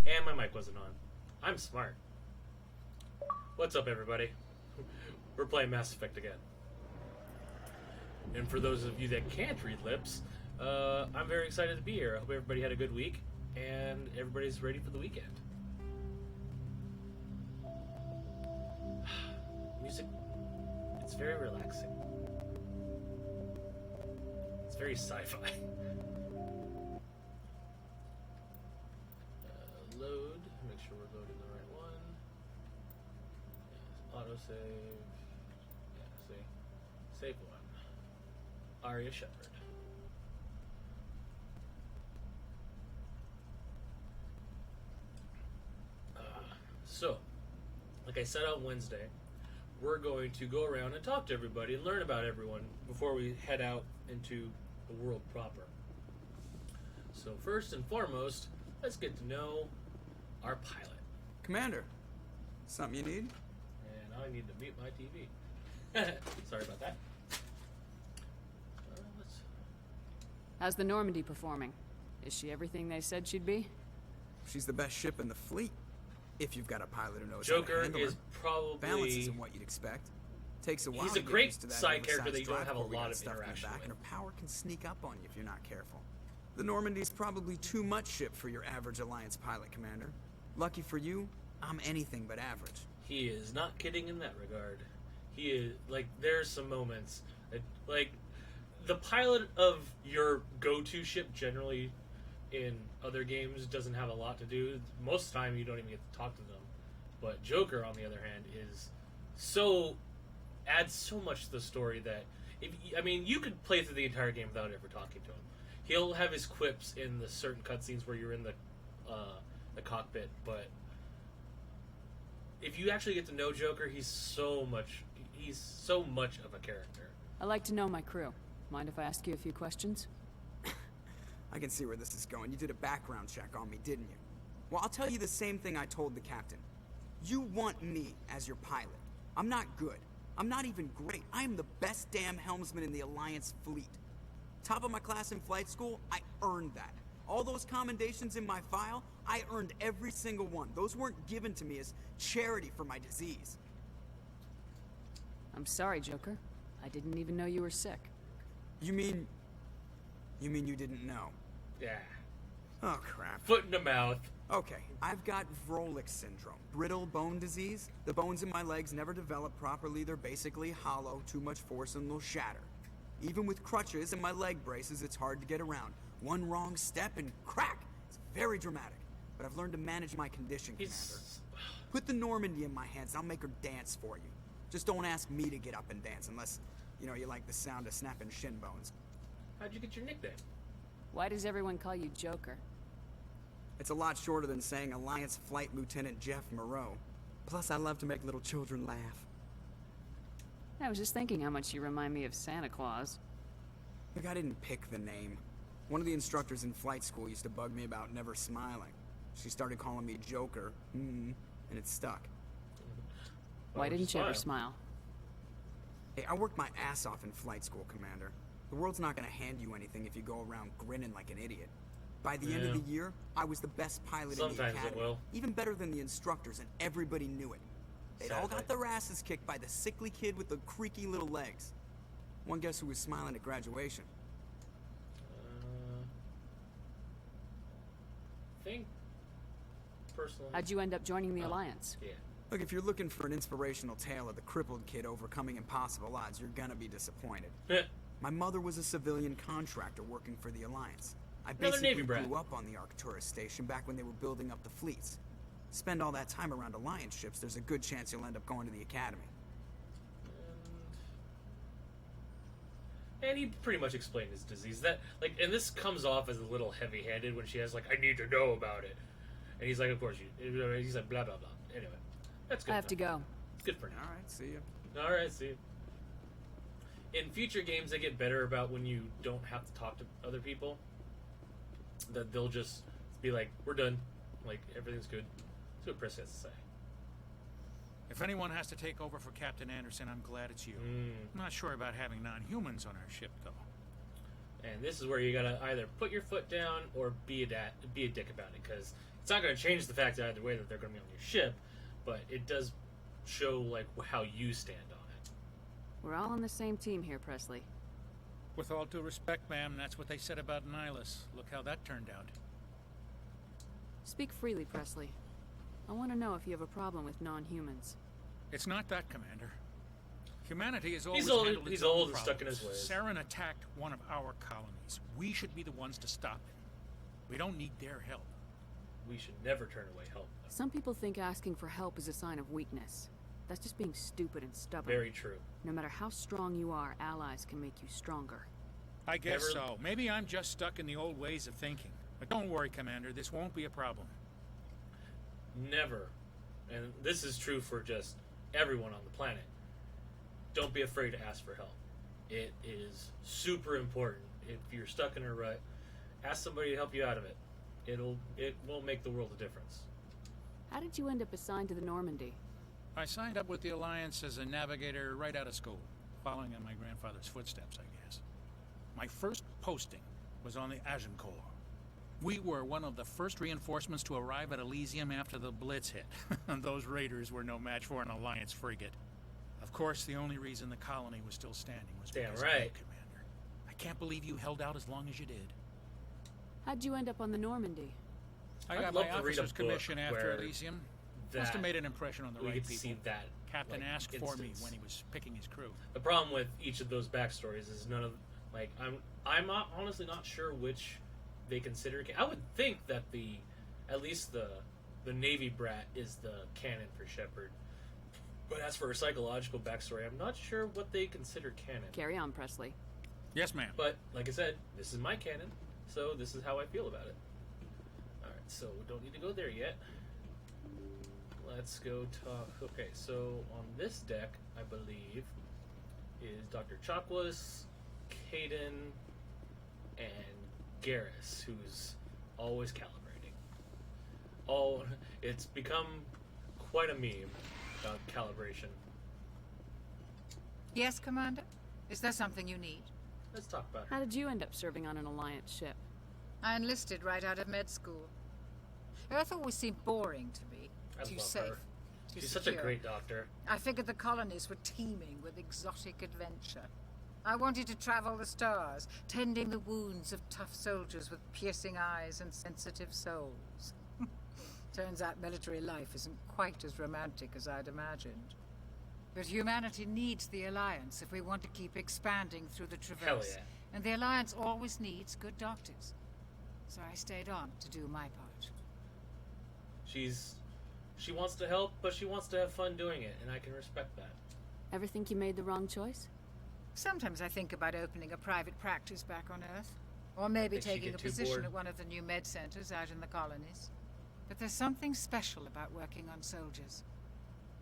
And my mic wasn't on. I'm smart. What's up, everybody? We're playing Mass Effect again. And for those of you that can't read lips, I'm very excited to be here. I hope everybody had a good week, and everybody's ready for the weekend. Music, it's very relaxing. It's very sci-fi. Load, make sure we're loading the right one. Yes, autosave. Yeah, see? Save one. Aria Shepherd. So, like I said on Wednesday, we're going to go around and talk to everybody and learn about everyone before we head out into the world proper. So first and foremost, let's get to know our pilot. Commander, something you need? And I need to mute my TV. Sorry about that. How's the Normandy performing? Is she everything they said she'd be? She's the best ship in the fleet. If you've got a pilot who knows Joker how to handle is her. probably... Balance isn't what you'd expect. Takes a while He's to a get great used to that side character that you oversized don't have a drive core lot we of got stuffed in the interaction back, with. and her power can sneak up on you if you're not careful. The Normandy's probably too much ship for your average Alliance pilot, Commander. Lucky for you, I'm anything but average. He is not kidding in that regard. He is, like, there's some moments, like, the pilot of your go-to ship generally in other games doesn't have a lot to do. Most of the time you don't even get to talk to them. But Joker, on the other hand, adds so much to the story that, you could play through the entire game without ever talking to him. He'll have his quips in the certain cutscenes where you're in the cockpit, but if you actually get to know Joker, he's so much of a character. I like to know my crew. Mind if I ask you a few questions? I can see where this is going. You did a background check on me, didn't you? Well, I'll tell you the same thing I told the captain. You want me as your pilot. I'm not good. I'm not even great. I am the best damn helmsman in the Alliance fleet. Top of my class in flight school, I earned that. All those commendations in my file, I earned every single one. Those weren't given to me as charity for my disease. I'm sorry, Joker. I didn't even know you were sick. You mean you didn't know? Yeah. Oh, crap. Foot in the mouth. Okay, I've got Vrolik syndrome, brittle bone disease. The bones in my legs never develop properly. They're basically hollow, too much force and they'll shatter. Even with crutches and my leg braces, it's hard to get around. One wrong step and crack! It's very dramatic, but I've learned to manage my condition, Commander. Put the Normandy in my hands, I'll make her dance for you. Just don't ask me to get up and dance unless, you like the sound of snapping shin bones. How'd you get your nickname? Why does everyone call you Joker? It's a lot shorter than saying Alliance Flight Lieutenant Jeff Moreau. Plus, I love to make little children laugh. I was just thinking how much you remind me of Santa Claus. Look, I didn't pick the name. One of the instructors in flight school used to bug me about never smiling. She started calling me Joker, and it stuck. Why didn't you ever smile? Hey, I worked my ass off in flight school, Commander. The world's not gonna hand you anything if you go around grinning like an idiot. By the end of the year, I was the best pilot in the academy. Sometimes it will. Even better than the instructors, and everybody knew it. They'd all got their asses kicked by the sickly kid with the creaky little legs. One guess who was smiling at graduation? Personally. How'd you end up joining the Alliance? Yeah. Look, if you're looking for an inspirational tale of the crippled kid overcoming impossible odds, you're gonna be disappointed. My mother was a civilian contractor working for the Alliance. I basically grew up on the Arcturus station back when they were building up the fleets. Spend all that time around Alliance ships, there's a good chance you'll end up going to the Academy. And he pretty much explained his disease. That like, and this comes off as a little heavy-handed when she has like, "I need to know about it," and he's like, "Of course you." He's like, "Blah blah blah." Anyway, that's good. I have to go. It's good for now. All right, see ya. All right, see you. In future games, they get better about when you don't have to talk to other people. That they'll just be like, "We're done," like everything's good. That's what Chris has to say. If anyone has to take over for Captain Anderson, I'm glad it's you. I'm not sure about having non-humans on our ship, though. And this is where you gotta either put your foot down or be a dick about it, because it's not gonna change the fact either way that they're gonna be on your ship, but it does show like how you stand on it. We're all on the same team here, Presley. With all due respect, ma'am, that's what they said about Nihilus. Look how that turned out. Speak freely, Presley. I want to know if you have a problem with non-humans. It's not that, Commander. Humanity is always He's old handled and its own stuck in his problems. ways. Saren attacked one of our colonies. We should be the ones to stop it. We don't need their help. We should never turn away help. Some people think asking for help is a sign of weakness. That's just being stupid and stubborn. Very true. No matter how strong you are, allies can make you stronger. I guess so. Maybe I'm just stuck in the old ways of thinking. But don't worry, Commander. This won't be a problem. Never, and this is true for just everyone on the planet, don't be afraid to ask for help. It is super important. If you're stuck in a rut, ask somebody to help you out of it. It will make the world a difference. How did you end up assigned to the Normandy? I signed up with the Alliance as a navigator right out of school, following in my grandfather's footsteps, I guess. My first posting was on the Agincourt. We were one of the first reinforcements to arrive at Elysium after the Blitz hit. Those raiders were no match for an Alliance frigate. Of course, the only reason the colony was still standing was Damn because right. of you, Commander. I can't believe you held out as long as you did. How'd you end up on the Normandy? I I'd got love my to read a officer's book commission after where Elysium. that Must have made an impression on the we right get to people. see that Captain like, asked for me instance. when he was picking his crew. The problem with each of those backstories is none of like I'm not, honestly not sure which they consider. I would think that at least the Navy brat is the canon for Shepard. But as for a psychological backstory, I'm not sure what they consider canon. Carry on, Presley. Yes, ma'am. But like I said, this is my canon, so this is how I feel about it. All right, so we don't need to go there yet. Let's go talk. Okay, so on this deck, I believe, is Dr. Chakwas, Caden, and Garrus, who's always calibrating. It's become quite a meme about calibration. Yes, Commander? Is there something you need? Let's talk about How her. did you end up serving on an Alliance ship? I enlisted right out of med school. Earth always seemed boring to me. I Too love safe. her. Too She's such a secure. great doctor. I figured the colonies were teeming with exotic adventure. I wanted to travel the stars, tending the wounds of tough soldiers with piercing eyes and sensitive souls. Turns out military life isn't quite as romantic as I'd imagined. But humanity needs the Alliance if we want to keep expanding through the Traverse. Hell yeah. And the Alliance always needs good doctors. So I stayed on to do my part. She wants to help, but she wants to have fun doing it, and I can respect that. Ever think you made the wrong choice? Sometimes I think about opening a private practice back on Earth. Or maybe Think she'd taking get a too position bored? at one of the new med centers out in the colonies. But there's something special about working on soldiers.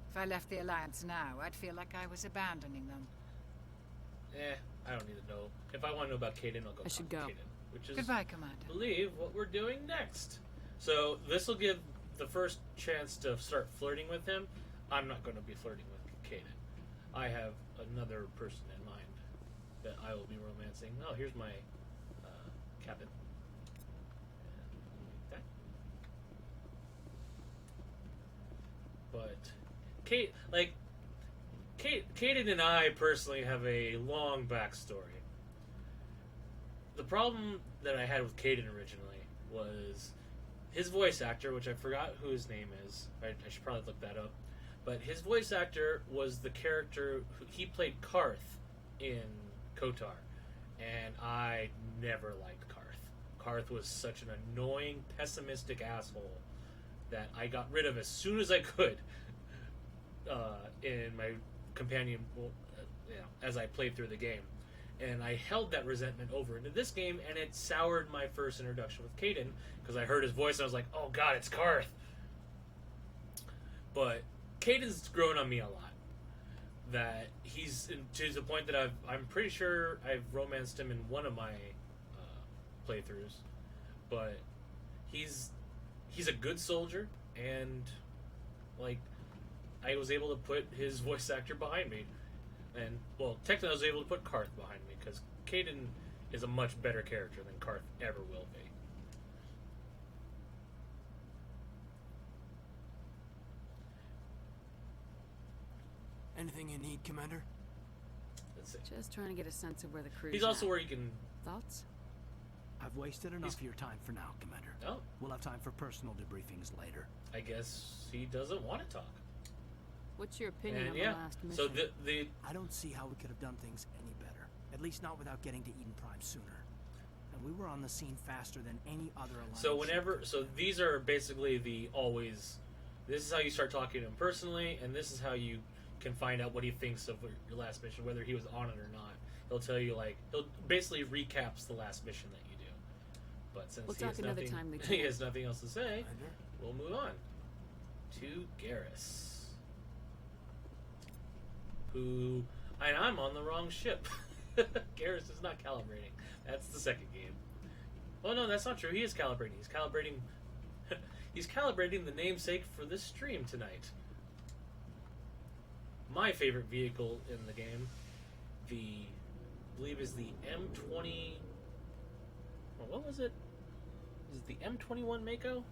If I left the Alliance now, I'd feel like I was abandoning them. I don't need to know. If I want to know about Caden, I'll go I talk should to go. Caden, which is, Goodbye, Commander. I believe, what we're doing next. So this will give the first chance to start flirting with him. I'm not going to be flirting with Caden. I have another person in mind that I will be romancing. Oh, here's my captain. And that. But Caden and I personally have a long backstory. The problem that I had with Caden originally was his voice actor, which I forgot who his name is. I should probably look that up. But his voice actor was the character he played Karth in KOTOR, and I never liked Karth. Karth was such an annoying, pessimistic asshole that I got rid of as soon as I could in my companion, as I played through the game. And I held that resentment over into this game, and it soured my first introduction with Caden, because I heard his voice and I was like, oh god, it's Karth. But Caden's grown on me a lot. That he's to the point that I'm pretty sure I've romanced him in one of my playthroughs. But he's a good soldier, and like I was able to put his voice actor behind me. And, well, technically I was able to put Karth behind me, because Caden is a much better character than Karth ever will be. Anything you need, Commander? Let's see. Just trying to get a sense of where the crew's He's also at. where you can... Thoughts? I've wasted enough of your time for now, Commander. Oh, We'll have time for personal debriefings later. I guess he doesn't want to talk. What's your opinion And on yeah, the last mission? so the I don't see how we could have done things any better. At least not without getting to Eden Prime sooner. And we were on the scene faster than any other alliance. so whenever so these are basically the always. This is how you start talking to him personally, and this is how you can find out what he thinks of your last mission, whether he was on it or not. He'll tell you he'll basically recaps the last mission that you do. But since We'll he has talk another nothing, time, he Lieutenant. has nothing else to say, Commander? we'll move on to Garrus. Who, and I'm on the wrong ship. Garrus is not calibrating. That's the second game. Oh no, that's not true. He is calibrating. He's calibrating. He's calibrating the namesake for this stream tonight. My favorite vehicle in the game, I believe is the M20. Well, what was it? Is it the M21 Mako?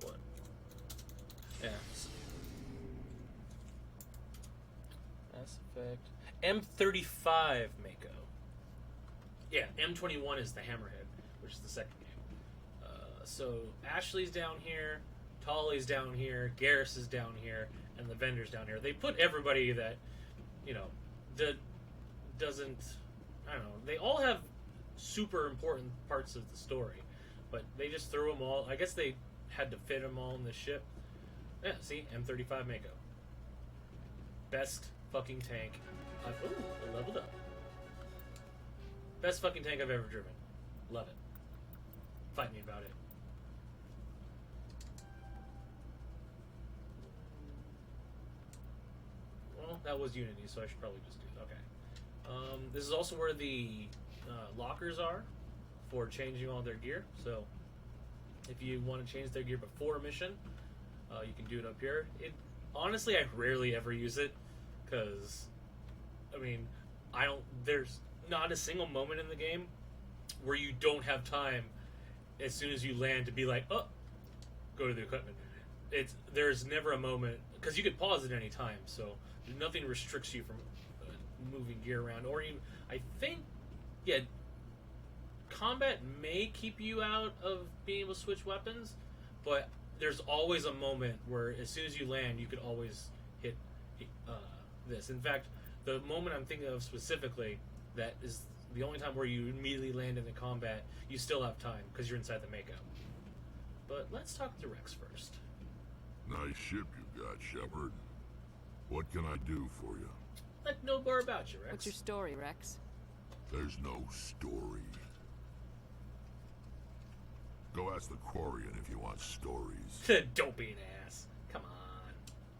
What? Yeah. Mass Effect. M35 Mako. Yeah, M21 is the Hammerhead, which is the second game. So Ashley's down here, Tolly's down here, Garrus is down here, and the vendor's down here. They put everybody that, that doesn't, I don't know, they all have super important parts of the story, but they just threw them all, I guess they had to fit them all in the ship. Yeah, see, M35 Mako. Best fucking tank. Ooh, I leveled up. Best fucking tank I've ever driven. Love it. Fight me about it. Well, that was Unity, so I should probably just do it. Okay. This is also where the lockers are for changing all their gear. So, if you want to change their gear before a mission, you can do it up here. Honestly, I rarely ever use it, because, I mean, there's not a single moment in the game where you don't have time as soon as you land to be like, oh, go to the equipment. There's never a moment, because you could pause at any time, so nothing restricts you from moving gear around, or even, I think, yeah, combat may keep you out of being able to switch weapons, but there's always a moment where as soon as you land, you could always hit this. In fact, the moment I'm thinking of specifically, that is the only time where you immediately land in the combat, you still have time because you're inside the Mako. But let's talk to Rex first. Nice ship you got, Shepard. What can I do for you? Let know more about you, Rex. What's your story, Rex? There's no story. Go ask the Quarian if you want stories. Don't be an ass. Come on.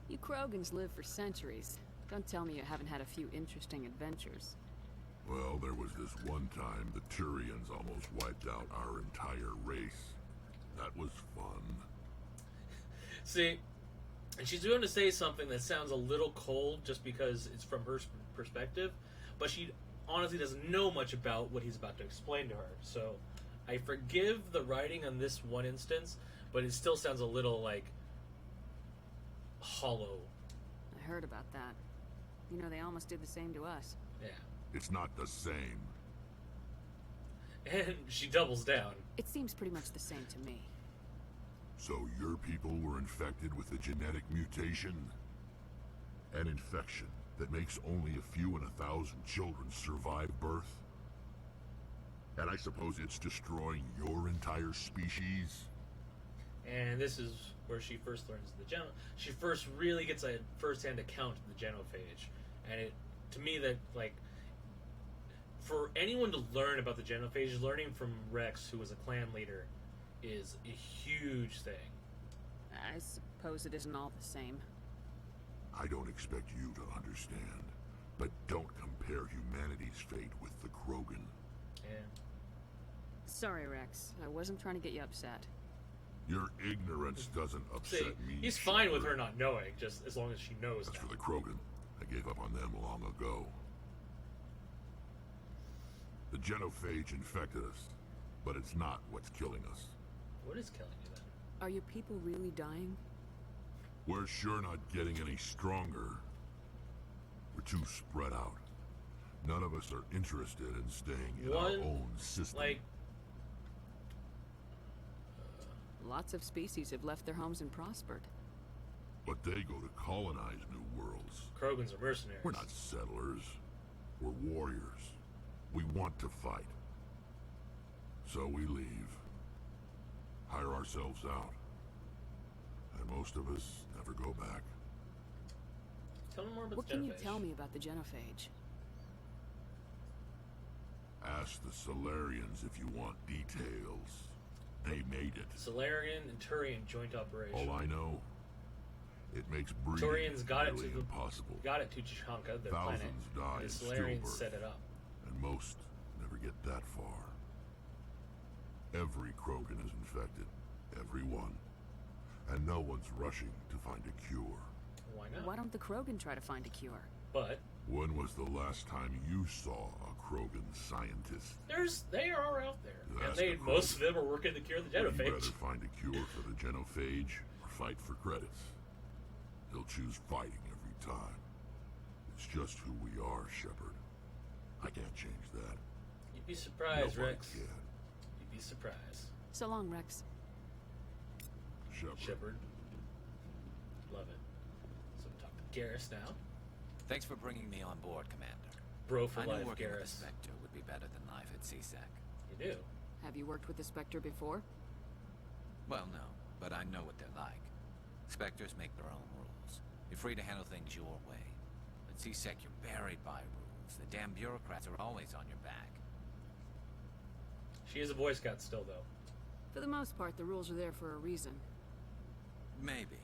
You Krogans live for centuries. Don't tell me you haven't had a few interesting adventures. Well, there was this one time the Turians almost wiped out our entire race. That was fun. See, and she's going to say something that sounds a little cold just because it's from her perspective, but she honestly doesn't know much about what he's about to explain to her. So I forgive the writing on this one instance, but it still sounds a little like hollow. I heard about that. You know, they almost did the same to us. Yeah. It's not the same. And she doubles down. It seems pretty much the same to me. So your people were infected with a genetic mutation? An infection that makes only a few in 1,000 children survive birth? And I suppose it's destroying your entire species? And this is where she first learns the she first really gets a first-hand account of the genophage. And it, to me, that, like, for anyone to learn about the genophage, learning from Rex, who was a clan leader, is a huge thing. I suppose it isn't all the same. I don't expect you to understand, but don't compare humanity's fate with the Krogan. Yeah. Sorry, Rex. I wasn't trying to get you upset. Your ignorance doesn't upset See, me. he's fine with Shepard. her not knowing, just as long as she knows As now. for the Krogan, I gave up on them long ago. The genophage infected us, but it's not what's killing us. What is killing you then? Are your people really dying? We're sure not getting any stronger. We're too spread out. None of us are interested in staying in our own system. Like, Lots of species have left their homes and prospered. But they go to colonize new worlds. Krogans are mercenaries. We're not settlers. We're warriors. We want to fight. So we leave. Hire ourselves out. And most of us never go back. Tell me more about What the can you genophage. tell me about the genophage? Ask the Solarians if you want details. They made it. Solarian and Turian joint operation. All I know, it makes breeding Turians got it nearly to the impossible. got it to Chichanka, their planet. Thousands die The in Solarians stillbirth. set it up. And most never get that far. Every Krogan is infected. Every one. And no one's rushing to find a cure. Why not? Why don't the Krogan try to find a cure? But When was the last time you saw a Krogan scientist? they are out there, and Ask a most of them are working to cure the Would he rather genophage. find a cure for the genophage or fight for credits? He'll choose fighting every time. It's just who we are, Shepard. I can't change that. You'd be surprised, Nobody Rex. can. You'd be surprised, So long, Rex. Shepard. Love it. So we talk to Garrus now. Thanks for bringing me on board, Commander. Bro for I knew life, working with the Garrus. Spectre would be better than life at CSEC. You do. Have you worked with the Spectre before? Well, no, but I know what they're like. Spectres make their own rules. You're free to handle things your way. At CSEC, you're buried by rules. The damn bureaucrats are always on your back. She is a Boy Scout still, though. For the most part, the rules are there for a reason. Maybe.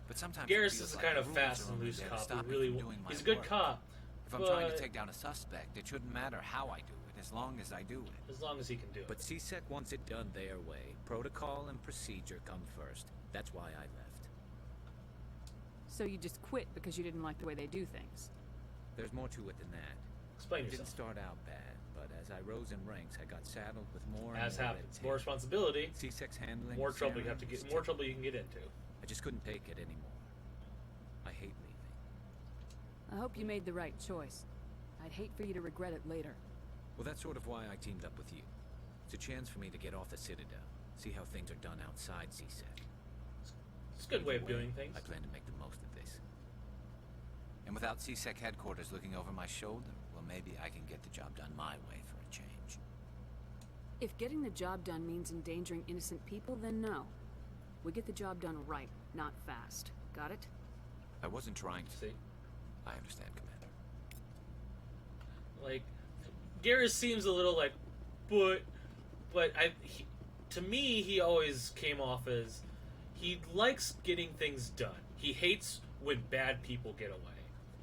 But sometimes Garrus it feels is the like kind the of rules fast are and only loose there to cop stop who me really from doing my he's a good work. cop. If I'm trying to but take down a suspect, it shouldn't matter how I do it, as long as I do it. as long as he can do But it. CSEC wants it done their way. Protocol and procedure come first. That's why I left. So you just quit because you didn't like the way they do things. There's more to it than that. Explain It didn't yourself. start out bad, but as I rose in ranks, I got saddled with more and As more happens, red more tape. responsibility, CSEC's handling more of trouble you have to Saren was get, more typical. trouble you can get into. I just couldn't take it anymore. I hate leaving. I hope you made the right choice. I'd hate for you to regret it later. Well, that's sort of why I teamed up with you. It's a chance for me to get off the Citadel, see how things are done outside CSEC. It's a good way of Either doing things. I plan to make the most of this. And without CSEC headquarters looking over my shoulder, well, maybe I can get the job done my way for a change. If getting the job done means endangering innocent people, then no. We get the job done right, not fast. Got it? I wasn't trying to. See, I understand, Commander. like Garrus seems a little like, but to me, he always came off as he likes getting things done. He hates when bad people get away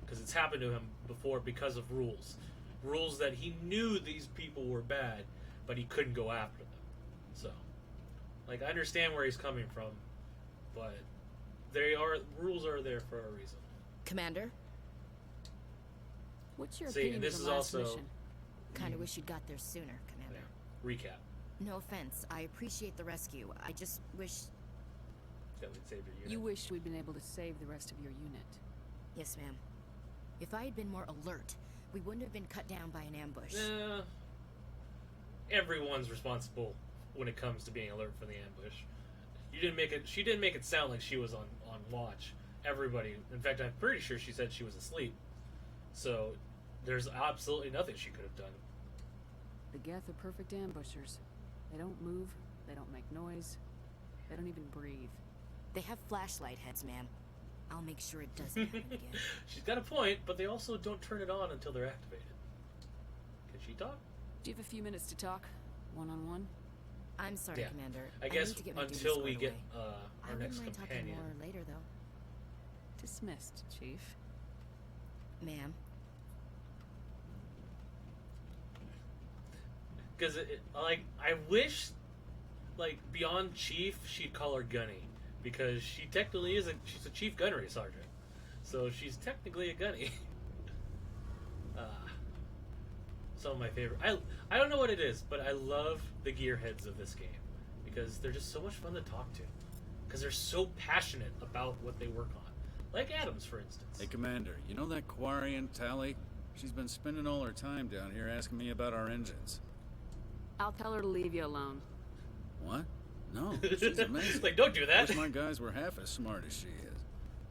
because it's happened to him before because of rules that he knew these people were bad, but he couldn't go after them. So, like, I understand where he's coming from, but rules are there for a reason. Commander, What's your See, opinion and this of is the last also- mission? kinda wish you'd got there sooner, Commander. Recap. No offense, I appreciate the rescue. I just wish... That would save your unit. You wish we'd been able to save the rest of your unit. Yes, ma'am. If I had been more alert, we wouldn't have been cut down by an ambush. Everyone's responsible when it comes to being alert for the ambush. She didn't make it sound like she was on watch. Everybody, in fact, I'm pretty sure she said she was asleep. So there's absolutely nothing she could have done. The Geth are perfect ambushers. They don't move, they don't make noise, they don't even breathe. They have flashlight heads, ma'am. I'll make sure it doesn't happen again. She's got a point, but they also don't turn it on until they're activated. Can she talk? Do you have a few minutes to talk? One-on-one? I'm sorry, Yeah. Commander. I guess need to get my duties until we squared get away. our I next wouldn't mind talking companion. more later, though. Dismissed, Chief. Ma'am. Because, like, I wish, like, beyond Chief, she'd call her Gunny. Because she technically is she's a Chief Gunnery Sergeant. So she's technically a Gunny. Some of my favorite. I don't know what it is, but I love the gearheads of this game. Because they're just so much fun to talk to. Because they're so passionate about what they work on. Like Adams, for instance. Hey, Commander, you know that Quarian, Tally? She's been spending all her time down here asking me about our engines. I'll tell her to leave you alone. What? No, she's amazing. Like, don't do that. Wish my guys were half as smart as she is.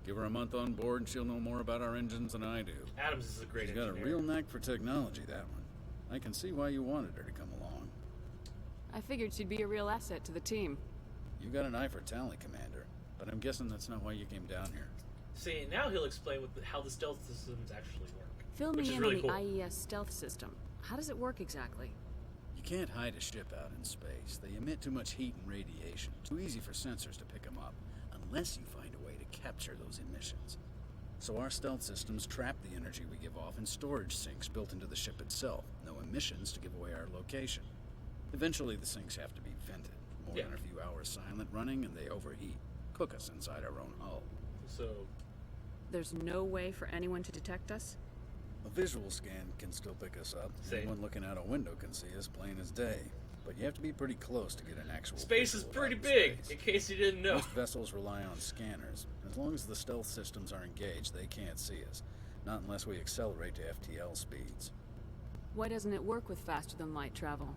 Give her a month on board and she'll know more about our engines than I do. Adams is a great She's got engineer. a real knack for technology, that one. I can see why you wanted her to come along. I figured she'd be a real asset to the team. You got an eye for Tally, Commander, but I'm guessing that's not why you came down here. See, now he'll explain how the stealth systems actually work. Fill which me is in really on the cool. IES stealth system. How does it work exactly? You can't hide a ship out in space. They emit too much heat and radiation. Too easy for sensors to pick them up, unless you find a way to capture those emissions. So our stealth systems trap the energy we give off in storage sinks built into the ship itself. No emissions to give away our location. Eventually the sinks have to be vented. More than a few hours silent running and they overheat. Cook us inside our own hull. So, There's no way for anyone to detect us? A visual scan can still pick us up. Same. Anyone looking out a window can see us plain as day. But you have to be pretty close to get an actual space is visual of pretty outer big, space. in case you didn't know. Most vessels rely on scanners. As long as the stealth systems are engaged, they can't see us. Not unless we accelerate to FTL speeds. Why doesn't it work with faster-than-light travel?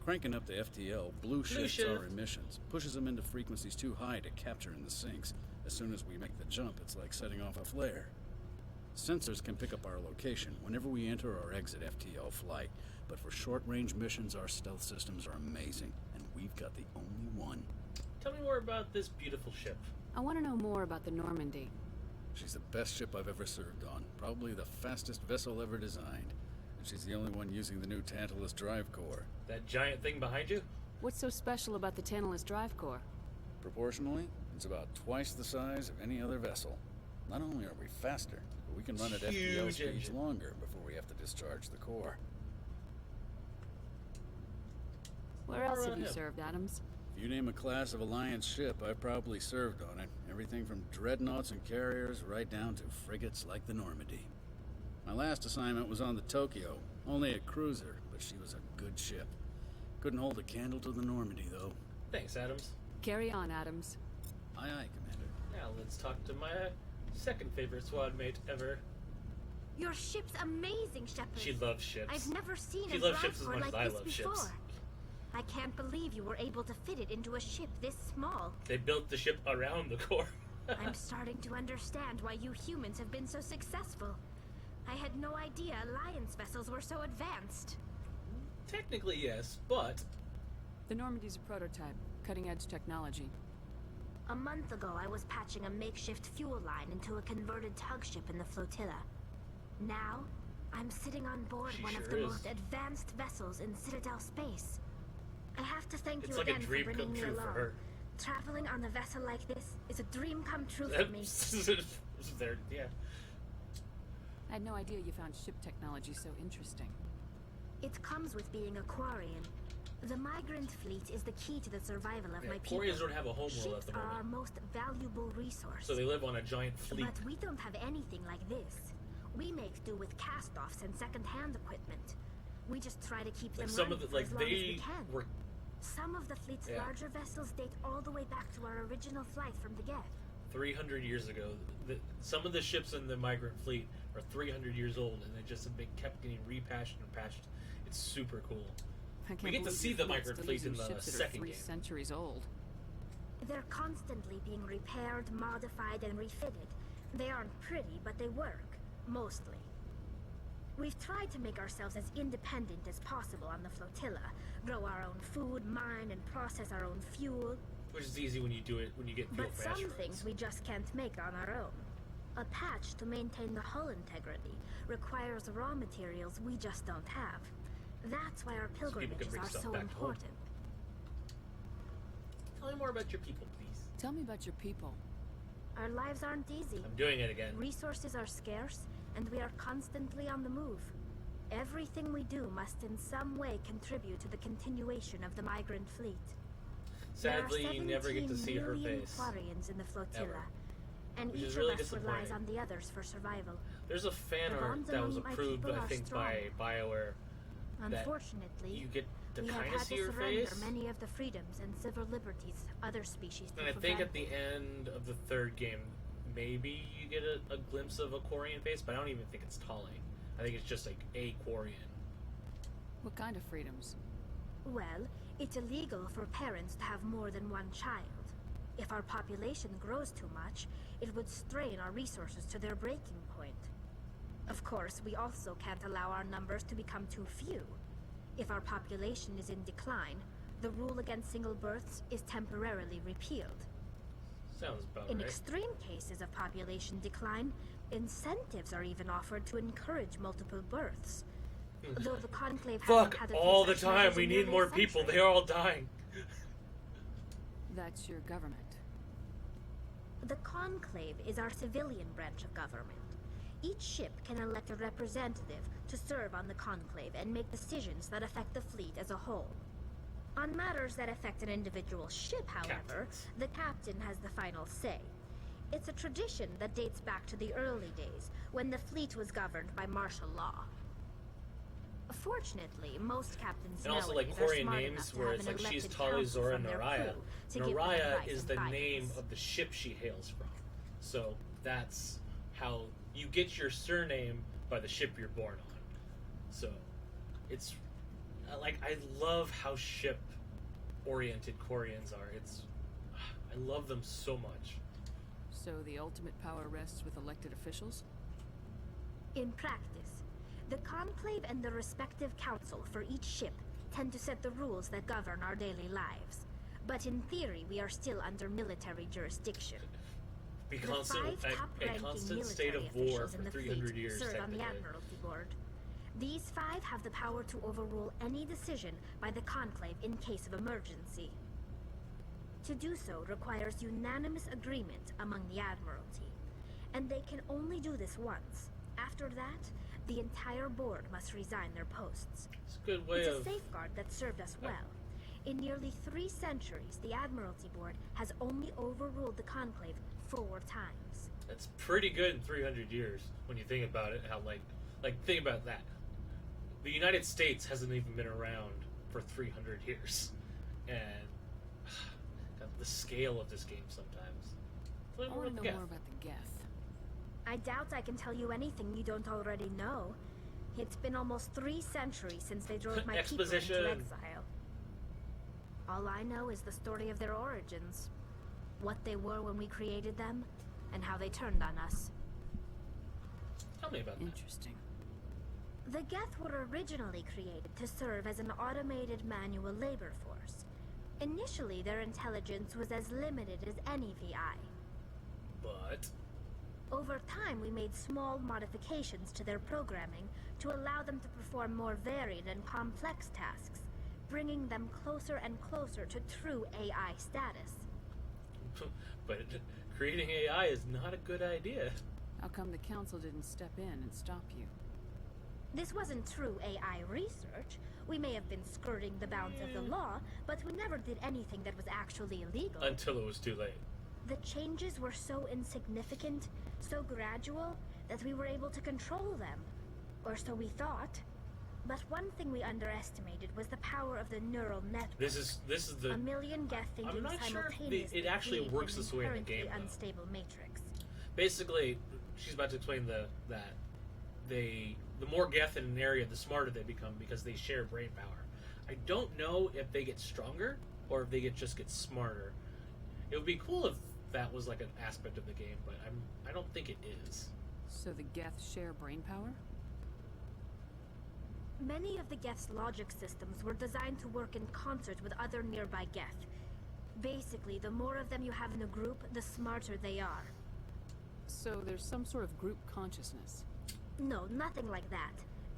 Cranking up to FTL blue shifts shift. our emissions, pushes them into frequencies too high to capture in the sinks. As soon as we make the jump, it's like setting off a flare. Sensors can pick up our location whenever we enter or exit FTL flight, but for short-range missions, our stealth systems are amazing, and we've got the only one. Tell me more about this beautiful ship. I want to know more about the Normandy. She's the best ship I've ever served on, probably the fastest vessel ever designed. And she's the only one using the new Tantalus drive core. That giant thing behind you? What's so special about the Tantalus drive core? Proportionally, it's about twice the size of any other vessel. Not only are we faster, but we can run at FTL Huge speeds engine. longer before we have to discharge the core. Where else have you Yeah. served, Adams? If you name a class of Alliance ship, I've probably served on it. Everything from dreadnoughts and carriers right down to frigates like the Normandy. My last assignment was on the Tokyo, only a cruiser, but she was a good ship. Couldn't hold a candle to the Normandy, though. Thanks, Adams. Carry on, Adams. Aye, aye, Commander. Now let's talk to my second favorite squad mate ever. Your ship's amazing, Shepard. She loves ships. I've never seen She a loves drive ships as core much as like I this love before. ships. I can't believe you were able to fit it into a ship this small. They built the ship around the core. I'm starting to understand why you humans have been so successful. I had no idea Alliance vessels were so advanced. Technically, yes, but The Normandy's a prototype, cutting-edge technology. A month ago, I was patching a makeshift fuel line into a converted tug ship in the flotilla. Now, I'm sitting on board She one of sure the is. most advanced vessels in Citadel space. I have to thank it's you like a again dream for bringing come me true along. for her. Traveling on a vessel like this is a dream come true for me. There, yeah. I had no idea you found ship technology so interesting. It comes with being a Quarian. The migrant fleet is the key to the survival of Yeah, my people. Quarians don't have a home world at Ships the are our moment, most valuable resource. so they live on a giant fleet. But we don't have anything like this. We make do with cast-offs and second-hand equipment. We just try to keep Like them some running of the, for like as long as we they can. were Some of the fleet's Yeah. larger vessels date all the way back to our original flight from the Geth. 300 years ago. Some of the ships in the migrant fleet are 300 years old, and they just have been kept getting repatched and patched. It's super cool. I can't We get to believe see your the fleet's migrant still fleet in using the ships that are second 3 game. centuries old. They're constantly being repaired, modified, and refitted. They aren't pretty, but they work. Mostly. We've tried to make ourselves as independent as possible on the flotilla, grow our own food, mine and process our own fuel. Which is easy when you do it, when you get fuel But from some asteroids. things we just can't make on our own. A patch to maintain the hull integrity requires raw materials we just don't have. That's why our people can pilgrimages bring are stuff so back home. important. Tell me more about your people, please. Tell me about your people. Our lives aren't easy. I'm doing it again. Resources are scarce, and we are constantly on the move. Everything we do must in some way contribute to the continuation of the migrant fleet. Sadly, you never get to 17 see her million face. Quarians in the flotilla, Ever. and Which each is really of us relies disappointing. on the others for survival. There's a fan The art bonds that was among my approved, people I are think, strong. by BioWare. That Unfortunately, you get to we have kind had of see to her surrender face. many of the freedoms and civil liberties other species And I took for think at granted. the end of the third game, maybe you get a glimpse of a Quarian face, but I don't even think it's Tali. I think it's just like a Quarian. What kind of freedoms? Well, it's illegal for parents to have more than one child. If our population grows too much, it would strain our resources to their breaking point. Of course, we also can't allow our numbers to become too few. If our population is in decline, the rule against single births is temporarily repealed. Sounds about In right. extreme cases of population decline, incentives are even offered to encourage multiple births. Though the Conclave hasn't Fuck had a all the kid such time. numbers We in need nearly more a people. century. They're all dying. That's your government. The Conclave is our civilian branch of government. Each ship can elect a representative to serve on the Conclave and make decisions that affect the fleet as a whole. On matters that affect an individual ship, however, Captains. the captain has the final say. It's a tradition that dates back to the early days, when the fleet was governed by martial law. Fortunately, most captains And also, nowadays like, are Quarian smart names enough to where have it's an like she's elected Tali, council Zora, from their Naraya. crew to give them Naraya advice is and the guidance. name of the ship she hails from. So that's how you get your surname, by the ship you're born on. So it's like, I love how ship-oriented Quarians are. I love them so much. So the ultimate power rests with elected officials? In practice, the Conclave and the respective council for each ship tend to set the rules that govern our daily lives. But in theory, we are still under military jurisdiction. Be The constant, five a top-ranking constant state of military war officials for in the 300 fleet years, serve on the technically. Admiralty Board. These five have the power to overrule any decision by the Conclave in case of emergency. To do so requires unanimous agreement among the Admiralty, and they can only do this once. After that, the entire board must resign their posts. It's a good way It's a of... safeguard that served us well. In nearly 3 centuries, the Admiralty Board has only overruled the Conclave 4 times. That's pretty good in 300 years, when you think about it, how, like, think about that. The United States hasn't even been around for 300 years. And God, the scale of this game sometimes. Tell me I more want about to the know Geth. more about the Geth. I doubt I can tell you anything you don't already know. It's been almost 3 centuries since they drove my people Exposition. into exile. All I know is the story of their origins. What they were when we created them, and how they turned on us. Tell me about that. Interesting. The Geth were originally created to serve as an automated manual labor force. Initially, their intelligence was as limited as any VI. But Over time, we made small modifications to their programming to allow them to perform more varied and complex tasks, bringing them closer and closer to true AI status. but creating AI is not a good idea. How come the council didn't step in and stop you? This wasn't true AI research. We may have been skirting the bounds of the law, but we never did anything that was actually illegal. Until it was too late. The changes were so insignificant, so gradual, that we were able to control them. Or so we thought. But one thing we underestimated was the power of the neural network. This is the... A million Geth thinking not sure if simultaneously. it actually created works an this way in the inherently game, though. unstable matrix. Basically, she's about to explain that the more Geth in an area, the smarter they become because they share brain power. I don't know if they get stronger or if they just get smarter. It would be cool if that was like an aspect of the game, but I don't think it is. So the Geth share brain power? Many of the Geth's logic systems were designed to work in concert with other nearby Geth. Basically, the more of them you have in a group, the smarter they are. So there's some sort of group consciousness. No, nothing like that.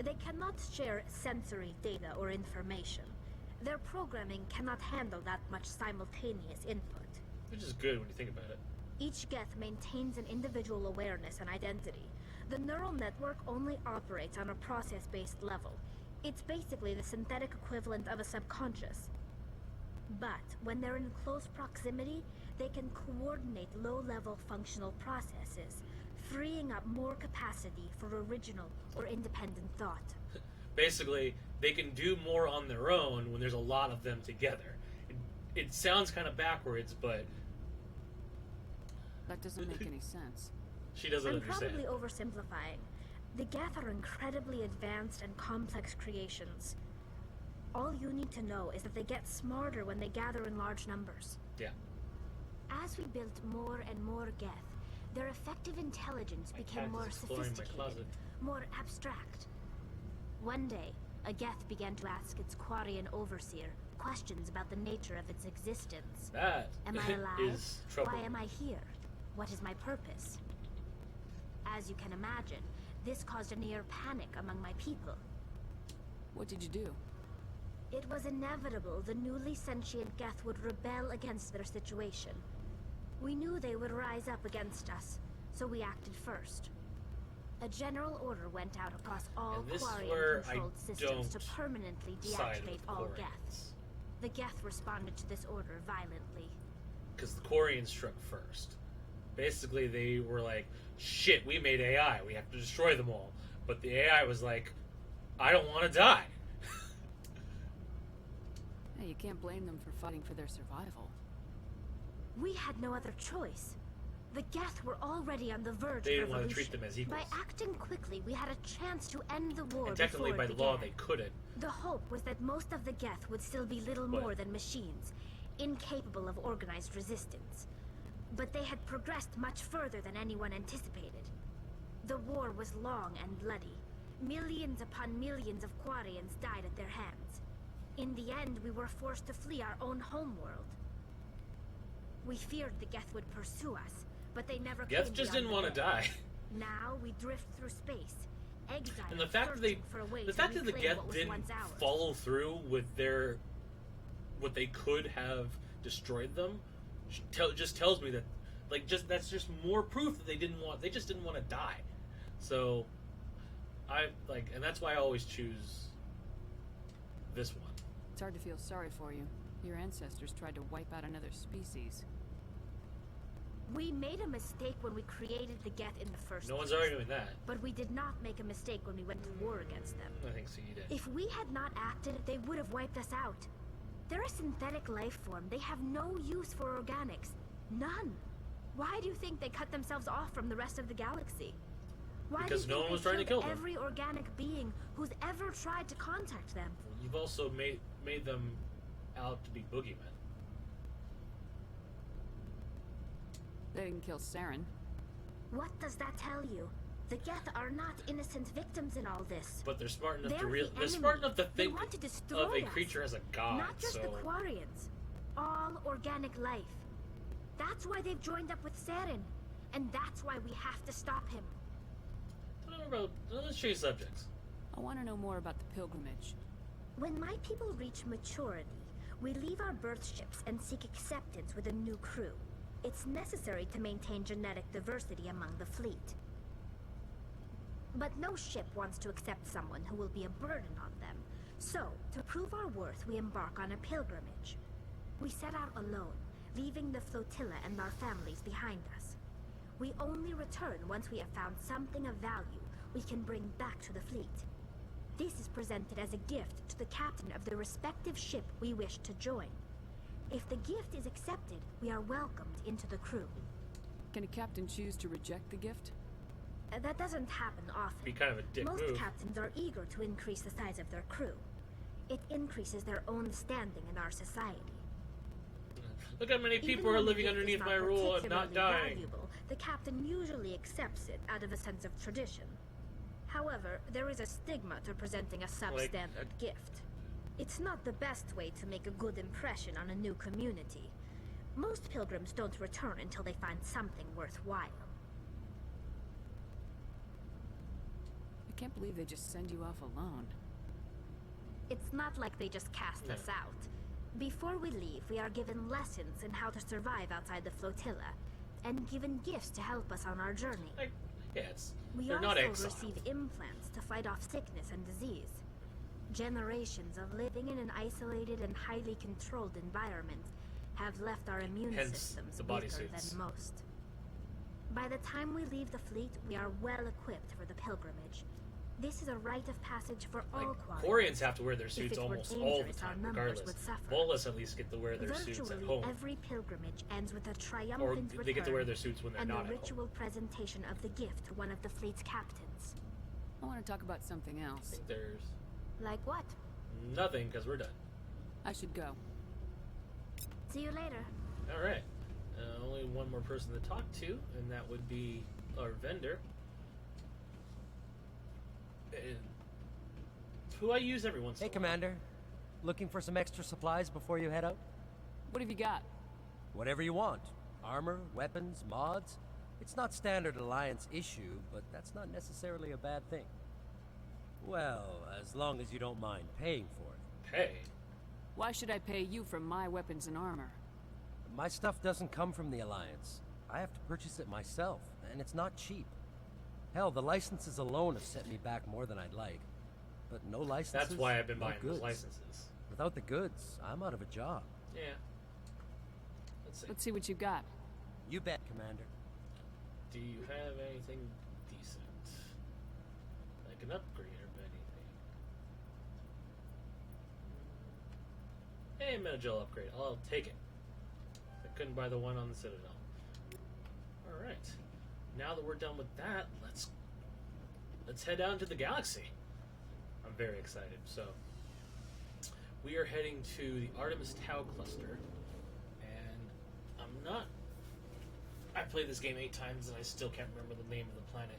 They cannot share sensory data or information. Their programming cannot handle that much simultaneous input. Which is good when you think about it. Each Geth maintains an individual awareness and identity. The neural network only operates on a process-based level. It's basically the synthetic equivalent of a subconscious. But when they're in close proximity, they can coordinate low-level functional processes, freeing up more capacity for original or independent thought. Basically, they can do more on their own when there's a lot of them together. It sounds kind of backwards, but That doesn't make any sense. she doesn't I'm understand. probably oversimplifying. The Geth are incredibly advanced and complex creations. All you need to know is that they get smarter when they gather in large numbers. Yeah. As we built more and more Geth, their effective intelligence My became cat more is exploring my sophisticated, closet. more abstract. One day, a Geth began to ask its Quarian overseer questions about the nature of its existence. That Am I alive? is trouble. Why am I here? What is my purpose? As you can imagine, this caused a near panic among my people. What did you do? It was inevitable the newly sentient Geth would rebel against their situation. We knew they would rise up against us, so we acted first. A general order went out across all And this is where I Quarian-controlled systems to don't permanently side deactivate with all Quarians. Geths. The Geth responded to this order violently. Because the Quarians struck first. Basically, they were like, shit, we made AI. We have to destroy them all. But the AI was like, I don't want to die. Hey, you can't blame them for fighting for their survival. We had no other choice. The Geth were already on the verge They of didn't want to revolution. treat them as equals. By acting quickly, we had a chance to end the war And technically, before by it law, began. they couldn't. The hope was that most of the Geth would still be little But- more than machines, incapable of organized resistance. But they had progressed much further than anyone anticipated. The war was long and bloody. Millions upon millions of Quarians died at their hands. In the end, we were forced to flee our own homeworld. We feared the Geth would pursue us, but they never Geth came just beyond didn't want to the veil. die. Now we drift through space, exiled, And the fact that they, searching for a way the to fact that the reclaim Geth what was didn't once ours. follow through with their, what they could have destroyed them, just tells me that, like, that's just more proof that they just didn't want to die. So, and that's why I always choose this one. It's hard to feel sorry for you. Your ancestors tried to wipe out another species. We made a mistake when we created the Geth in the first No one's place. arguing that. But we did not make a mistake when we went to war against them. I think so, you did. If we had not acted, they would have wiped us out. They're a synthetic life form. They have no use for organics. None. Why do you think they cut themselves off from the rest of the galaxy? Why Because do you no think one was they trying to killed kill them. every organic being who's ever tried to contact them? You've also made them out to be boogeymen. They didn't kill Saren. What does that tell you? The Geth are not innocent victims in all this. But they're smart enough They're the they're smart enemy. enough to They think want to destroy of a us. creature as a god. Not just so the Quarians. All organic life. That's why they've joined up with Saren. And that's why we have to stop him. Let's change subjects. I want to know more about the pilgrimage. When my people reach maturity, we leave our birth ships and seek acceptance with a new crew. It's necessary to maintain genetic diversity among the fleet. But no ship wants to accept someone who will be a burden on them. So, to prove our worth, we embark on a pilgrimage. We set out alone, leaving the flotilla and our families behind us. We only return once we have found something of value we can bring back to the fleet. This is presented as a gift to the captain of the respective ship we wish to join. If the gift is accepted, we are welcomed into the crew. Can a captain choose to reject the gift? That doesn't happen often. Be kind of a dick Most move. captains are eager to increase the size of their crew. It increases their own standing in our society. Look how many Even people are when the living gift is underneath not my rule and not particularly dying. valuable, the captain usually accepts it out of a sense of tradition. However, there is a stigma to presenting a substandard gift. It's not the best way to make a good impression on a new community. Most pilgrims don't return until they find something worthwhile. I can't believe they just send you off alone. It's not like they just cast us out. Before we leave, we are given lessons in how to survive outside the flotilla, and given gifts to help us on our journey. We We not also exiled. receive implants to fight off sickness and disease. Generations of living in an isolated and highly controlled environment have left our immune Hence systems the weaker bodysuits. than most. By the time we leave the fleet, we are well equipped for the pilgrimage. This is a rite of passage for all Quarians have to wear their If suits it were almost all the dangerous, time, our numbers regardless. would suffer. Volus at least get to wear their suits at Virtually home. every pilgrimage ends with a Or triumphant they get to wear return their suits when they're and not the at home. ritual presentation of the gift to one of the fleet's captains. I want to talk about something I else. think there's Like what? nothing, because we're done. I should go. See you later. Alright. Only one more person to talk to, and that would be our vendor. Who I use every once in a Hey, while. Commander. Looking for some extra supplies before you head out? What have you got? Whatever you want. Armor, weapons, mods. It's not standard Alliance issue, but that's not necessarily a bad thing. Well, as long as you don't mind paying for it. Pay? Why should I pay you for my weapons and armor? My stuff doesn't come from the Alliance. I have to purchase it myself, and it's not cheap. Hell, the licenses alone have set me back more than I'd like. But no licenses, That's why I've been no buying those goods. licenses. Without the goods, I'm out of a job. Yeah. Let's see. Let's see what you've got. You bet, Commander. Do you have anything decent? Like an upgrade or anything? Hey, Metagel upgrade. I'll take it. I couldn't buy the one on the Citadel. Alright. Now that we're done with that, let's head out into the galaxy. I'm very excited. So, we are heading to the Artemis Tau cluster, and I'm not... I played this game 8 times and I still can't remember the name of the planet.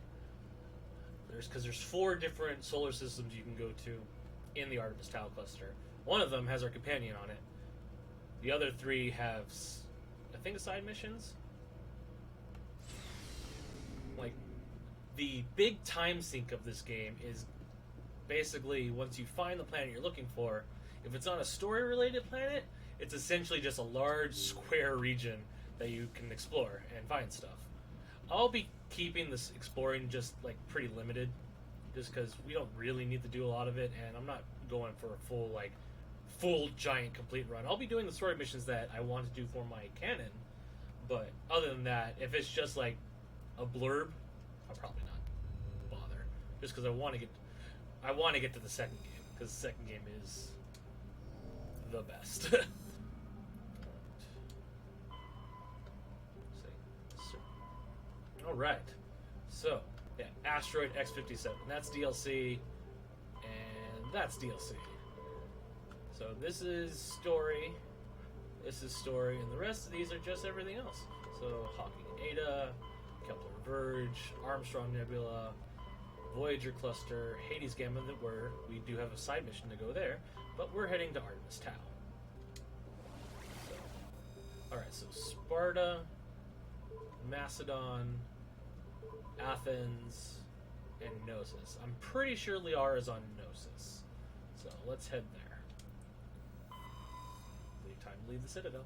Because there's 4 different solar systems you can go to in the Artemis Tau cluster. One of them has our companion on it. The other 3 have, I think, side missions. Like, the big time sink of this game is basically once you find the planet you're looking for, if it's on a story-related planet, it's essentially just a large square region that you can explore and find stuff. I'll be keeping this exploring just like pretty limited, just because we don't really need to do a lot of it, and I'm not going for a full giant complete run. I'll be doing the story missions that I want to do for my canon, but other than that, if it's just like a blurb, I'll probably not bother, just because I want to get to the second game, because the second game is the best. Alright, so, yeah, Asteroid X-57, that's DLC, and that's DLC. So this is story, and the rest of these are just everything else. So, Hawking and Ada, Kepler Verge, Armstrong Nebula, Voyager Cluster, Hades Gamma, we do have a side mission to go there, but we're heading to Artemis Tau. Alright, so Sparta, Macedon, Athens, and Gnosis. I'm pretty sure Liara is on Gnosis. So let's head there. Time to leave the Citadel.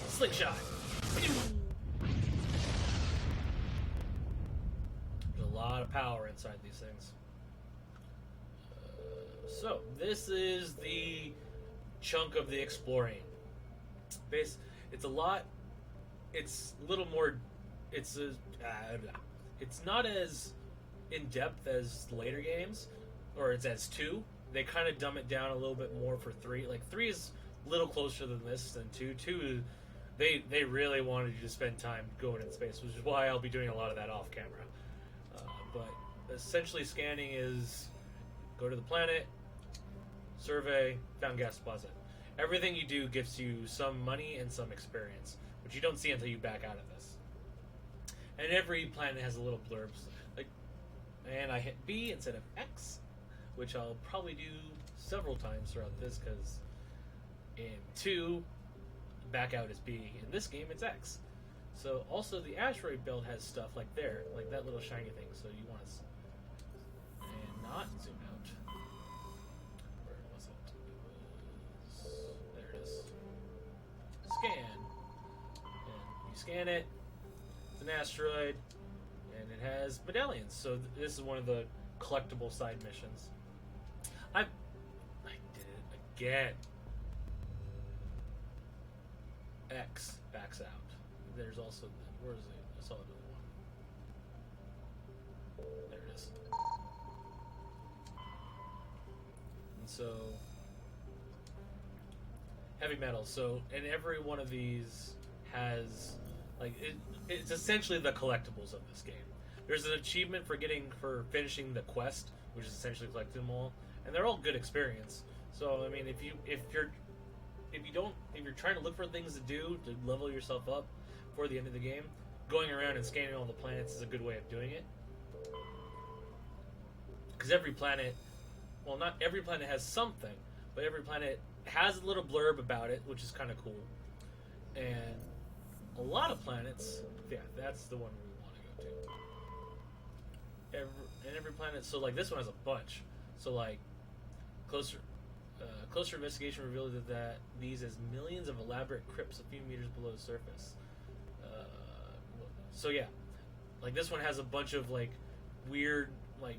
Slingshot! There's a lot of power inside these things. So, this is the chunk of the exploring. It's a lot. It's a little more. It's not as in depth as later games, or it's as 2. They kind of dumb it down a little bit more for 3. Like 3 is a little closer than this than 2. 2, they really wanted you to spend time going in space, which is why I'll be doing a lot of that off camera. But essentially, scanning is go to the planet, survey, found gas deposit. Everything you do gives you some money and some experience, which you don't see until you back out of this. And every planet has a little blurb, like, and I hit B instead of X, which I'll probably do several times throughout this, because in 2, back out is B. In this game, it's X. So also the asteroid belt has stuff like there, like that little shiny thing. So you want to and not zoom out. Where was it? It was, there it is. Scan, and you scan it. It's an asteroid, and it has medallions. So this is one of the collectible side missions. I did it again. X backs out. There's also, where is it? I saw another one. There it is. And so, heavy metal. So, and every one of these has, like, it's essentially the collectibles of this game. There's an achievement for finishing the quest, which is essentially collecting them all, and they're all good experience. So, I mean, if you're trying to look for things to do to level yourself up for the end of the game, going around and scanning all the planets is a good way of doing it. Because every planet, well, not every planet has something, but every planet has a little blurb about it, which is kind of cool. And a lot of planets, yeah, that's the one we want to go to. Every planet, so like this one has a bunch. So like, closer investigation revealed that these as millions of elaborate crypts a few meters below the surface. So yeah, like this one has a bunch of like weird like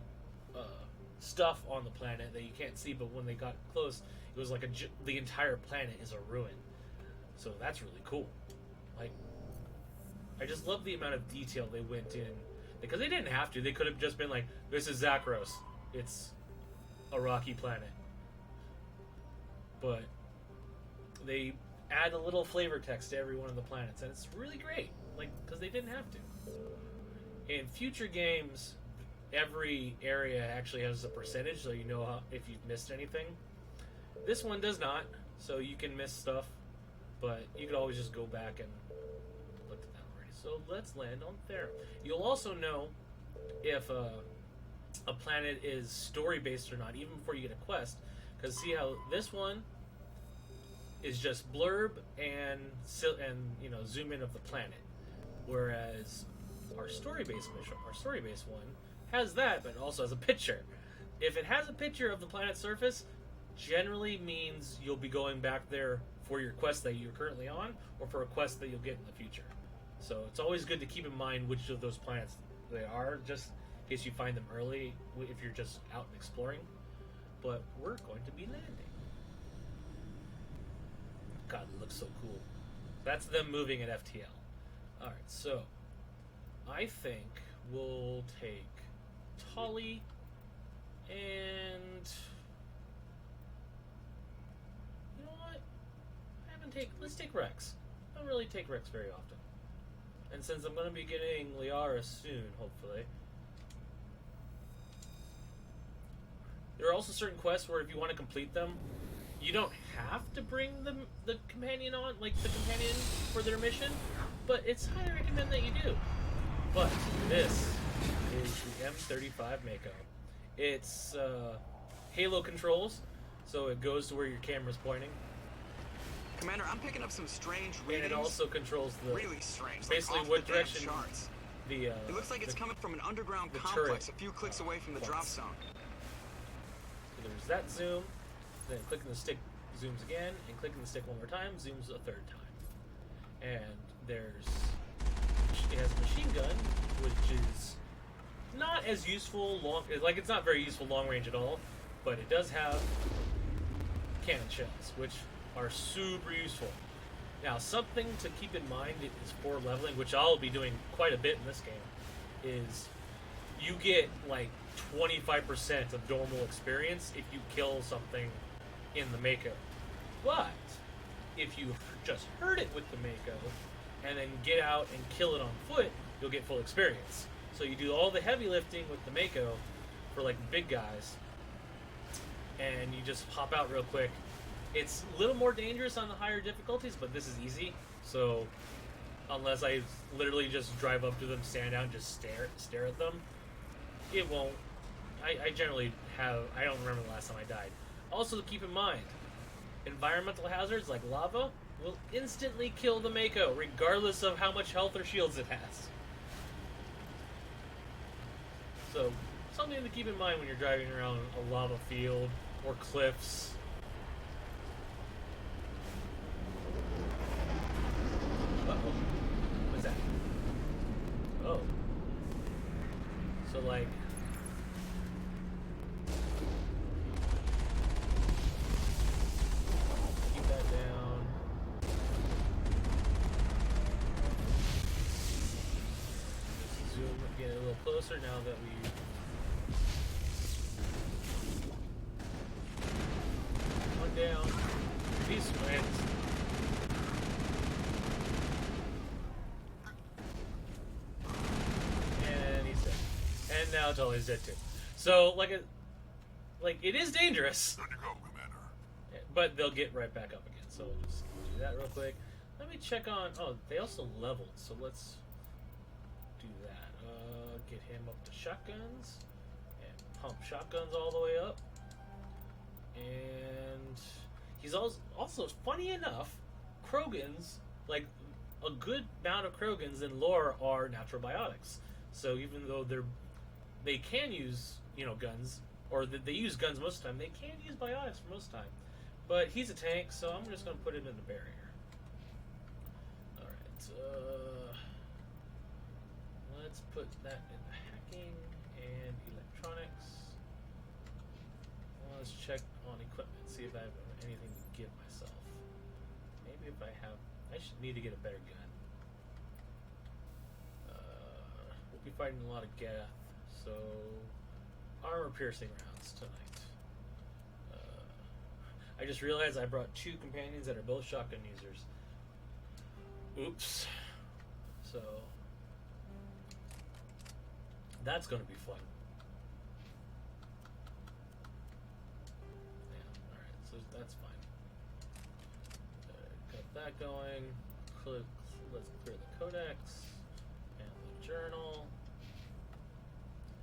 stuff on the planet that you can't see, but when they got close, it was like the entire planet is a ruin. So that's really cool. Like, I just love the amount of detail they went in, because they didn't have to. They could have just been like, "This is Zakros. It's a rocky planet." But they add a little flavor text to every one of the planets, and it's really great. Like, because they didn't have to. In future games, every area actually has a percentage, so you know if you've missed anything. This one does not, so you can miss stuff, but you could always just go back and look at that already. So let's land on Thera. You'll also know if a planet is story-based or not, even before you get a quest, because see how this one is just blurb and zoom in of the planet, whereas our story-based mission, our story-based one, has that, but it also has a picture. If it has a picture of the planet's surface, generally means you'll be going back there for your quest that you're currently on, or for a quest that you'll get in the future. So it's always good to keep in mind which of those planets they are, just in case you find them early if you're just out and exploring. But we're going to be landing. God, it looks so cool. That's them moving at FTL. Alright, so I think we'll take Tolly and you know what? Let's take Rex. I don't really take Rex very often. And since I'm going to be getting Liara soon, hopefully. There are also certain quests where if you want to complete them, you don't have to bring the companion on, like the companion for their mission, but it's highly recommended that you do. But this is the M35 Mako. It's Halo controls, so it goes to where your camera's pointing. Commander, I'm picking up some strange readings. And it also controls the really strange, basically like what direction charts. It looks like it's coming from an underground turret, complex a few clicks away from the drop zone. So there's that zoom, then clicking the stick zooms again, and clicking the stick one more time zooms a third time. And it has a machine gun, which is not as useful it's not very useful long range at all, but it does have cannon shells, which are super useful. Now, something to keep in mind is for leveling, which I'll be doing quite a bit in this game, is you get like 25% of normal experience if you kill something in the Mako. But if you just hurt it with the Mako and then get out and kill it on foot, you'll get full experience. So you do all the heavy lifting with the Mako for like big guys, and you just hop out real quick. It's a little more dangerous on the higher difficulties, but this is easy. So unless I literally just drive up to them, stand down, just stare at them, it won't. I generally have. I don't remember the last time I died. Also, keep in mind, environmental hazards like lava will instantly kill the Mako, regardless of how much health or shields it has. So, something to keep in mind when you're driving around a lava field or cliffs. Uh-oh. What's that? Oh. So, like... keep that down. Just zoom, get a little closer now that we... one down. These wins. And he's dead. And now Tully's dead too. So, like it is dangerous. Good to go, Commander. But they'll get right back up again. So we'll just do that real quick. Let me check on... oh, they also leveled. So let's do that. Get him up to shotguns. And pump shotguns all the way up. And he's also funny enough, Krogans, like a good amount of Krogans in lore are natural biotics. So even though they can use, you know, guns, or they use guns most of the time, they can use biotics for most of the time. But he's a tank, so I'm just going to put him in the barrier. Alright, let's put that in the hacking and electronics. Let's check on equipment, see if I have anything to give myself. Maybe if I should need to get a better gun. We'll be fighting a lot of Geth, so armor-piercing rounds tonight. I just realized I brought two companions that are both shotgun users. Oops. So that's going to be fun. Yeah, alright, so that's fine. Got that going. Let's clear the codex and the journal.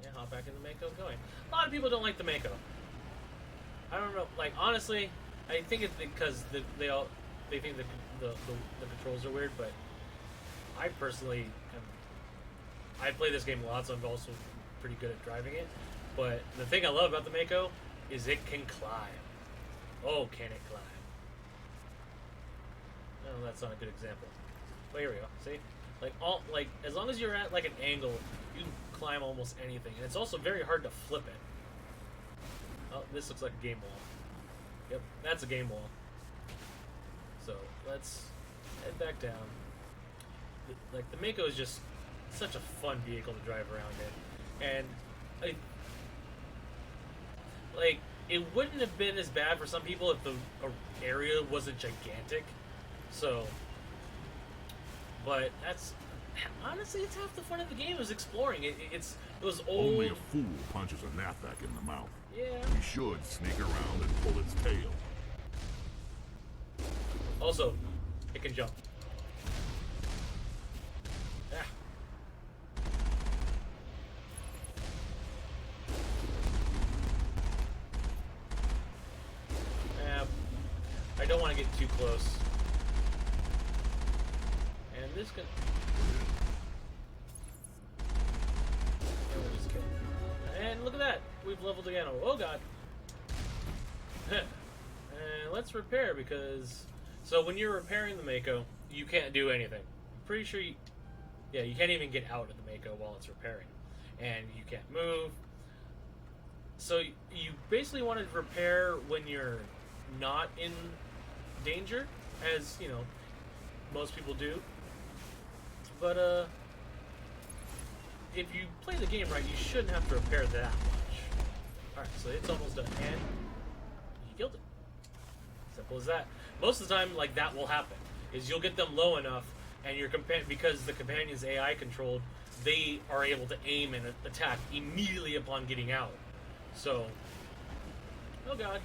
And hop back in the Mako going. A lot of people don't like the Mako. I don't know, like, honestly, I think it's because they think the controls are weird, but I personally I play this game a lot, so I'm also pretty good at driving it. But the thing I love about the Mako is it can climb. Oh, can it climb? No, that's not a good example. But here we go. See, like as long as you're at like an angle, you can climb almost anything, and it's also very hard to flip it. Oh, this looks like a game wall. Yep, that's a game wall. So let's head back down. Like the Mako is just such a fun vehicle to drive around in, and like it wouldn't have been as bad for some people if the area wasn't gigantic. So, but that's honestly, it's half the fun of the game is exploring. It's those old. Only a fool punches a Nathak in the mouth. Yeah. He should sneak around and pull its tail. Also, it can jump. Ah. I don't want to get too close. And this can. And we'll just kill him. And look at that! We've leveled again. Oh god! And let's repair because. So when you're repairing the Mako, you can't do anything. I'm pretty sure you can't even get out of the Mako while it's repairing. And you can't move. So you basically want to repair when you're not in danger, as, you know, most people do. But, if you play the game right, you shouldn't have to repair that much. Alright, so it's almost done. And you killed it. Simple as that. Most of the time, like, that will happen. Is you'll get them low enough, and your because the companion's AI controlled, they are able to aim and attack immediately upon getting out. So, oh god.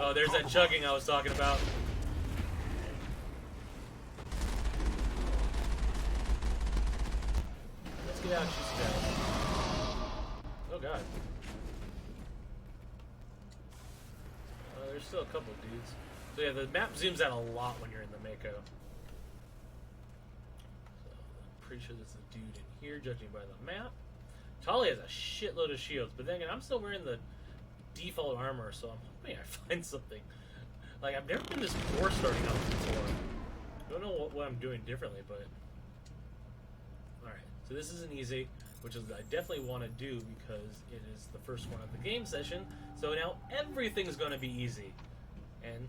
Oh, there's that chugging I was talking about. Let's get out, she's down. Oh god. There's still a couple dudes. So yeah, the map zooms out a lot when you're in the Mako. So I'm pretty sure there's a dude in here, judging by the map. Tali has a shitload of shields, but then again, I'm still wearing the default armor, so I'm hoping I find something. Like, I've never been this poor starting out before. I don't know what I'm doing differently, but... Alright, so this isn't easy, which is I definitely want to do because it is the first one of the game session, so now everything's going to be easy. And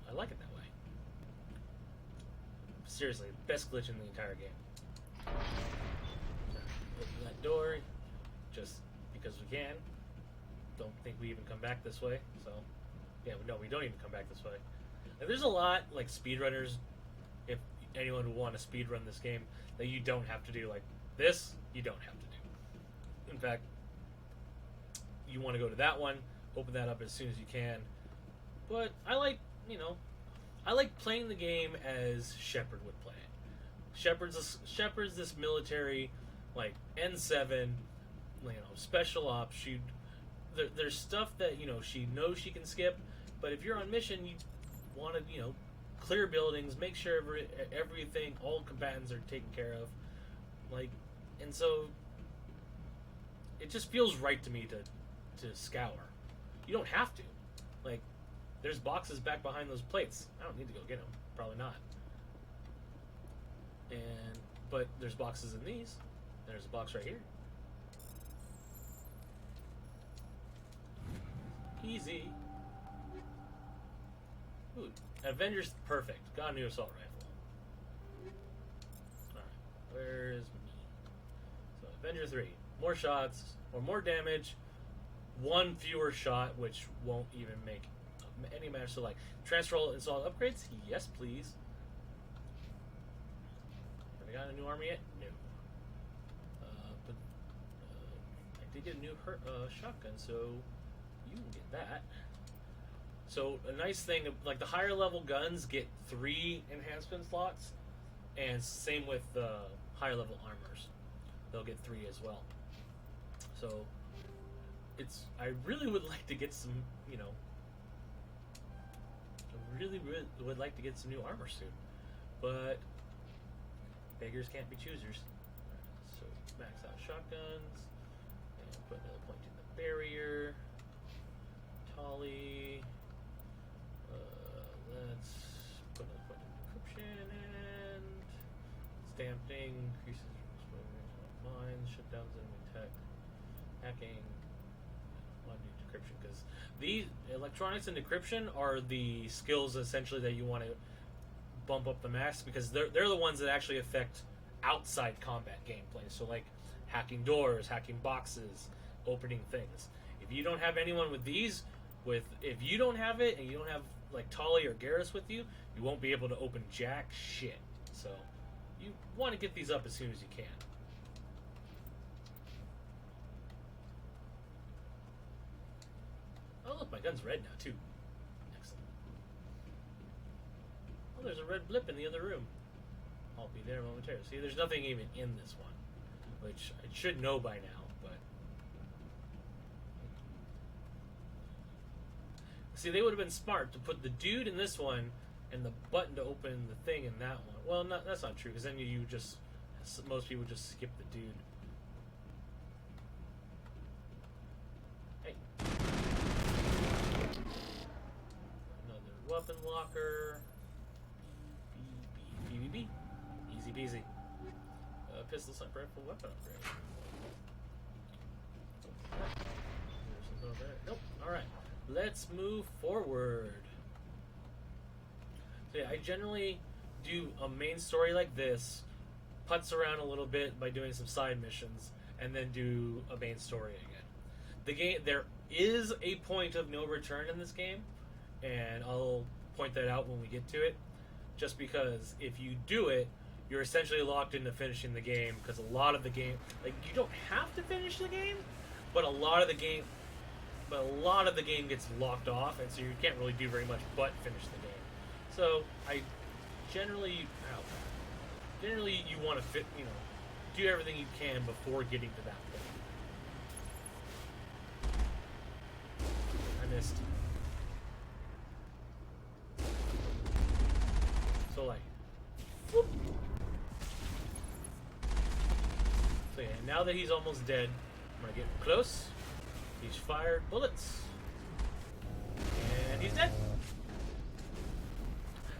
I like it that way. Seriously, best glitch in the entire game. Open that door, just because we can. Don't think we even come back this way, so... Yeah, no, we don't even come back this way. And there's a lot, like, speedrunners, if anyone would want to speedrun this game, that you don't have to do. Like, this, you don't have to do. In fact, you want to go to that one, open that up as soon as you can. But I like, you know, I like playing the game as Shepard would play it. Shepard's this military, like, N7, you know, special ops. There's stuff that, you know, she knows she can skip, but if you're on mission, you want to, you know, clear buildings, make sure everything, all combatants are taken care of. Like, and so it just feels right to me to scour. You don't have to. Like, there's boxes back behind those plates. I don't need to go get them. Probably not. But there's boxes in these. There's a box right here. Easy. Ooh, Avengers perfect. Got a new assault rifle. Alright, where's me? So, Avenger 3. More shots, or more damage, one fewer shot, which won't even make any matter. So, like, transfer all installed upgrades? Yes, please. Have I got a new army yet? No. But I did get a new shotgun, so you can get that. So a nice thing, like the higher level guns get 3 enhancement slots, and same with higher level armors, they'll get 3 as well. So I really would like to get some, you know, I really would like to get some new armor soon, but beggars can't be choosers. So max out shotguns, and put another point in the barrier. Tali. Let's put another point in encryption and stamping, increases mines, shutdowns, enemy tech, hacking. I want to do decryption because these electronics and decryption are the skills essentially that you want to bump up the max, because they're the ones that actually affect outside combat gameplay. So like hacking doors, hacking boxes, opening things. If you don't have anyone with these, if you don't have it and you don't have like Tali or Garrus with you, you won't be able to open jack shit. So you want to get these up as soon as you can. Oh look, my gun's red now too. Excellent. Oh, there's a red blip in the other room. I'll be there momentarily. See, there's nothing even in this one, which I should know by now, but... See, they would have been smart to put the dude in this one and the button to open the thing in that one. Well, that's not true, because then you just... Most people just skip the dude. Hey. Another weapon locker. BB. Easy peasy. Pistol sniper rifle weapon upgrade. There's something over there. Nope. Alright. Let's move forward. So yeah, I generally do a main story like this, putz around a little bit by doing some side missions, and then do a main story again. The game, there is a point of no return in this game, and I'll point that out when we get to it. Just because if you do it, you're essentially locked into finishing the game, because a lot of the game, like, you don't have to finish the game, but a lot of the game gets locked off, and so you can't really do very much but finish the game. So I generally you want to do everything you can before getting to that point. I missed. So like, whoop. So yeah, now that he's almost dead, I'm gonna get close. He's fired bullets, and he's dead.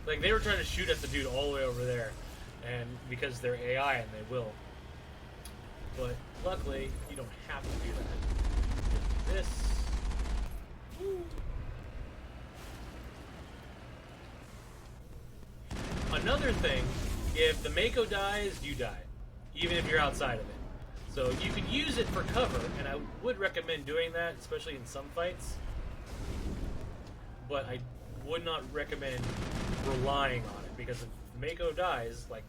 Like, they were trying to shoot at the dude all the way over there, and because they're AI and they will. But luckily, you don't have to do that. This. Woo. Another thing, if the Mako dies, you die, even if you're outside of it. So you can use it for cover, and I would recommend doing that, especially in some fights. But I would not recommend relying on it, because if Mako dies, like,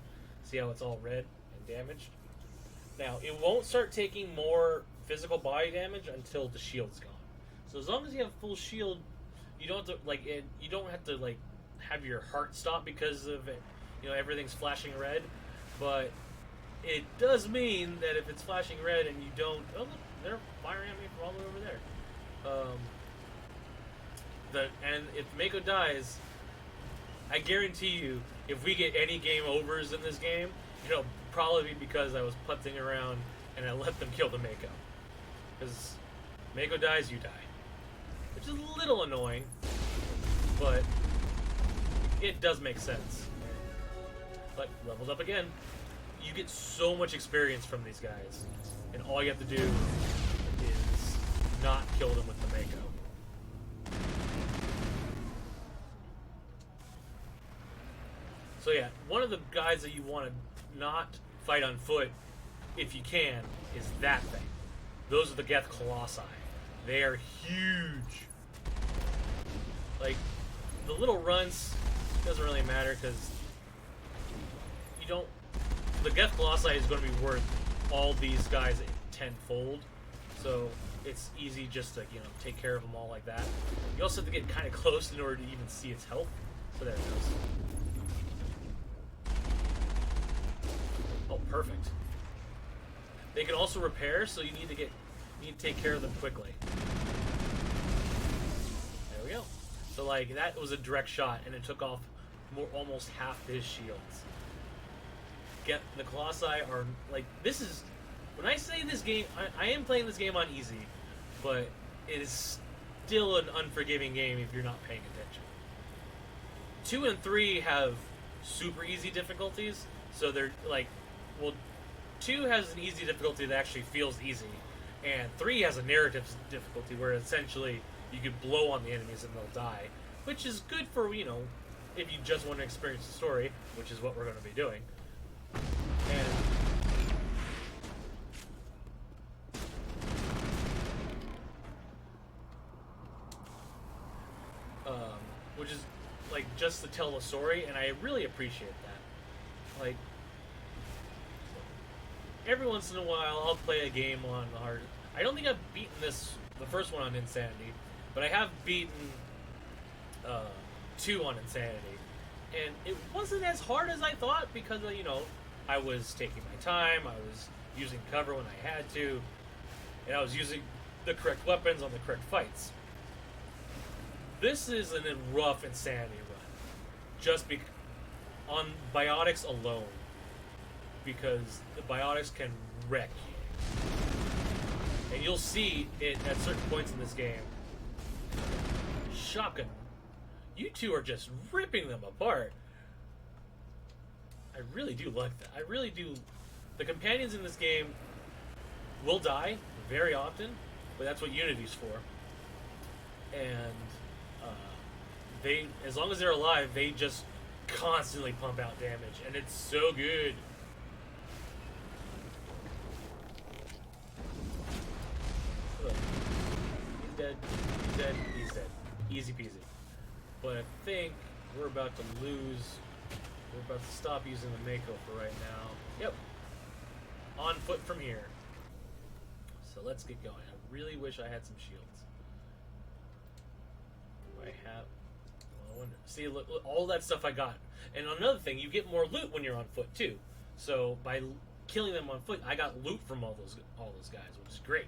see how it's all red and damaged? Now, it won't start taking more physical body damage until the shield's gone. So as long as you have full shield, you don't have to, you don't have to, have your heart stop because of it, everything's flashing red. But it does mean that if it's flashing red and you don't, oh look, they're firing at me from all the way over there. And if Mako dies, I guarantee you, if we get any game overs in this game, it'll probably be because I was putzing around and I let them kill the Mako. Because Mako dies, you die. Which is a little annoying, but it does make sense. But leveled up again. You get so much experience from these guys, and all you have to do is not kill them with the Mako. So yeah, one of the guys that you want to not fight on foot, if you can, is that thing. Those are the Geth Colossi. They are huge. Like, the little runts doesn't really matter, because the Geth Colossi is going to be worth all these guys tenfold, so it's easy just to take care of them all like that. You also have to get kind of close in order to even see its health. So there it goes. Oh, perfect. They can also repair, so you need to take care of them quickly. There we go. So like, that was a direct shot, and it took off almost half his shields. The Colossi are like, this is, when I say this game, I am playing this game on easy, but it is still an unforgiving game if you're not paying attention. 2 and 3 have super easy difficulties, so they're like, well, 2 has an easy difficulty that actually feels easy, and 3 has a narrative difficulty where essentially you could blow on the enemies and they'll die, which is good for, if you just want to experience the story, which is what we're going to be doing. And which is like just to tell a story, and I really appreciate that. Like, every once in a while I'll play a game on hard. I don't think I've beaten the first one on Insanity, but I have beaten 2 on Insanity, and it wasn't as hard as I thought, because I was taking my time, I was using cover when I had to, and I was using the correct weapons on the correct fights. This is a rough Insanity run, just on biotics alone, because the biotics can wreck you. And you'll see it at certain points in this game. Shotgun. You two are just ripping them apart. I really do like that. I really do. The companions in this game will die very often, but that's what Unity's for. And they, as long as they're alive, they just constantly pump out damage, and it's so good. Look. He's dead. He's dead. He's dead. Easy peasy. But I think we're about to lose. We're about to stop using the Mako for right now. Yep. On foot from here. So let's get going. I really wish I had some shields. Do I have... Well, I wonder. See, look, all that stuff I got. And another thing, you get more loot when you're on foot, too. So by killing them on foot, I got loot from all those guys, which is great.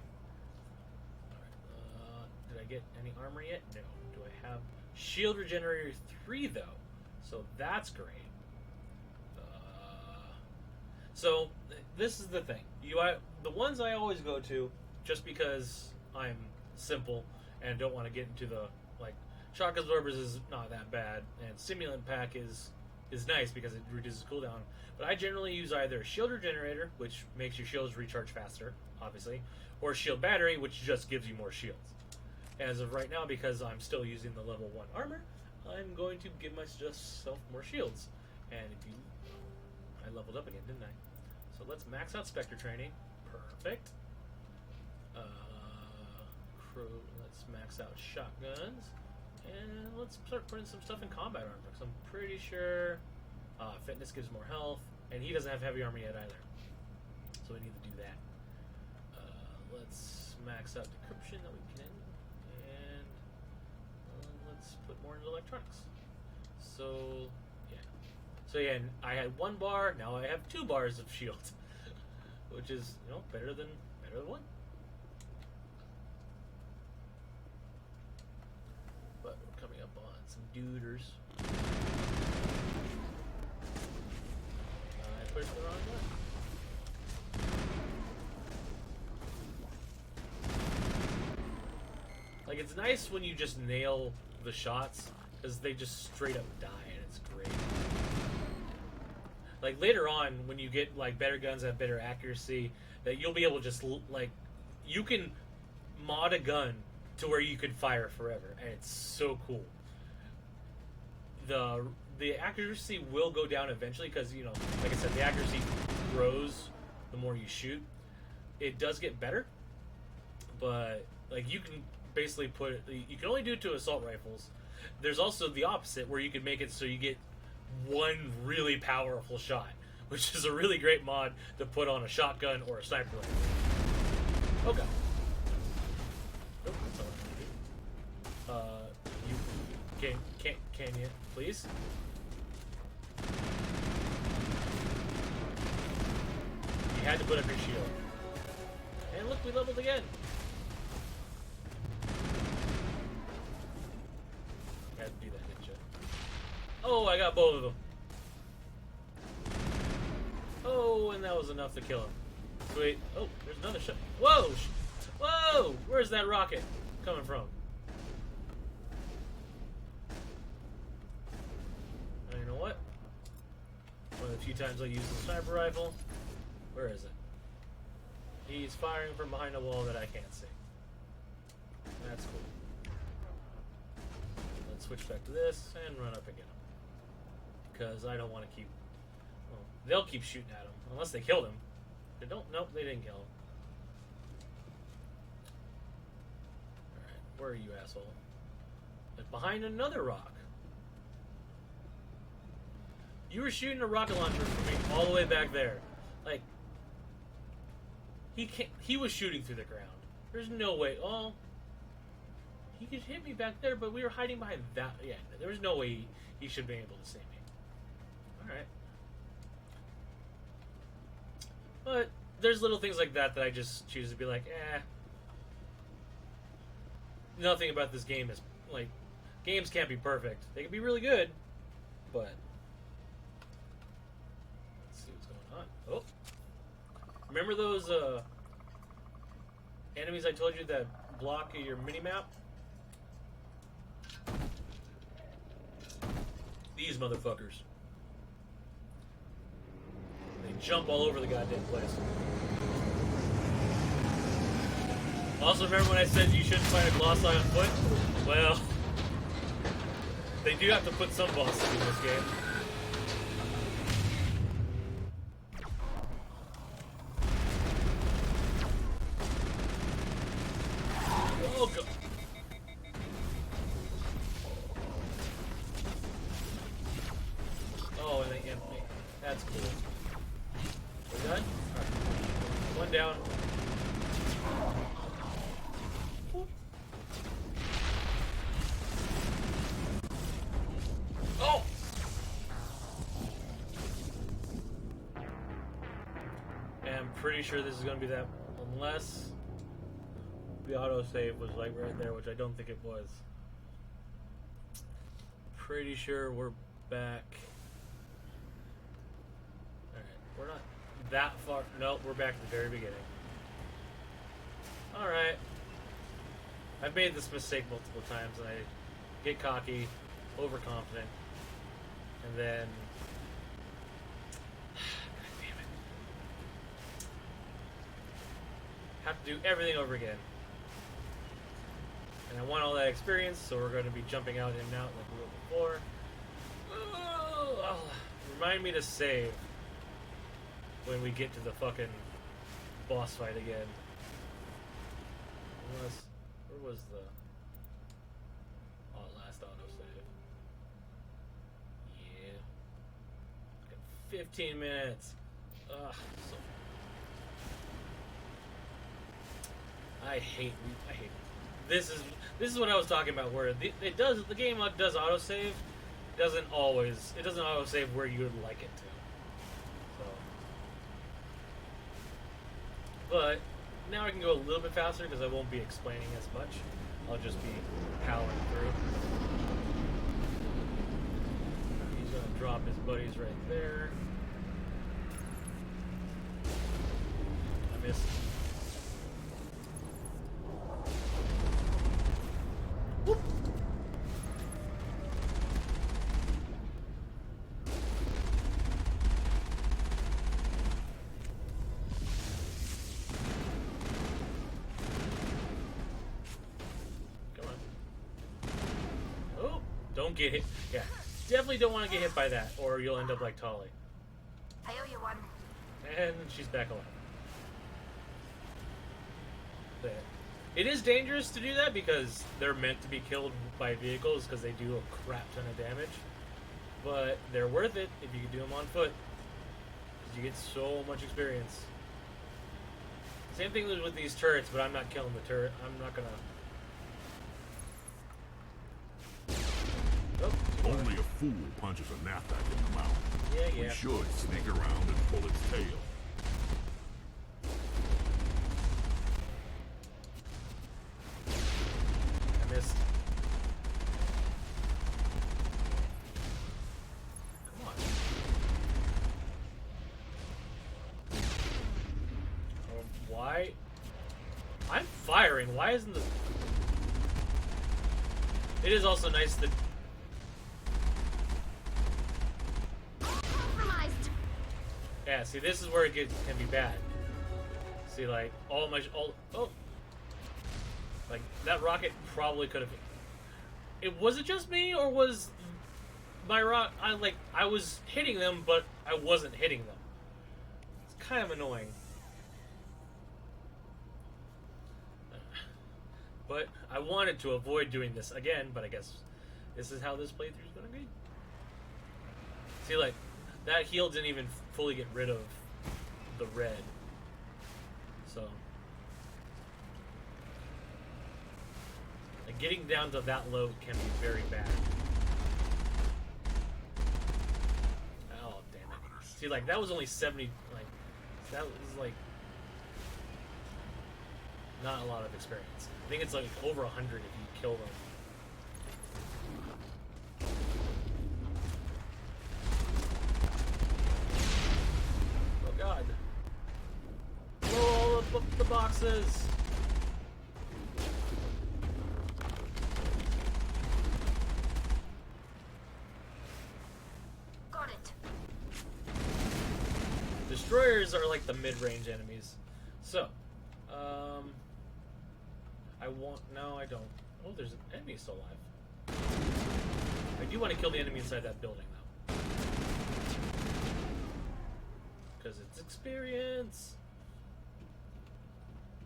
Alright, did I get any armor yet? No. Do I have... Shield Regenerator 3, though. So that's great. So this is the thing. The ones I always go to, just because I'm simple and don't want to get into the, like, shock absorbers is not that bad, and stimulant pack is nice because it reduces cooldown. But I generally use either shield regenerator, which makes your shields recharge faster, obviously, or shield battery, which just gives you more shields. As of right now, because I'm still using the level 1 armor, I'm going to give myself more shields. And I leveled up again, didn't I? So let's max out Spectre training. Perfect. Let's max out shotguns. And let's start putting some stuff in combat armor, because I'm pretty sure fitness gives more health, and he doesn't have heavy armor yet either. So we need to do that. Let's max out decryption that we can, and let's put more into electronics. So yeah, and I had 1 bar, now I have 2 bars of shield, which is, you know, better than 1. But we're coming up on some duders. I pushed the wrong button. Like, it's nice when you just nail the shots, because they just straight up die, and it's great. Like, later on, when you get, like, better guns that have better accuracy, that you'll be able to just, like, you can mod a gun to where you can fire forever, and it's so cool. The accuracy will go down eventually, because, you know, like I said, the accuracy grows the more you shoot. It does get better, but, like, you can basically you can only do it to assault rifles. There's also the opposite, where you can make it so you get 1 really powerful shot, which is a really great mod to put on a shotgun or a sniper rifle. Okay. Nope, that's not what I'm gonna do. Can you, please? You had to put up your shield. And look, we leveled again. You had to do that, didn't you? Oh, I got both of them. Oh, and that was enough to kill him. Sweet. Oh, there's another shot. Whoa! Whoa! Where's that rocket coming from? You know what? One of the few times I use the sniper rifle. Where is it? He's firing from behind a wall that I can't see. That's cool. Let's switch back to this and run up and get him. Because I don't want to keep... Well, they'll keep shooting at him. Unless they killed him. They don't... Nope, they didn't kill him. Alright, where are you, asshole? It's behind another rock. You were shooting a rocket launcher from me all the way back there. Like... He was shooting through the ground. There's no way... Oh... He could hit me back there, but we were hiding behind that... Yeah, there was no way he should be able to see me. Alright. But there's little things like that that I just choose to be like, Nothing about this game is, like... Games can't be perfect. They can be really good, but... Let's see what's going on. Oh! Remember those, enemies I told you that block your mini-map? These motherfuckers. They jump all over the goddamn place. Also, remember when I said you shouldn't fight a Colossi on foot? Well, they do have to put some bosses in this game. Oh, God. pretty sure this is going to be that, unless the autosave was like right there, which I don't think it was. Pretty sure we're back. Alright, we're not that far. Nope, we're back at the very beginning. Alright. I've made this mistake multiple times, and I get cocky, overconfident, and then... God damn it. Have to do everything over again. And I want all that experience, so we're going to be jumping out and out like we were before. Oh, remind me to save when we get to the fucking boss fight again. Unless, where was the last autosave? Yeah. Got 15 minutes. Ugh. So... I hate it. This is what I was talking about, where the game does autosave, it doesn't autosave where you would like it to. So, but now I can go a little bit faster because I won't be explaining as much. I'll just be powering through. He's gonna drop his buddies right there. I missed. Whoop. Come on. Oh, don't get hit. Yeah, definitely don't want to get hit by that, or you'll end up like Tolly. I owe you one. And she's back alive. There. It is dangerous to do that because they're meant to be killed by vehicles because they do a crap ton of damage. But they're worth it if you can do them on foot. Because you get so much experience. Same thing with these turrets, but I'm not killing the turret. I'm not gonna... Oh, Only a fool punches a knapsack in the mouth. yeah. We should sneak around and pull its tail. I missed. Come on. Oh, why? I'm firing. Why isn't the... It is also nice that... Compromised. Yeah, see, this is where it can be bad. See, like, oh, like, that rocket probably could have... Was it just me, or was my I was hitting them, but I wasn't hitting them. It's kind of annoying. But I wanted to avoid doing this again, but I guess this is how this playthrough is going to be. See, like, that heal didn't even fully get rid of the red. So... like, getting down to that low can be very bad. Oh, damn it. See, like, that was only 70... like, that was, like... not a lot of experience. I think it's, like, over 100 if you kill them. Oh, God. Blow all up the boxes! Got it. Destroyers are like the mid-range enemies. So, no, I don't. Oh, there's an enemy still alive. I do want to kill the enemy inside that building, though. Because it's experience.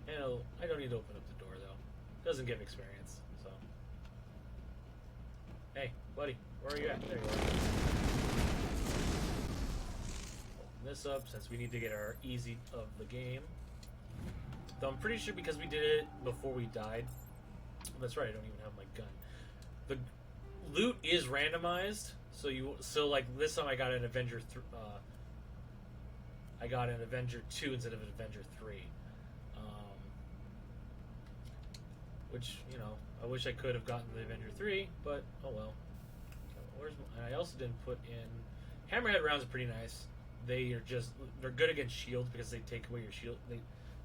And I don't need to open up the door, though. Doesn't give experience, so. Hey, buddy, where are you at? There you are. Open this up, since we need to get our easy of the game. Though I'm pretty sure because we did it before we died. That's right, I don't even have my gun. The loot is randomized, so like this time I got an Avenger. I I got an Avenger 2 instead of an Avenger 3. Which, you know, I wish I could have gotten the Avenger 3, but oh well. I also didn't put in... Hammerhead rounds are pretty nice. They're good against shields because they take away your shield.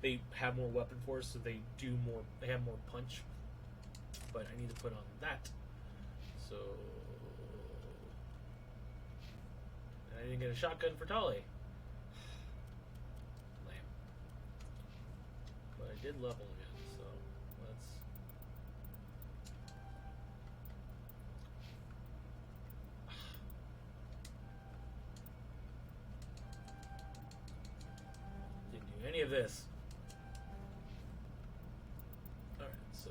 They have more weapon force, so they have more punch. But I need to put on that. So... I didn't get a shotgun for Tali. Lame. But I did level again, so let's... Didn't do any of this. Alright, so...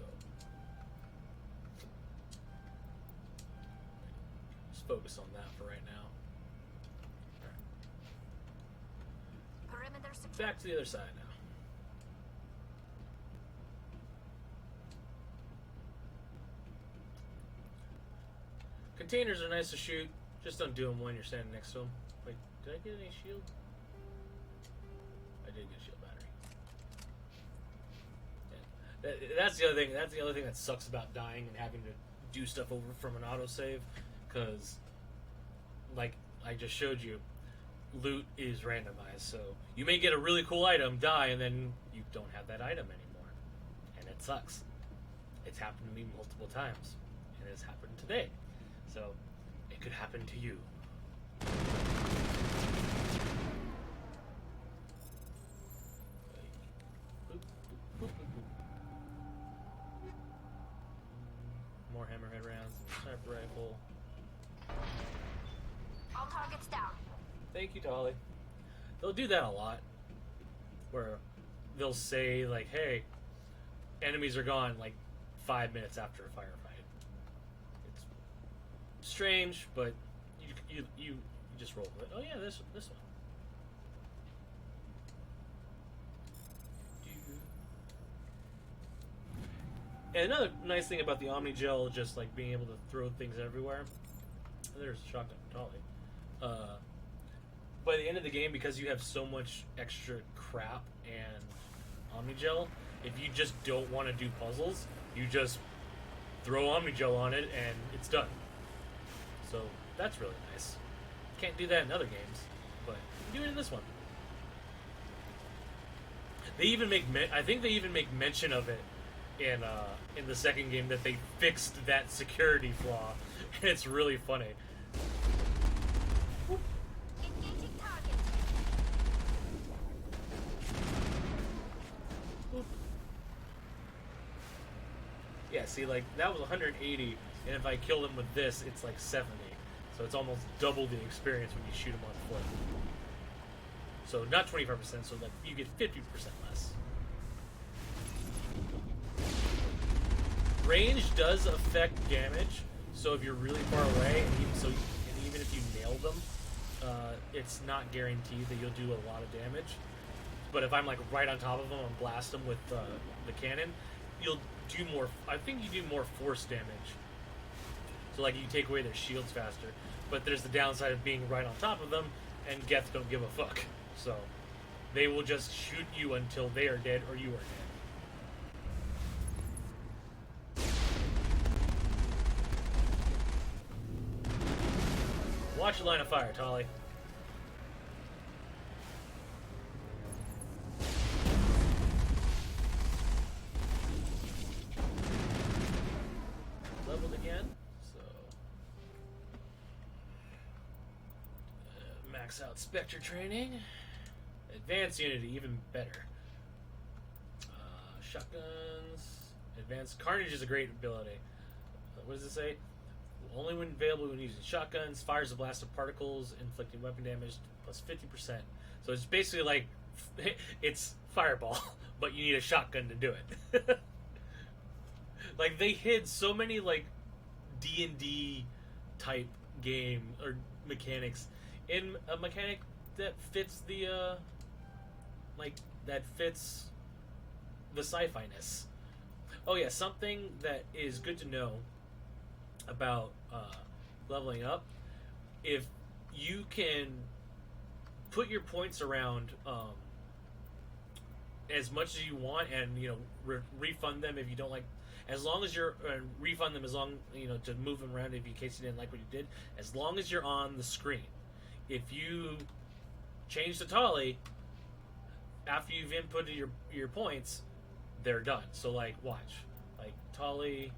Just focus on that for right now. Back to the other side now. Containers are nice to shoot. Just don't do them when you're standing next to them. Wait, did I get any shield? I did get a shield battery. Yeah. That's the other thing. That's the other thing that sucks about dying and having to do stuff over from an autosave, because, like I just showed you, loot is randomized, so you may get a really cool item, die, and then you don't have that item anymore, and it sucks. It's happened to me multiple times, and it's happened today, so it could happen to you. More hammerhead rounds, sniper rifle. All targets down. Thank you, Tali. They'll do that a lot, where they'll say, like, hey, enemies are gone, like, 5 minutes after a firefight. It's strange, but you just roll with it. Oh yeah, this one. And another nice thing about the Omni Gel, just like being able to throw things everywhere. There's a shotgun for Tali. By the end of the game, because you have so much extra crap and Omnigel, if you just don't want to do puzzles, you just throw Omnigel on it and it's done. So that's really nice. Can't do that in other games, but you can do it in this one. They even I think they even make mention of it in the second game, that they fixed that security flaw, and it's really funny. Yeah, see, like, that was 180, and if I kill them with this, it's like 70. So it's almost double the experience when you shoot them on foot. So not 25%, so like you get 50% less. Range does affect damage, so if you're really far away, and even if you nail them, it's not guaranteed that you'll do a lot of damage. But if I'm like right on top of them and blast them with the cannon, you'll do more. I think you do more force damage. So like you take away their shields faster. But there's the downside of being right on top of them, and Geth don't give a fuck. So they will just shoot you until they are dead or you are dead. Watch the line of fire, Tali. Leveled again, so max out Spectre training. Advanced Unity, even better. Shotguns. Advanced Carnage is a great ability. What does it say? Only when available when using shotguns. Fires a blast of particles, inflicting weapon damage plus 50%. So it's basically like it's Fireball, but you need a shotgun to do it. Like they hid so many like D&D type game or mechanics in a mechanic that fits the the sci-fi-ness. Oh yeah, something that is good to know about leveling up: if you can put your points around as much as you want, and refund them if you don't like. As long as you're refund them, as long to move them around in case you didn't like what you did. As long as you're on the screen. If you change to Tali after you've inputted your points, they're done. So like, watch, like Tali,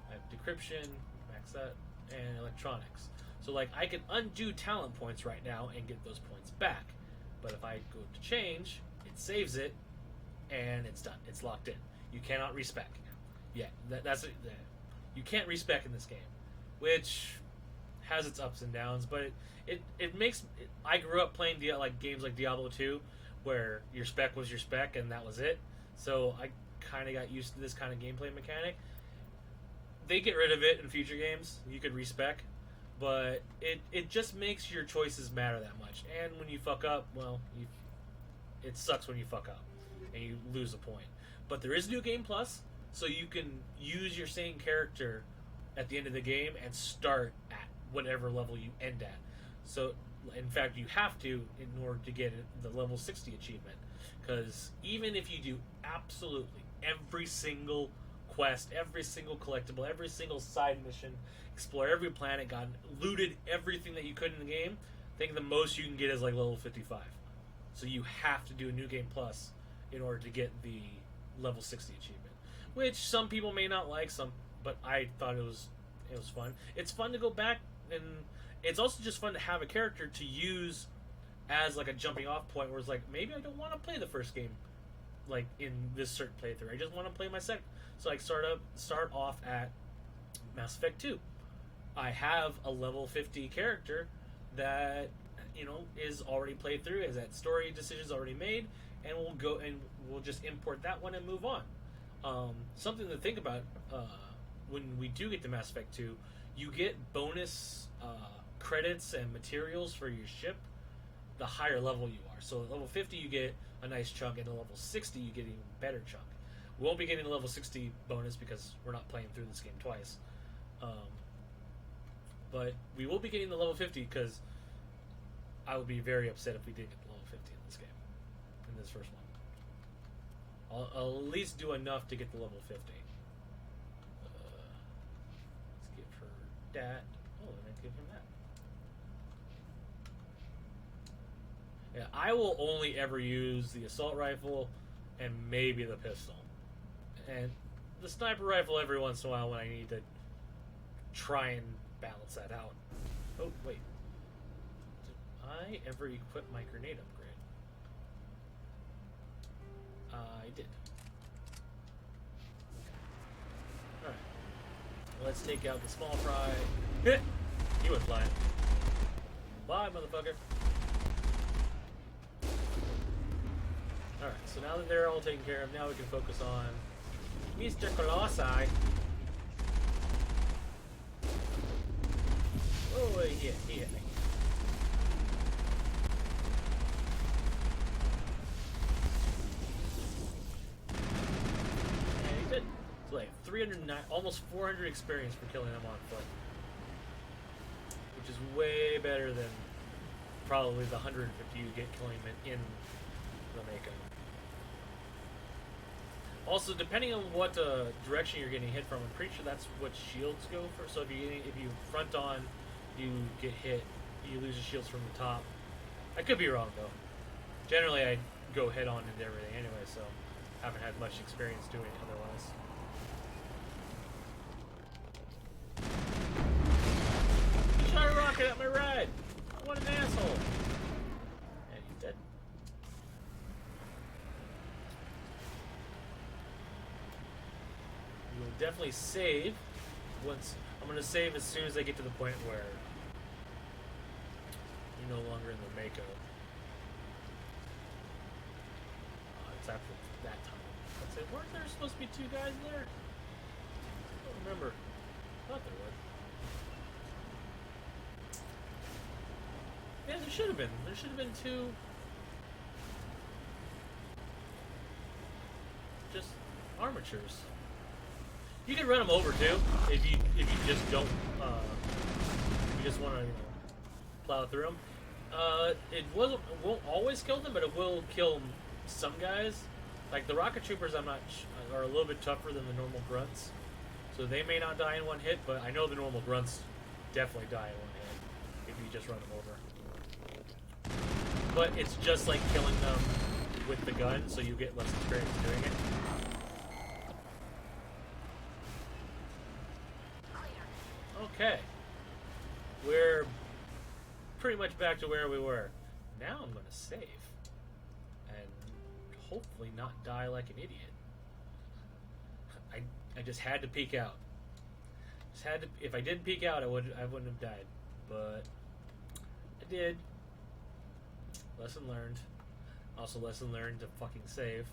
I have decryption, max that, and electronics. So like, I can undo talent points right now and get those points back. But if I go to change, it saves it, and it's done. It's locked in. You cannot respec. Yeah, that's it. You can't respec in this game, which has its ups and downs. But it makes. I grew up playing games like Diablo 2, where your spec was your spec and that was it. So I kind of got used to this kind of gameplay mechanic. They get rid of it in future games. You could respec, but it just makes your choices matter that much. And when you fuck up, well, it sucks when you fuck up and you lose a point. But there is New Game Plus, so you can use your same character at the end of the game and start at whatever level you end at. So, in fact, you have to in order to get the level 60 achievement. Because even if you do absolutely every single quest, every single collectible, every single side mission, explore every planet, looted everything that you could in the game, I think the most you can get is like level 55. So you have to do a New Game Plus in order to get the level 60 achievement. Which some people may not like, but I thought it was fun. It's fun to go back, and it's also just fun to have a character to use as like a jumping off point where it's like, maybe I don't want to play the first game like in this certain playthrough. I just want to play my second. So I start off at Mass Effect 2. I have a level 50 character that is already played through, has that story decisions already made, and we'll just import that one and move on. Something to think about when we do get to Mass Effect 2, you get bonus credits and materials for your ship the higher level you are. So at level 50 you get a nice chunk, and at level 60 you get an even better chunk. We won't be getting a level 60 bonus because we're not playing through this game twice. But we will be getting the level 50 because I would be very upset if we didn't get the level 50 in this game, in this first one. I'll at least do enough to get the level 50. Let's give her that. Oh, and then give him that. Yeah, I will only ever use the assault rifle and maybe the pistol. And the sniper rifle every once in a while when I need to try and balance that out. Oh, wait. Did I ever equip my grenade upgrade? I did. Okay. Alright. Let's take out the small fry. Hit! You went flying. Bye, motherfucker. Alright, so now that they're all taken care of, now we can focus on Mr. Colossi. Oh, he hit me. And he did. So like 309, almost 400 experience for killing him on foot. Which is way better than probably the 150 you get killing him in the Mako. Also, depending on what direction you're getting hit from, I'm pretty sure that's what shields go for. So if you front on, you get hit, you lose your shields from the top. I could be wrong though. Generally, I go head on into everything anyway, so haven't had much experience doing it otherwise. He shot a rocket at my ride. What an asshole! And he's dead. We will definitely save once. I'm going to save as soon as I get to the point where you're no longer in the Mako. It's after that time. I'd say, weren't there supposed to be two guys there? I don't remember. I thought there were. Yeah, there should have been. There should have been two. Just armatures. You can run them over too if you just don't if you just want to plow through them. It won't always kill them, but it will kill some guys. Like the rocket troopers, are a little bit tougher than the normal grunts, so they may not die in one hit. But I know the normal grunts definitely die in one hit if you just run them over. But it's just like killing them with the gun, so you get less experience doing it. Okay, we're pretty much back to where we were. Now I'm going to save and hopefully not die like an idiot. I just had to peek out. Just had to. If I didn't peek out, I wouldn't have died. But I did. Lesson learned. Also, lesson learned to fucking save.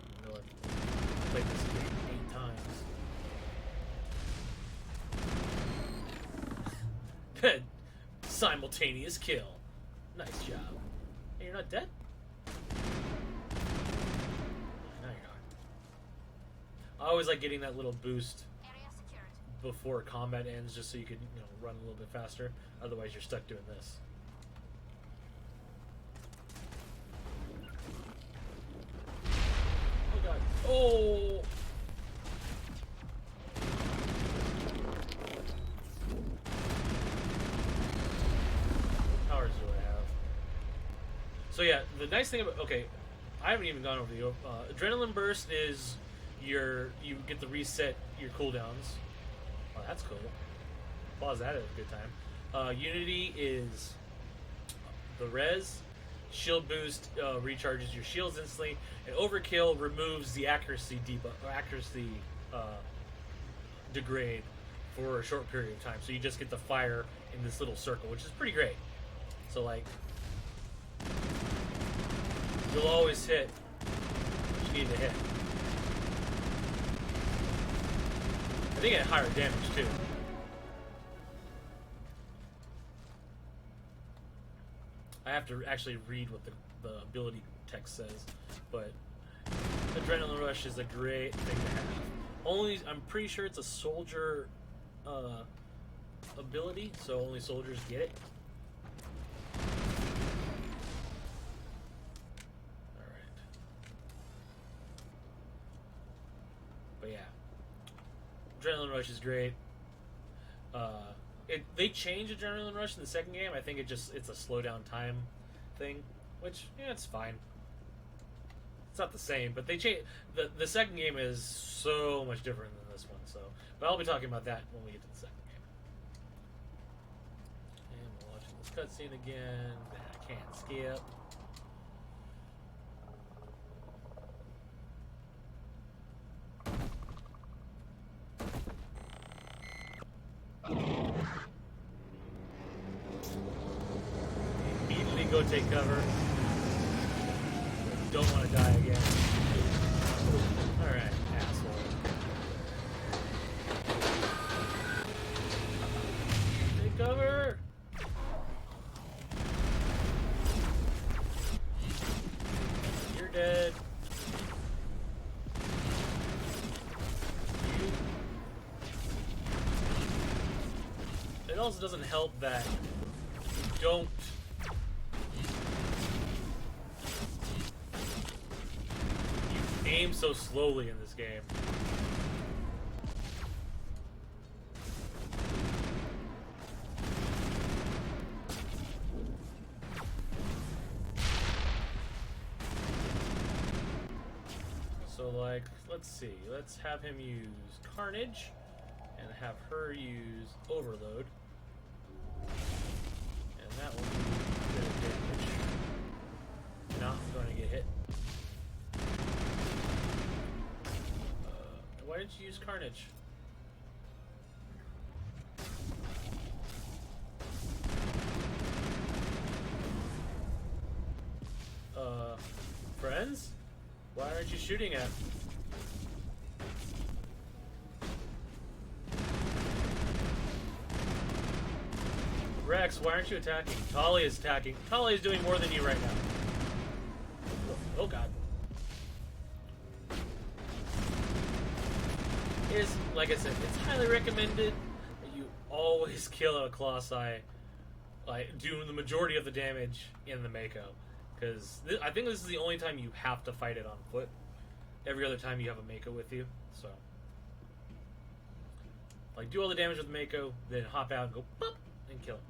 I know I've played this game 8 times. Good. Simultaneous kill. Nice job. Hey, you're not dead? No, you're not. I always like getting that little boost before combat ends, just so you can, run a little bit faster. Otherwise, you're stuck doing this. Oh god. Oh! Powers do I have? So yeah, the nice thing about I haven't even gone over the adrenaline burst is you get to reset your cooldowns. Oh, that's cool. Pause that at a good time. Unity is the res. Shield boost recharges your shields instantly, and overkill removes the accuracy degrade for a short period of time. So you just get to fire in this little circle, which is pretty great. So like, you'll always hit what you need to hit. I think at higher damage too. I have to actually read what the ability text says, but Adrenaline Rush is a great thing to have. I'm pretty sure it's a soldier ability, so only soldiers get it. Alright. But yeah. Adrenaline Rush is great. They changed Adrenaline Rush in the second game. I think it's a slow down time thing, which it's fine. It's not the same, but they changed. The second game is so much different than this one. So, but I'll be talking about that when we get to the second game. And we're watching this cutscene again. I can't skip. Go take cover. Don't want to die again. Alright, asshole. Take cover! You're dead. It also doesn't help that you don't aim so slowly in this game. So like, let's see, let's have him use Carnage and have her use Overload. And that will do a bit of damage. Not going to get hit. Why didn't you use Carnage? Friends? Why aren't you shooting at? Rex, why aren't you attacking? Tali is attacking. Tali is doing more than you right now. Oh god. Like I said, it's highly recommended that you always kill a Colossi like doing the majority of the damage in the Mako, because I think this is the only time you have to fight it on foot. Every other time you have a Mako with you, so like do all the damage with the Mako, then hop out and go boop and kill it.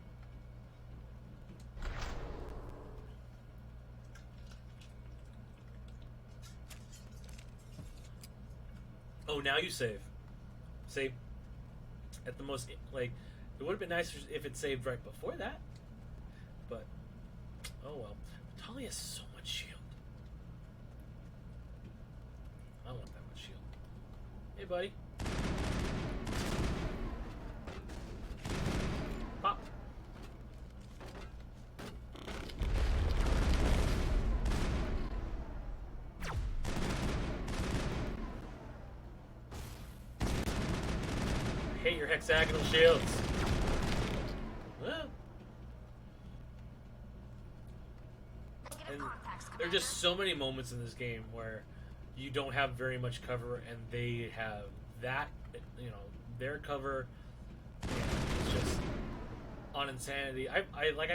Oh, now you save. Save at the most, like, it would have been nicer if it saved right before that. But, oh well. Talia has so much shield. I don't want that much shield. Hey, buddy. Pop. I hate your hexagonal shields. And there are just so many moments in this game where you don't have very much cover, and they have that, you know, their cover, and it's just on Insanity. I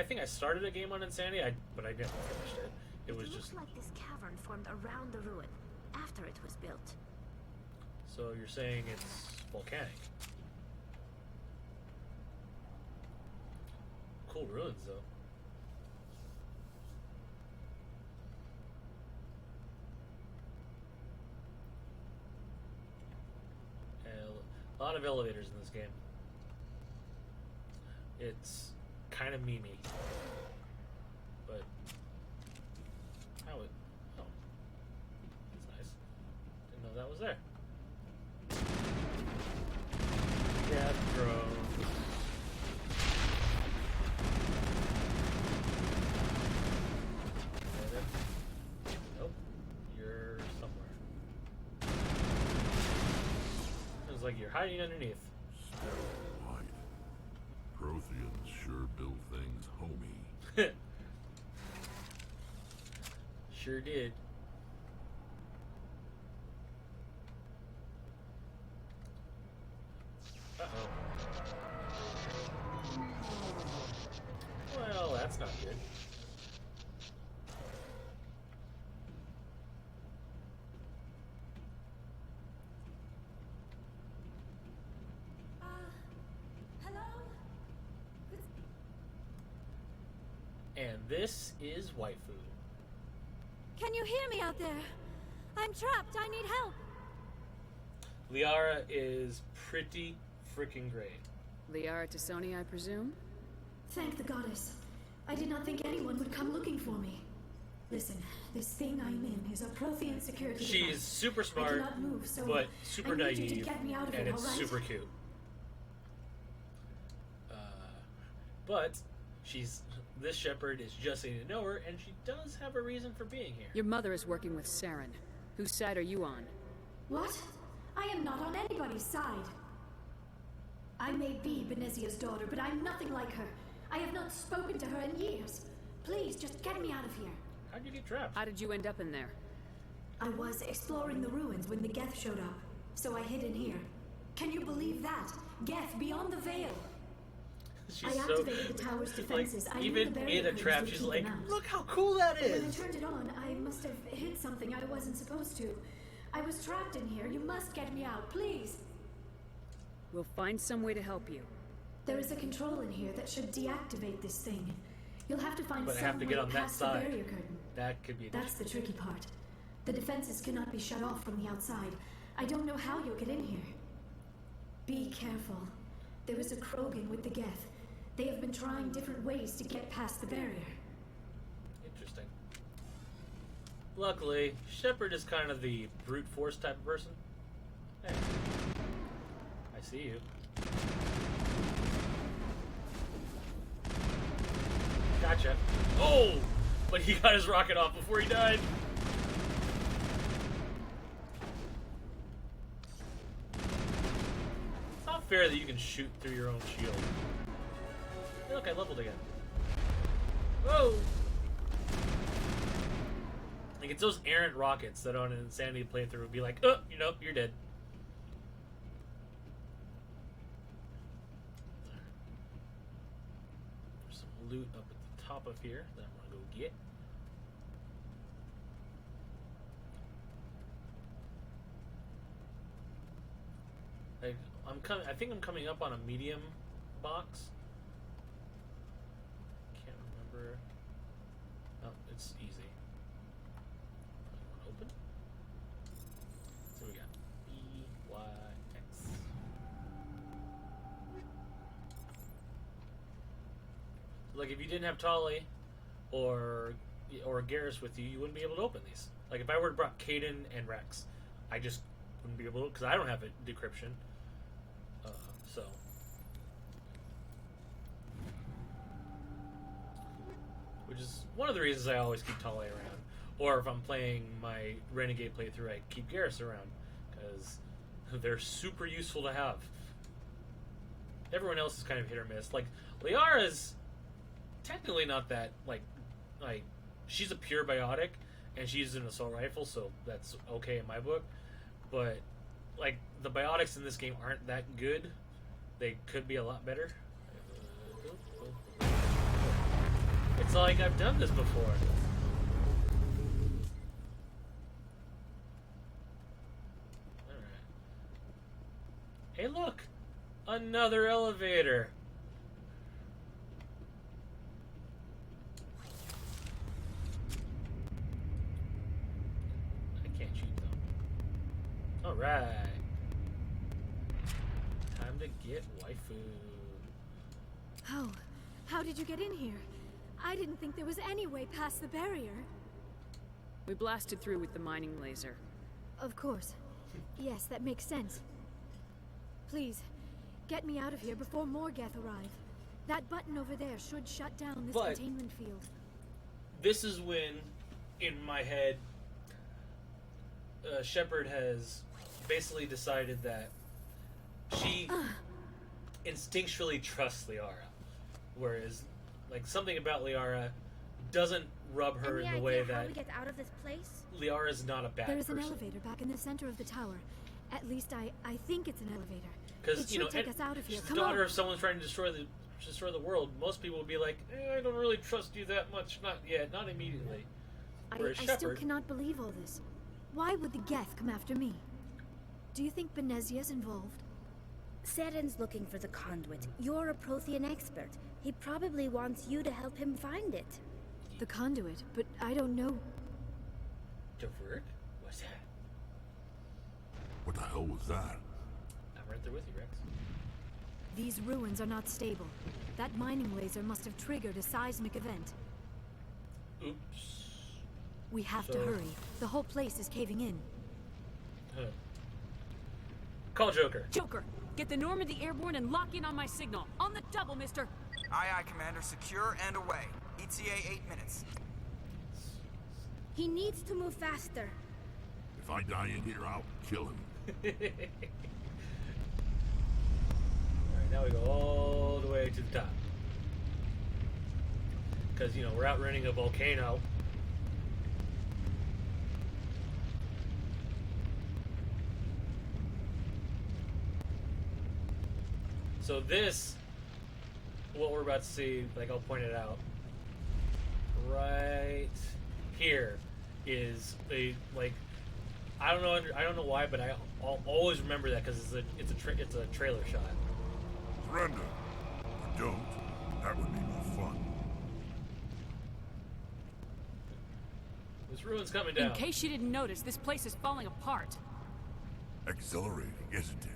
think I started a game on Insanity, but I never finished it. It was just like this cavern formed around the ruin after it was built. So you're saying it's volcanic? Cool ruins, though. A lot of elevators in this game. It's kind of memey, but how it? Oh, that's nice. Didn't know that was there. Cat drone. Nope, you're somewhere. It's like you're hiding underneath. Still white. Protheans sure build things homey. Sure did. Uh-oh. Well, that's not good. Hello? And this is waifu. Can you hear me out there? I'm trapped. I need help. Liara is pretty freaking great. Liara Tassoni, I presume? Thank the goddess. I did not think anyone would come looking for me. Listen, this thing I'm in is a Prothean security She's device. super smart, I cannot move, so but super I need you to naive, get me out of and it, it's all right? super cute. But this shepherd is just getting to know her, and she does have a reason for being here. Your mother is working with Saren. Whose side are you on? What? I am not on anybody's side. I may be Benezia's daughter, but I'm nothing like her. I have not spoken to her in years. Please, just get me out of here. How'd you get trapped? How did you end up in there? I was exploring the ruins when the Geth showed up, so I hid in here. Can you believe that? Geth beyond the veil. She's I activated the tower's defenses. Like, I knew even the barrier in a codes trap, would she's keep like, them out. look how cool that When I is! turned it on, I must have hit something I wasn't supposed to. I was trapped in here. You must get me out, please. We'll find some way to help you. There is a control in here that should deactivate this thing. You'll have to find But I some have to way get on that past the side. barrier curtain. That could be an That's the tricky part. The defenses cannot be shut off from the outside. I don't know how you'll get in here. Be careful. There is a Krogan with the Geth. They have been trying different ways to get past the barrier. Interesting. Luckily, Shepard is kind of the brute force type of person. Hey. I see you. Gotcha. Oh! But he got his rocket off before he died. It's not fair that you can shoot through your own shield. Hey, look, I leveled again. Whoa! Like, it's those errant rockets that on an Insanity playthrough would be like, oh, you know, you're dead. There's some loot up at the top of here that I'm gonna go get. I think I'm coming up on a medium box. Can't remember. Oh, it's easy. Open. So we got B, Y, X. Like if you didn't have Tolly or Garrus with you, you wouldn't be able to open these. Like if I were to brought Caden and Rex, I just wouldn't be able to, because I don't have a decryption. So which is one of the reasons I always keep Tolly around. Or if I'm playing my Renegade playthrough, I keep Garrus around, because they're super useful to have. Everyone else is kind of hit or miss. Like, Liara's technically not that, like, she's a pure biotic, and she's an assault rifle, so that's okay in my book. But, like, the biotics in this game aren't that good. They could be a lot better. It's like I've done this before. Alright. Hey look! Another elevator! I can't shoot them. Alright. Time to get waifu. Oh, how did you get in here? I didn't think there was any way past the barrier. We blasted through with the mining laser. Of course. Yes, that makes sense. Please, get me out of here before more Geth arrive. That button over there should shut down this containment field. This is when, in my head, Shepard has basically decided that she instinctually trusts Liara. Whereas, like, something about Liara doesn't rub her in the way that... How we get out of this place? Liara's not a bad person. There is an elevator back in the center of the tower. At least I think it's an elevator. Because, you know, take us out of here. she's the daughter of someone trying to destroy the world. Most people would be like, I don't really trust you that much. Not yet. Not immediately. I still cannot believe all this. Why would the Geth come after me? Do you think Benezia's involved? Saren's looking for the conduit. You're a Prothean expert. He probably wants you to help him find it. The conduit? But I don't know. Divert? What's that? What the hell was that? I'm right there with you, Rex. These ruins are not stable. That mining laser must have triggered a seismic event. Oops. We have to hurry. The whole place is caving in. Call Joker. Joker, get the Normandy airborne and lock in on my signal. On the double, mister. Aye, aye, Commander. Secure and away. ETA 8 minutes. He needs to move faster. If I die in here, I'll kill him. Alright, now we go all the way to the top. Because, you know, we're outrunning a volcano. So this, what we're about to see, like I'll point it out, right here is a, like, I don't know why, but I'll always remember that because it's a trailer shot. Surrender. Or don't. That would be more fun. This ruin's coming down. In case you didn't notice, this place is falling apart. Exhilarating, isn't it?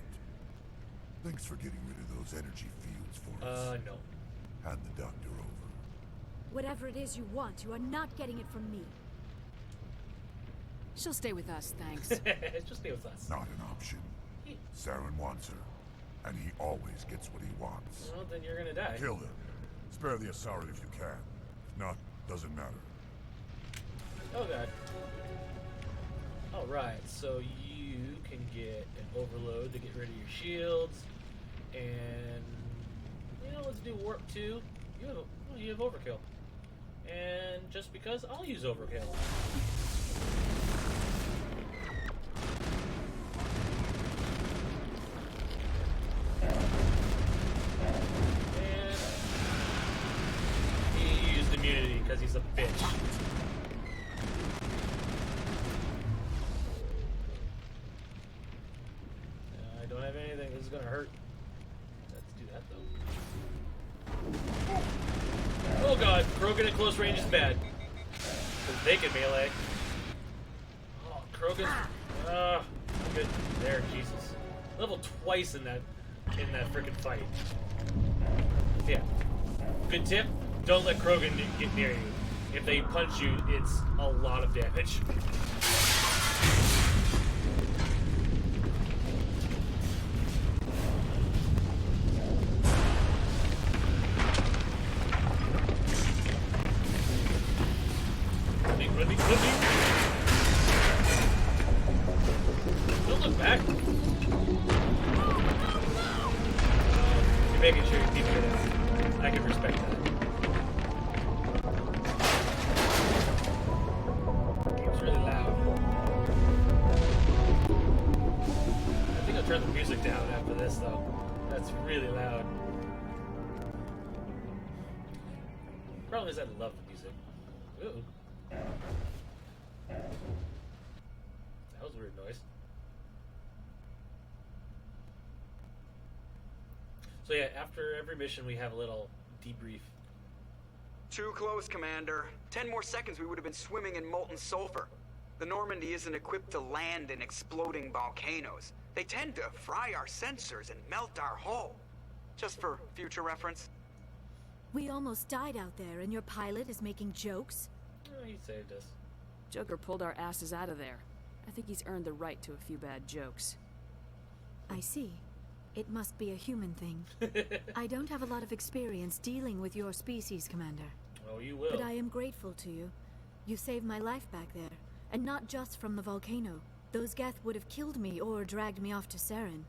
Thanks for getting rid of those energy fields for us. No. Hand the doctor over. Whatever it is you want, you are not getting it from me. She'll stay with us, thanks. Just stay with us. Not an option. Saren wants her, and he always gets what he wants. Well, then you're gonna die. Kill him. Spare the Asari if you can. If not, doesn't matter. Oh god. Alright, so you can get an overload to get rid of your shields, and you know, let's do warp 2. You have overkill. And just because, I'll use overkill. don't have anything. This is gonna hurt. Let's do that though. Oh god, Krogan at close range is bad. Because they can melee. Oh, Krogan. Good. There, Jesus. Level twice in that freaking fight. Yeah. Good tip, don't let Krogan get near you. If they punch you, it's a lot of damage. Don't look back. You're making sure you're keeping it out. I can respect that. It's really loud. I think I'll turn the music down after this, though. That's really loud. Problem is, I love the music. Ooh. That was a weird noise. So yeah, after every mission we have a little debrief. Too close, Commander. 10 more seconds we would have been swimming in molten sulfur. The Normandy isn't equipped to land in exploding volcanoes. They tend to fry our sensors and melt our hull. Just for future reference. We almost died out there, and your pilot is making jokes? Oh, he saved us. Joker pulled our asses out of there. I think he's earned the right to a few bad jokes. I see. It must be a human thing. I don't have a lot of experience dealing with your species, Commander. Oh, you will. But I am grateful to you. You saved my life back there, and not just from the volcano. Those Geth would have killed me or dragged me off to Saren.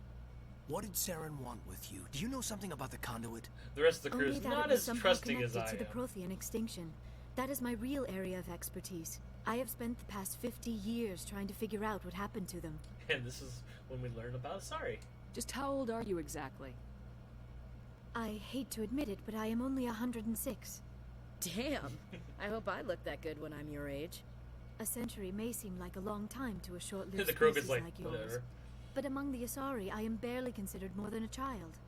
What did Saren want with you? Do you know something about the conduit? The rest of the crew Only is that not it was as somehow trusting as I connected to am. the Prothean extinction. That is my real area of expertise. I have spent the past 50 years trying to figure out what happened to them. And this is when we learn about Sorry. Just how old are you exactly? I hate to admit it, but I am only 106. Damn. I hope I look that good when I'm your age. A century may seem like a long time to a short-lived The Krogan's species like, yours. whatever. But among the Asari, I am barely considered more than a child.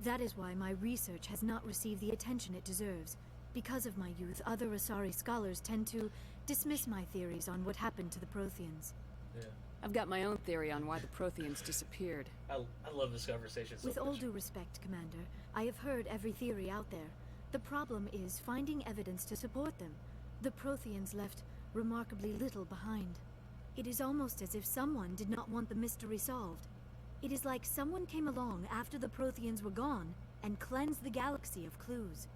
That is why my research has not received the attention it deserves. Because of my youth, other Asari scholars tend to dismiss my theories on what happened to the Protheans. Yeah. I've got my own theory on why the Protheans disappeared. I love this conversation so With all much. due respect, Commander, I have heard every theory out there. The problem is finding evidence to support them. The Protheans left remarkably little behind. It is almost as if someone did not want the mystery solved. It is like someone came along after the Protheans were gone and cleansed the galaxy of clues.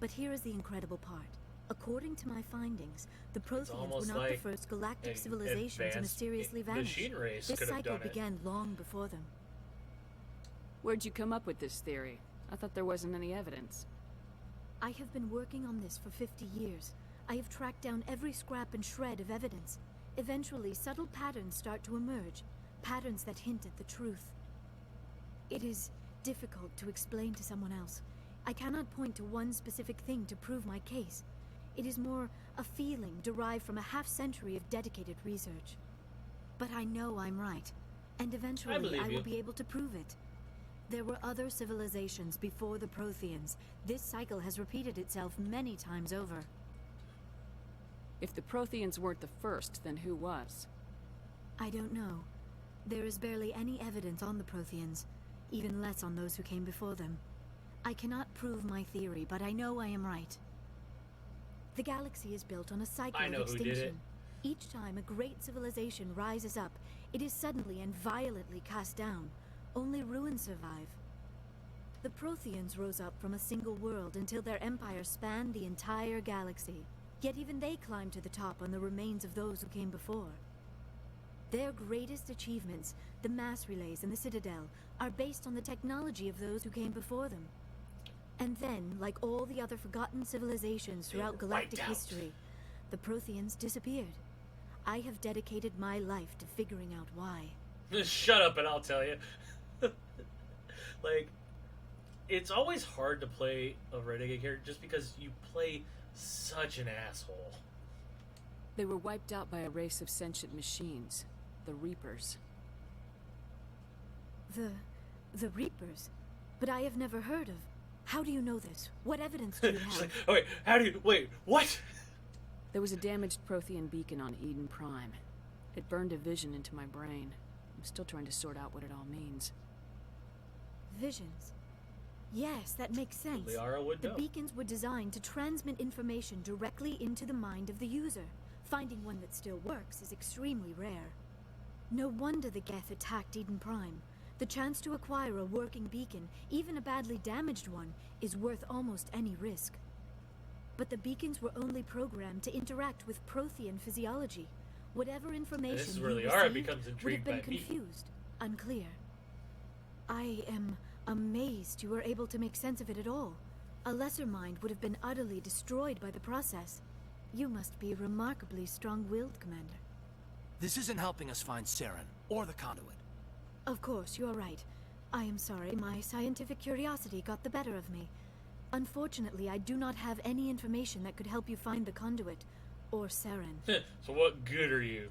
But here is the incredible part. According to my findings, the Protheans were not the first galactic civilization to mysteriously vanish. This cycle began long before them. Where'd you come up with this theory? I thought there wasn't any evidence. I have been working on this for 50 years. I have tracked down every scrap and shred of evidence. Eventually, subtle patterns start to emerge, patterns that hint at the truth. It is difficult to explain to someone else. I cannot point to one specific thing to prove my case. It is more a feeling derived from a half-century of dedicated research. But I know I'm right, and eventually I will be able to prove it. There were other civilizations before the Protheans. This cycle has repeated itself many times over. If the Protheans weren't the first, then who was? I don't know. There is barely any evidence on the Protheans, even less on those who came before them. I cannot prove my theory, but I know I am right. The galaxy is built on a cycle of extinction. Each time a great civilization rises up, it is suddenly and violently cast down. Only ruins survive. The Protheans rose up from a single world until their empire spanned the entire galaxy. Yet even they climbed to the top on the remains of those who came before. Their greatest achievements, the mass relays and the Citadel, are based on the technology of those who came before them. And then, like all the other forgotten civilizations throughout galactic history, the Protheans disappeared. I have dedicated my life to figuring out why. Just shut up and I'll tell you. Like, it's always hard to play a renegade character just because you play such an asshole. They were wiped out by a race of sentient machines, the Reapers. The Reapers? But I have never heard of... How do you know this? What evidence do you She's have? like, oh, wait, how do you... Wait, what? There was a damaged Prothean beacon on Eden Prime. It burned a vision into my brain. I'm still trying to sort out what it all means. Visions. Yes, that makes sense. Liara would The know. beacons were designed to transmit information directly into the mind of the user. Finding one that still works is extremely rare. No wonder the Geth attacked Eden Prime. The chance to acquire a working beacon, even a badly damaged one, is worth almost any risk. But the beacons were only programmed to interact with Prothean physiology. Whatever information This is where you Liara received becomes would have intrigued been by me. confused, unclear. I am amazed you were able to make sense of it at all. A lesser mind would have been utterly destroyed by the process. You must be remarkably strong-willed, Commander. This isn't helping us find Saren, or the conduit. Of course, you're right. I am sorry, my scientific curiosity got the better of me. Unfortunately, I do not have any information that could help you find the conduit, or Saren. So what good are you?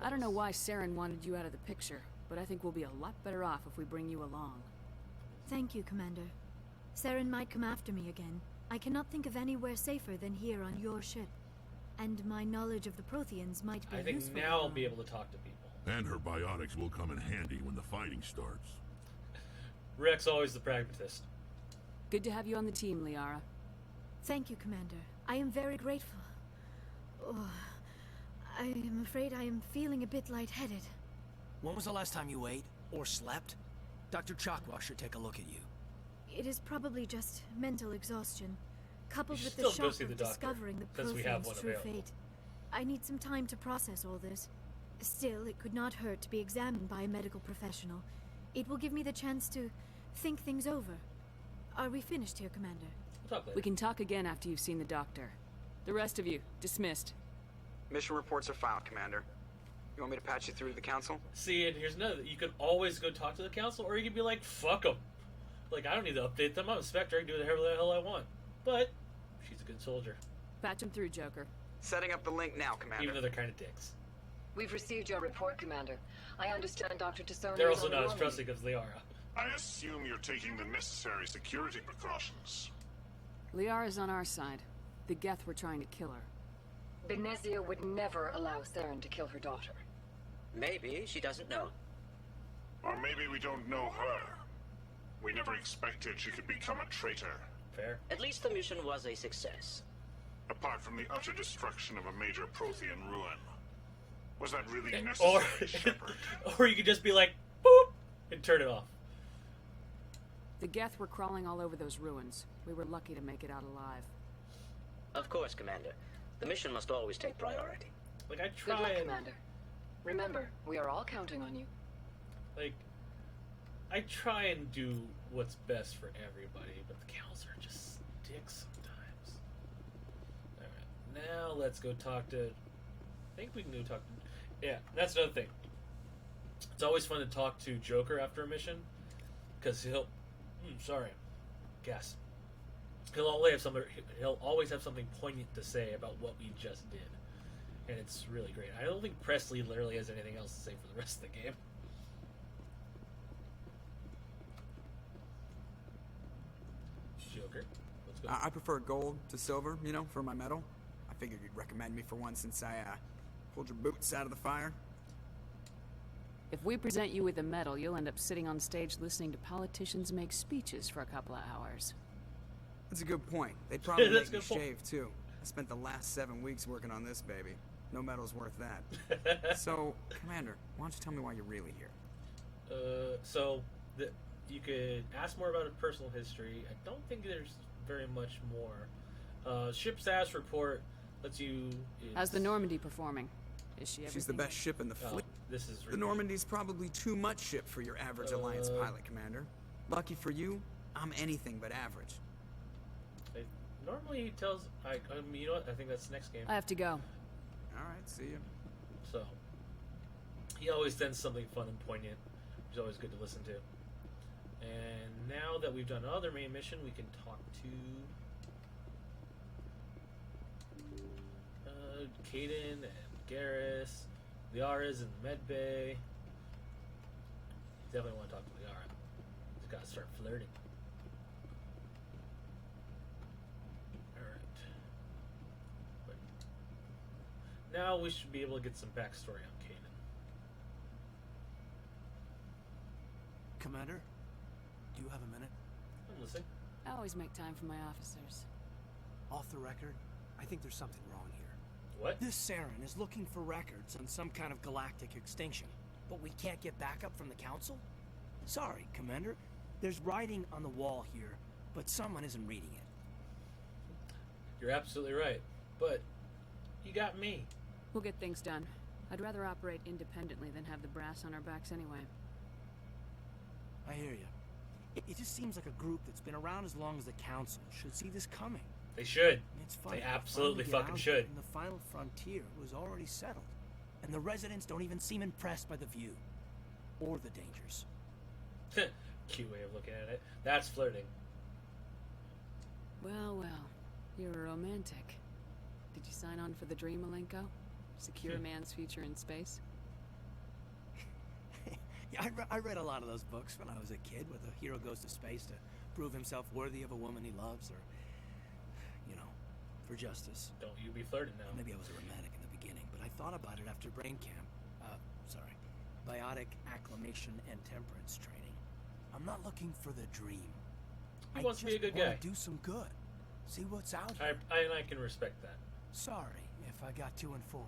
I don't know why Saren wanted you out of the picture, but I think we'll be a lot better off if we bring you along. Thank you, Commander. Saren might come after me again. I cannot think of anywhere safer than here on your ship. And my knowledge of the Protheans might be I think useful. now I'll be able to talk to people. And her biotics will come in handy when the fighting starts. Rex always the pragmatist. Good to have you on the team, Liara. Thank you, Commander. I am very grateful. Oh, I am afraid I am feeling a bit lightheaded. When was the last time you ate, or slept? Dr. Chakwa should take a look at you. It is probably just mental exhaustion, coupled You with should the still go shock see the of doctor, discovering the since we have Prothean's one true available. fate. I need some time to process all this. Still, it could not hurt to be examined by a medical professional. It will give me the chance to think things over. Are we finished here, Commander? We'll talk later. We can talk again after you've seen the doctor. The rest of you, dismissed. Mission reports are filed, Commander. You want me to patch you through to the Council? See, and here's another. You could always go talk to the council, or you could be like, fuck them. Like, I don't need to update them. I'm a Spectre. I can do whatever the hell I want. But she's a good soldier. Patch him through, Joker. Setting up the link now, Commander. Even though they're kind of dicks. We've received your report, Commander. I understand Dr. Tassoni They're is also on not as Normandy. trusting as Liara. I assume you're taking the necessary security precautions. Liara's on our side. The Geth were trying to kill her. Benezia would never allow Saren to kill her daughter. Maybe she doesn't know. Or maybe we don't know her. We never expected she could become a traitor. Fair. At least the mission was a success. Apart from the utter destruction of a major Prothean ruin. Was that really Or, necessary, Shepard? or you could just be like, boop, and turn it off. The Geth were crawling all over those ruins. We were lucky to make it out alive. Of course, Commander. The mission must always take priority. Like, I Good try luck, and... Commander. Remember, we are all counting on you. Like, I try and do what's best for everybody, but the cows are just dicks sometimes. Alright, now let's go talk to... I think we can go talk to... Yeah, that's another thing. It's always fun to talk to Joker after a mission, because he'll... sorry. Gas. He'll always have something poignant to say about what we just did. And it's really great. I don't think Presley literally has anything else to say for the rest of the game. Joker, let's go. I prefer gold to silver, you know, for my medal. I figured you'd recommend me for one since I pulled your boots out of the fire. If we present you with a medal, you'll end up sitting on stage listening to politicians make speeches for a couple of hours. That's a good point. They'd probably That's make a me good point. shave, too. I spent the last 7 weeks working on this baby. No medal's worth that. So, Commander, why don't you tell me why you're really here? You could ask more about her personal history. I don't think there's very much more. Ship status report lets you... How's the Normandy performing? Is she She's the everything? best ship in the fleet. This is The Normandy's probably too much ship for your average Alliance pilot, Commander. Lucky for you, I'm anything but average. Normally he tells... you know what? I think that's the next game. I have to go. Alright, see you. So, he always sends something fun and poignant, which is always good to listen to. And now that we've done another main mission, we can talk to Caden and Garrus. Liara's in the med bay. Definitely want to talk to Liara. Just gotta start flirting. Alright. But now we should be able to get some backstory on Kaden. Commander, do you have a minute? I'm listening. I always make time for my officers. Off the record, I think there's something wrong here. What? This Saren is looking for records on some kind of galactic extinction, but we can't get backup from the Council? Sorry, Commander. There's writing on the wall here, but someone isn't reading it. You're absolutely right. But you got me. We'll get things done. I'd rather operate independently than have the brass on our backs anyway. I hear you. It just seems like a group that's been around as long as the Council should see this coming. They should. It's funny, They absolutely finally get fucking out should. And the final frontier was already settled, and the residents don't even seem impressed by the view or the dangers. Cute way of looking at it. That's flirting. Well, well. You're a romantic. Did you sign on for the dream, Malenko? Secure a man's future in space? Yeah, I read a lot of those books when I was a kid, where the hero goes to space to prove himself worthy of a woman he loves, or, you know, for justice. Don't you be flirting now. Maybe I was a romantic in the beginning, but I thought about it after brain camp. Biotic acclimation and temperance training. I'm not looking for the dream. He wants to be a good guy. Do some good. See what's out here. I can respect that. Sorry if I got too informal.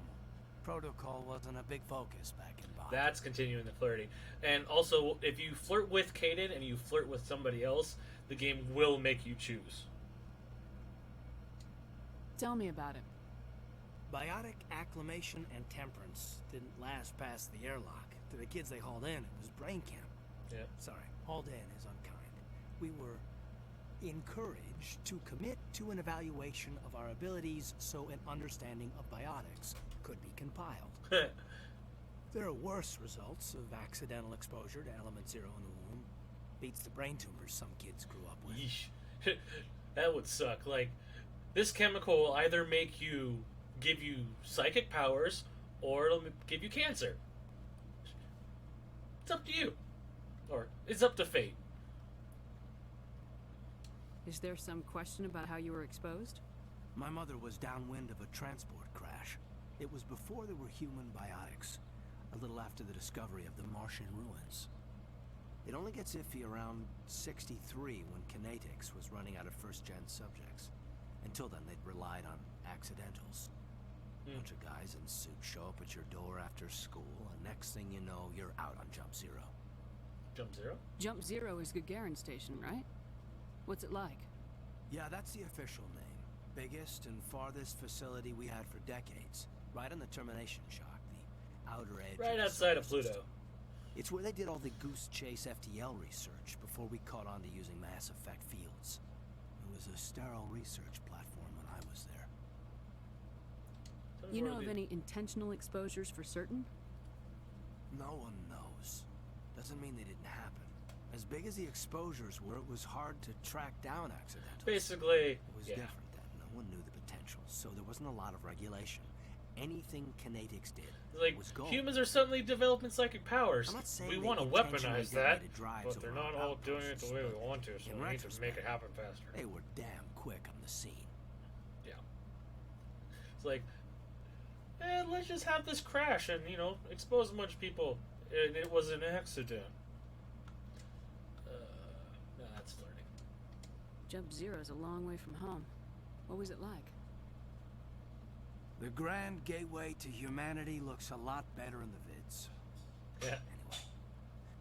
Protocol wasn't a big focus back in Bond. That's continuing the flirting. And also, if you flirt with Kaden and you flirt with somebody else, the game will make you choose. Tell me about it. Biotic acclimation and temperance didn't last past the airlock. To the kids they hauled in, it was brain camp. Yeah. Sorry, hauled in is unkind. We were encouraged to commit to an evaluation of our abilities so an understanding of biotics could be compiled. There are worse results of accidental exposure to element zero in the womb. Beats the brain tumors some kids grew up with. Yeesh. That would suck. Like, this chemical will either give you psychic powers, or it'll give you cancer. It's up to you. Or, it's up to fate. Is there some question about how you were exposed? My mother was downwind of a transport crash. It was before there were human biotics, a little after the discovery of the Martian ruins. It only gets iffy around 63 when kinetics was running out of first-gen subjects. Until then, they'd relied on accidentals. A bunch of guys in suits show up at your door after school, and next thing you know, you're out on Jump Zero. Jump Zero? Jump Zero is Gagarin Station, right? What's it like? Yeah, that's the official name. Biggest and farthest facility we had for decades. Right on the termination shock, the outer edge. Right outside of Pluto. It's where they did all the Goose Chase FTL research before we caught on to using mass effect fields. It was a sterile research platform when I was there. You know of any intentional exposures for certain? No one knows. Doesn't mean they didn't happen. As big as the exposures were, it was hard to track down accidentals. Basically, it was different then. No one knew the potential, so there wasn't a lot of regulation. Anything kinetics did was gold. Humans are suddenly developing psychic powers. I'm not saying we they want to intentionally weaponize that, drives but they're over not our all doing it the way we outposts, want to, so in we need to retrospect, make it happen faster. They were damn quick on the scene. Yeah. It's like, let's just have this crash and, expose a bunch of people. It was an accident. No, that's flirting. Jump Zero's a long way from home. What was it like? The grand gateway to humanity looks a lot better in the vids. Yeah. Anyway,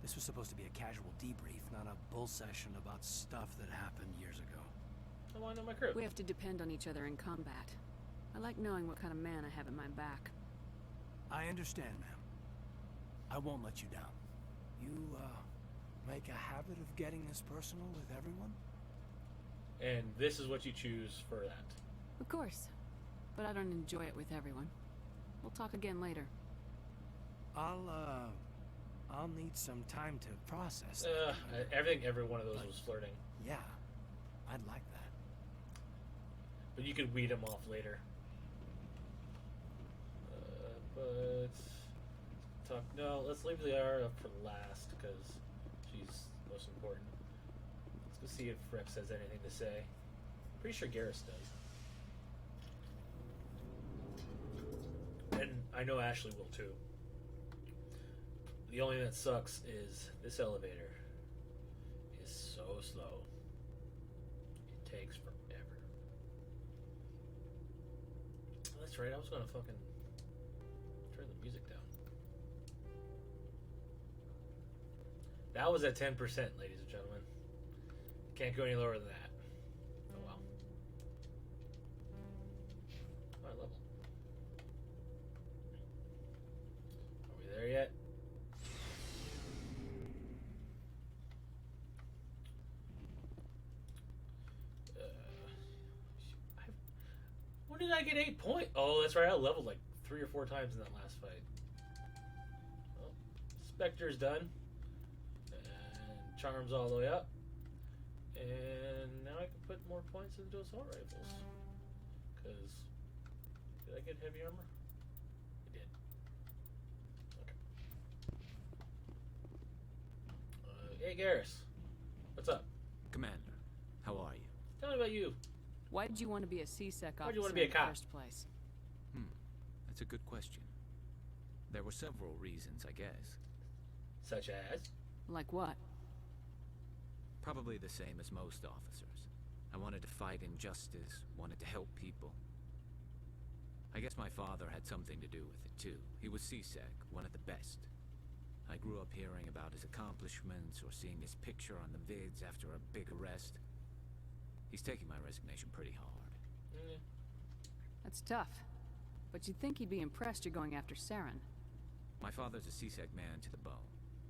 this was supposed to be a casual debrief, not a bull session about stuff that happened years ago. I want to know my crew. We have to depend on each other in combat. I like knowing what kind of man I have at my back. I understand, ma'am. I won't let you down. You, make a habit of getting this personal with everyone? And this is what you choose for that. Of course. But I don't enjoy it with everyone. We'll talk again later. I'll need some time to process I think every one of those was flirting. Yeah, I'd like that. But you could weed them off later. But... No, let's leave the R up for last, because see if Rex has anything to say. Pretty sure Garrus does. And I know Ashley will too. The only thing that sucks is this elevator is so slow. It takes forever. Oh, that's right, I was gonna fucking turn the music down. That was at 10%, ladies and gentlemen. Can't go any lower than that. Oh well. High level. Are we there yet? When did I get 8 points? Oh, that's right. I leveled like 3 or 4 times in that last fight. Well, Spectre's done. And Charm's all the way up. And now I can put more points into assault rifles. Because... Did I get heavy armor? I did. Okay. Hey, Garrus. What's up? Commander, how are you? Tell me about you. Why did you want to be a C-Sec officer Why'd you want to be a in cop? the first place? That's a good question. There were several reasons, I guess. Such as? Like what? Probably the same as most officers. I wanted to fight injustice, wanted to help people. I guess my father had something to do with it too. He was C-Sec, one of the best. I grew up hearing about his accomplishments or seeing his picture on the vids after a big arrest. He's taking my resignation pretty hard. Mm. That's tough. But you'd think he'd be impressed you're going after Saren. My father's a C-Sec man to the bone.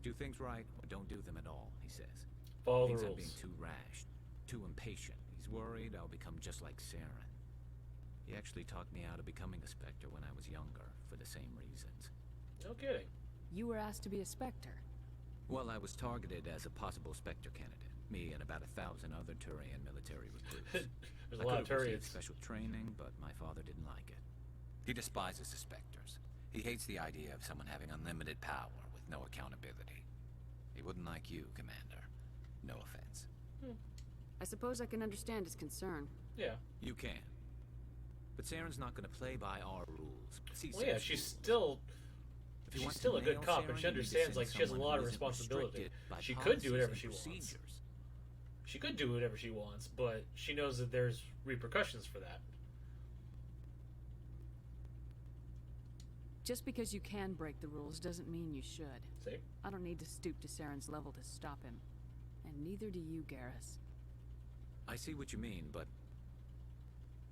Do things right or don't do them at all, he says. Follow the Thinks I'm rules. being too rash, too impatient. He's worried I'll become just like Saren. He actually talked me out of becoming a Spectre when I was younger, for the same reasons. No kidding. You were asked to be a Spectre. Well, I was targeted as a possible Spectre candidate. Me and about 1,000 other Turian military recruits. There's a lot of I could have received Turians. special training, but my father didn't like it. He despises the Spectres. He hates the idea of someone having unlimited power with no accountability. He wouldn't like you, Commander. No offense. I suppose I can understand his concern. Yeah. You can. But Saren's not going to play by our rules. Well, yeah, she's still... If he She's wants still to a good nail cop, Saren, and she you need to understands, send like, she has a someone lot who of isn't responsibility. restricted by She could do policies whatever and she wants. procedures. She could do whatever she wants, but she knows that there's repercussions for that. Just because you can break the rules doesn't mean you should. See? I don't need to stoop to Saren's level to stop him. And neither do you, Garrus. I see what you mean, but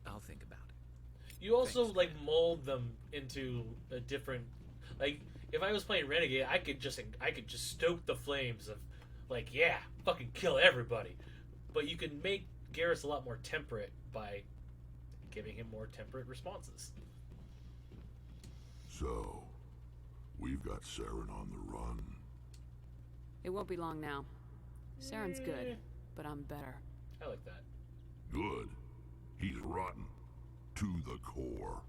I'll think about it. You also, like, mold them into a different... Like, if I was playing Renegade, I could just stoke the flames of, like, yeah, fucking kill everybody. But you can make Garrus a lot more temperate by giving him more temperate responses. So, we've got Saren on the run. It won't be long now. Saren's good, but I'm better. I like that. Good. He's rotten. To the core.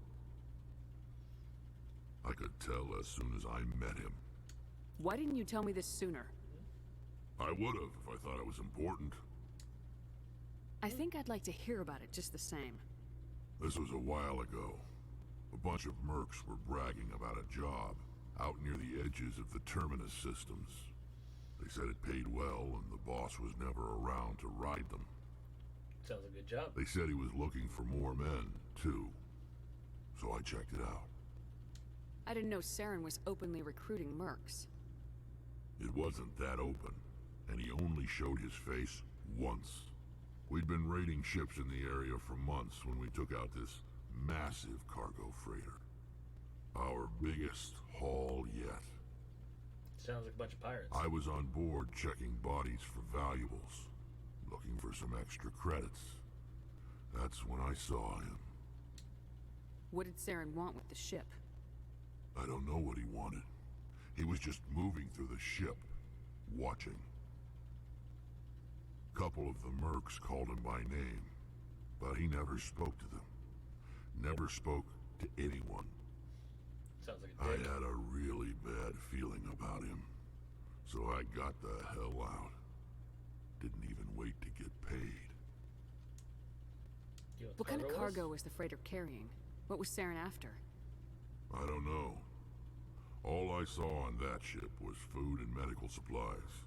I could tell as soon as I met him. Why didn't you tell me this sooner? I would have if I thought it was important. I think I'd like to hear about it just the same. This was a while ago. A bunch of mercs were bragging about a job out near the edges of the Terminus systems. They said it paid well and the boss was never around to ride them. Sounds like a good job. They said he was looking for more men, too. So I checked it out. I didn't know Saren was openly recruiting mercs. It wasn't that open, and he only showed his face once. We'd been raiding ships in the area for months when we took out this massive cargo freighter. Our biggest haul yet. Sounds like a bunch of pirates. I was on board checking bodies for valuables, looking for some extra credits. That's when I saw him. What did Saren want with the ship? I don't know what he wanted. He was just moving through the ship, watching. Couple of the mercs called him by name, but he never spoke to them. Never spoke to anyone. Sounds like I a dick. had a really bad feeling about him, so I got the hell out. Didn't even wait wait to get paid. You know What kind of was? cargo was the freighter carrying? What was Saren after? I don't know. All I saw on that ship was food and medical supplies.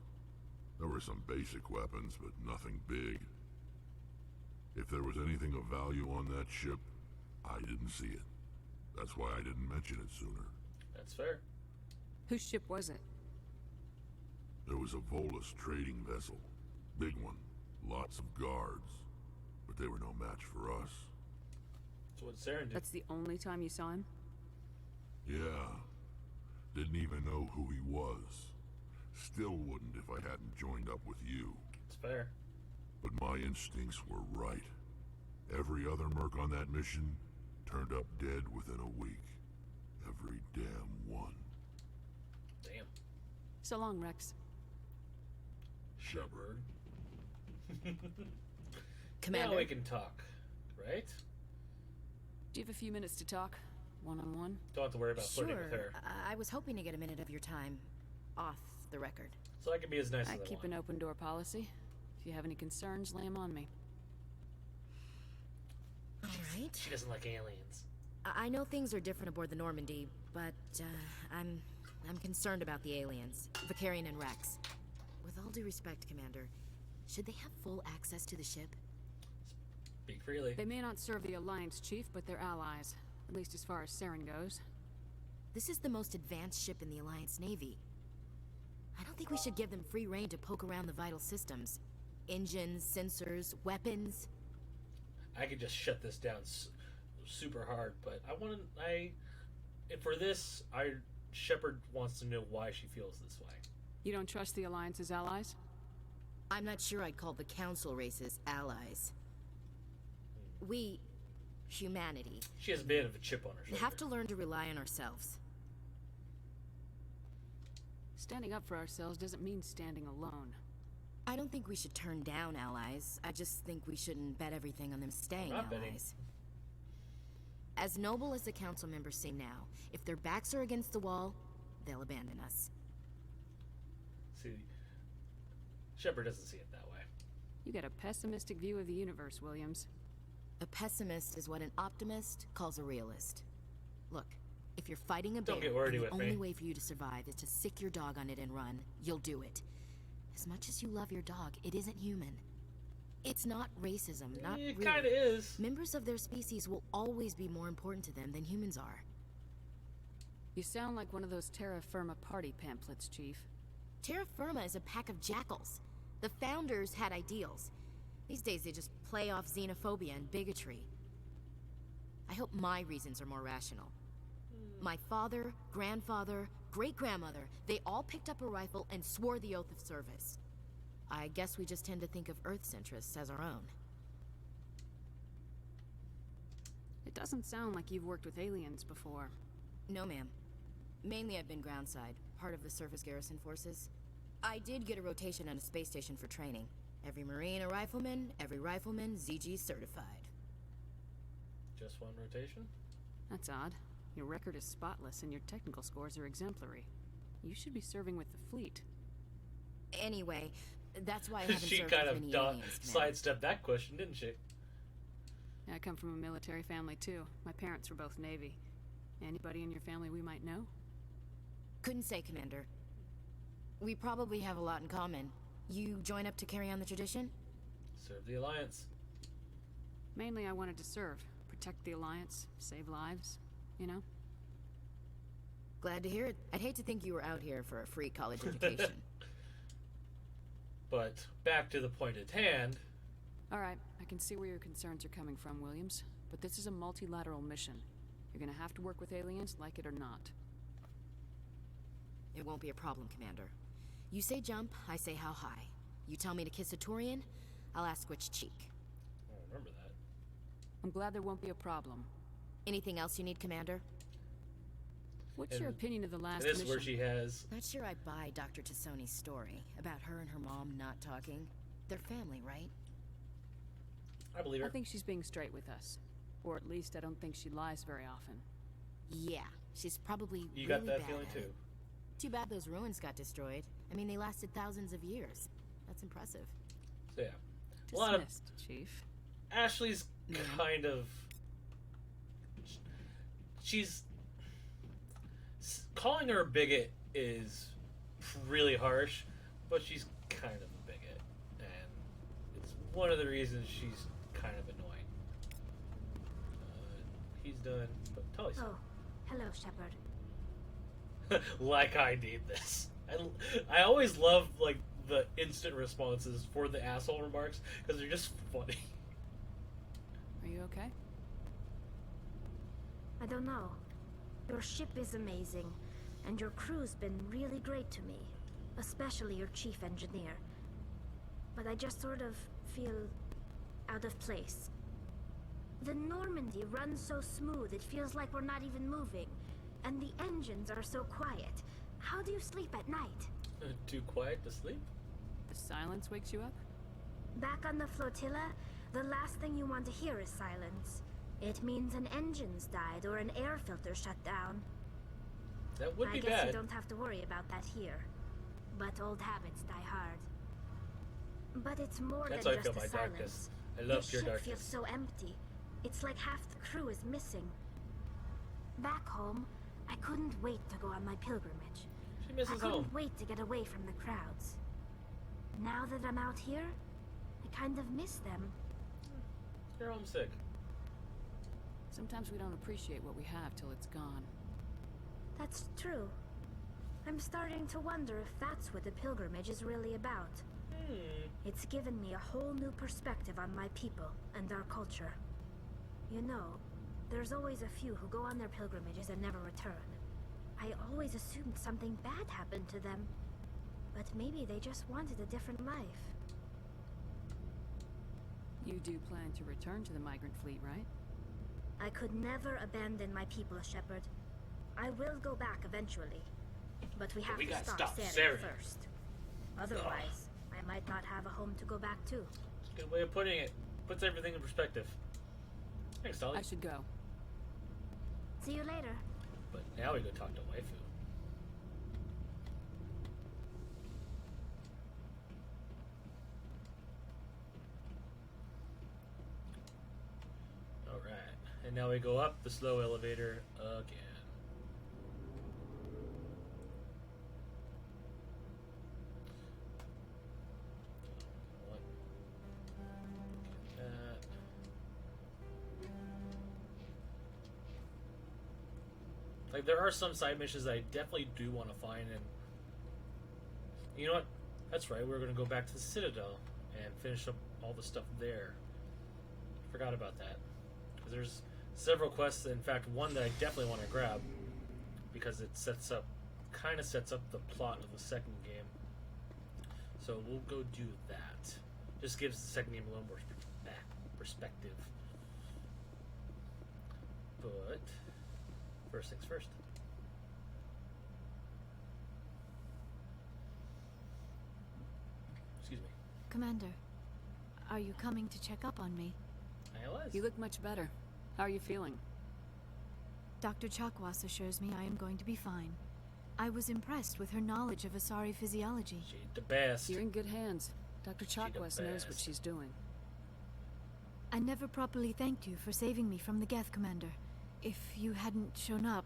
There were some basic weapons, but nothing big. If there was anything of value on that ship, I didn't see it. That's why I didn't mention it sooner. That's fair. Whose ship was it? There was a Volus trading vessel. Big one. Lots of guards. But they were no match for us. That's what Saren did. That's the only time you saw him? Yeah. Didn't even know who he was. Still wouldn't if I hadn't joined up with you. It's fair. But my instincts were right. Every other merc on that mission turned up dead within a week. Every damn one. Damn. So long, Rex. Shepard. Commander. Now we can talk, right? Do you have a few minutes to talk? One-on-one? Don't have to worry about flirting with her. I was hoping to get a minute of your time off the record. So I can be as nice as I I keep want. an open door policy. If you have any concerns, lay them on me. All right. She doesn't like aliens. I know things are different aboard the Normandy, but I'm concerned about the aliens, Vicarian and Rex. With all due respect, Commander, should they have full access to the ship? Speak freely. They may not serve the Alliance, Chief, but they're allies. At least as far as Saren goes. This is the most advanced ship in the Alliance Navy. I don't think we should give them free rein to poke around the vital systems. Engines, sensors, weapons. I could just shut this down super hard, but for this, Shepard wants to know why she feels this way. You don't trust the Alliance's allies? I'm not sure I'd call the Council races allies. We, humanity, She has a bit of a chip on her shoulder. have to learn to rely on ourselves. Standing up for ourselves doesn't mean standing alone. I don't think we should turn down allies. I just think we shouldn't bet everything on them staying Not betting. allies. As noble as the council members say now, if their backs are against the wall, they'll abandon us. See, Shepard doesn't see it that way. You got a pessimistic view of the universe, Williams. A pessimist is what an optimist calls a realist. Look, if you're fighting a bear, Don't get wordy and the with me. only way for you to survive is to sick your dog on it and run, you'll do it. As much as you love your dog, it isn't human. It's not racism, not It really. kinda is. Members of their species will always be more important to them than humans are. You sound like one of those Terra Firma party pamphlets, Chief. Terra Firma is a pack of jackals. The founders had ideals. These days they just play off xenophobia and bigotry. I hope my reasons are more rational. My father, grandfather, great-grandmother, they all picked up a rifle and swore the oath of service. I guess we just tend to think of Earth's interests as our own. It doesn't sound like you've worked with aliens before. No, ma'am. Mainly I've been groundside, part of the surface garrison forces. I did get a rotation on a space station for training. Every Marine a rifleman, every rifleman ZG certified. Just one rotation? That's odd. Your record is spotless and your technical scores are exemplary. You should be serving with the fleet. Anyway, that's why I haven't She served kind with of many aliens, Commander. sidestepped that question, didn't she? I come from a military family too. My parents were both Navy. Anybody in your family we might know? Couldn't say, Commander. We probably have a lot in common. You join up to carry on the tradition? Serve the Alliance. Mainly I wanted to serve. Protect the Alliance, save lives, you know? Glad to hear it. I'd hate to think you were out here for a free college education. But back to the point at hand. Alright, I can see where your concerns are coming from, Williams. But this is a multilateral mission. You're gonna have to work with aliens, like it or not. It won't be a problem, Commander. You say jump, I say how high. You tell me to kiss a Turian, I'll ask which cheek. I don't remember that. I'm glad there won't be a problem. Anything else you need, Commander? What's your opinion of the last This is mission? where she has. Not sure I buy Dr. Tassoni's story about her and her mom not talking. They're family, right? I believe her. I think she's being straight with us. Or at least I don't think she lies very often. Yeah, she's probably You really got that bad feeling at too. it. Too bad those ruins got destroyed. I mean, they lasted thousands of years. That's impressive. So yeah. a lot of Dismissed, Chief. Ashley's kind of. She's calling her a bigot is really harsh, but she's kind of a bigot, and it's one of the reasons she's kind of annoying. He's done, but Tully's. Oh, hello, Shepard. Like I need this. I always love like the instant responses for the asshole remarks because they're just funny. Are you okay? I don't know. Your ship is amazing, and your crew's been really great to me, especially your chief engineer. But I just sort of feel out of place. The Normandy runs so smooth it feels like we're not even moving, and the engines are so quiet. How do you sleep at night? Too quiet to sleep? The silence wakes you up? Back on the flotilla, the last thing you want to hear is silence. It means an engine's died or an air filter shut down. That would be I guess bad. you don't have to worry about that here. But old habits die hard. But it's more That's than how I just feel the my silence. darkness. I love the pure ship darkness. feels so empty. It's like half the crew is missing. Back home, I couldn't wait to go on my pilgrimage. She misses I couldn't home. wait to get away from the crowds. Now that I'm out here, I kind of miss them. You're homesick. Sometimes we don't appreciate what we have till it's gone. That's true. I'm starting to wonder if that's what the pilgrimage is really about. It's given me a whole new perspective on my people and our culture. You know, there's always a few who go on their pilgrimages and never return. I always assumed something bad happened to them. But maybe they just wanted a different life. You do plan to return to the migrant fleet, right? I could never abandon my people, Shepard. I will go back eventually. But we have we to gotta stop stop Saren Saren. first. Otherwise, I might not have a home to go back to. Good way of putting it. Puts everything in perspective. Thanks, Dolly. I should go. See you later. But now we go talk to Waifu. Alright. And now we go up the slow elevator again. Like, there are some side missions that I definitely do want to find, and you know what? That's right, we're going to go back to the Citadel and finish up all the stuff there. Forgot about that. Because there's several quests, in fact, one that I definitely want to grab, because it kind of sets up the plot of the second game. So we'll go do that. Just gives the second game a little more perspective. But first things first. Excuse me. Commander, are you coming to check up on me? I was. You look much better. How are you feeling? Dr. Chakwas assures me I am going to be fine. I was impressed with her knowledge of Asari physiology. She's the best. You're in good hands. Dr. Chakwas knows what she's doing. I never properly thanked you for saving me from the Geth, Commander. If you hadn't shown up,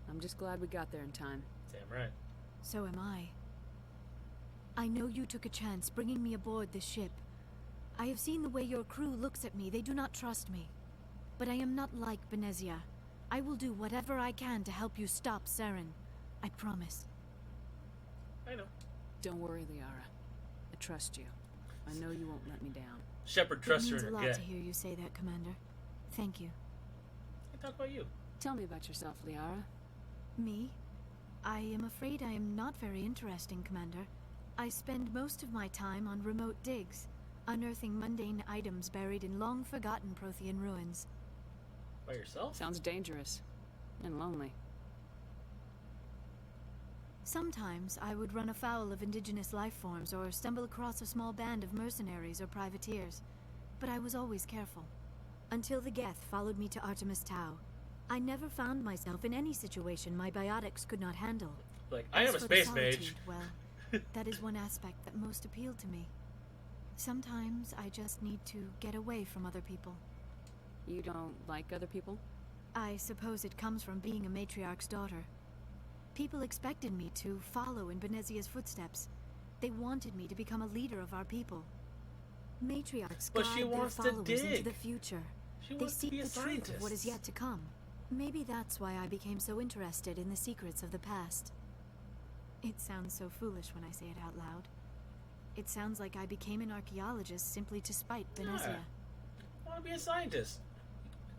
I'm just glad we got there in time. Damn right. So am I. I know you took a chance bringing me aboard this ship. I have seen the way your crew looks at me. They do not trust me. But I am not like Benezia. I will do whatever I can to help you stop Saren. I promise. I know. Don't worry, Liara. I trust you. I know you won't let me down. Shepard trusts her It in means her a lot gut. to hear you say that, Commander. Thank you. Talk about you. Tell me about yourself, Liara. Me? I am afraid I am not very interesting, Commander. I spend most of my time on remote digs, unearthing mundane items buried in long-forgotten Prothean ruins. By yourself? Sounds dangerous. And lonely. Sometimes I would run afoul of indigenous life forms or stumble across a small band of mercenaries or privateers. But I was always careful. Until the Geth followed me to Artemis Tau. I never found myself in any situation my biotics could not handle. Like, I am a As for the space mage. solitude, well, that is one aspect that most appealed to me. Sometimes I just need to get away from other people. You don't like other people? I suppose it comes from being a matriarch's daughter. People expected me to follow in Benezia's footsteps. They wanted me to become a leader of our people. Matriarchs But she guide their wants to followers into dig. the future. She They wants to seek be a the truth of what is scientist. yet to come. Maybe that's why I became so interested in the secrets of the past. It sounds so foolish when I say it out loud. It sounds like I became an archaeologist simply to spite Venezia. I want to be a scientist.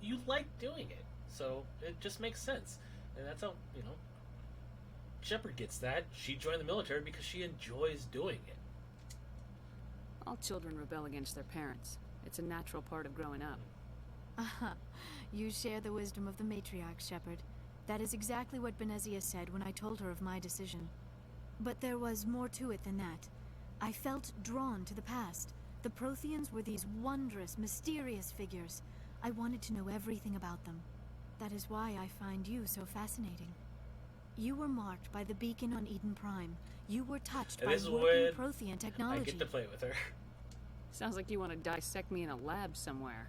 You like doing it, so it just makes sense. And that's how, Shepard gets that. She joined the military because she enjoys doing it. All children rebel against their parents. It's a natural part of growing up. You share the wisdom of the matriarch, Shepard. That is exactly what Benezia said when I told her of my decision. But there was more to it than that. I felt drawn to the past. The Protheans were these wondrous, mysterious figures. I wanted to know everything about them. That is why I find you so fascinating. You were marked by the beacon on Eden Prime. You were touched And by this is working when Prothean I technology. get to play with her. Sounds like you want to dissect me in a lab somewhere.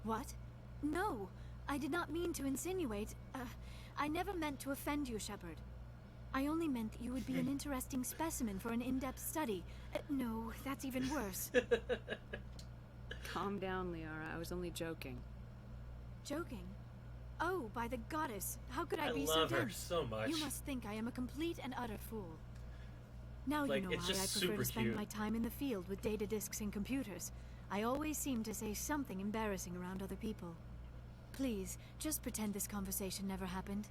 What? No, I did not mean to insinuate. I never meant to offend you, Shepard. I only meant that you would be an interesting specimen for an in-depth study. No, that's even worse. Calm down, Liara. I was only joking. Joking? Oh, by the goddess, how could I I be love so her dense? so much. You must think I am a complete and utter fool. Now Like, you know it's why I just prefer super to spend cute. my time in the field with data disks and computers. I always seem to say something embarrassing around other people. Please, just pretend this conversation never happened.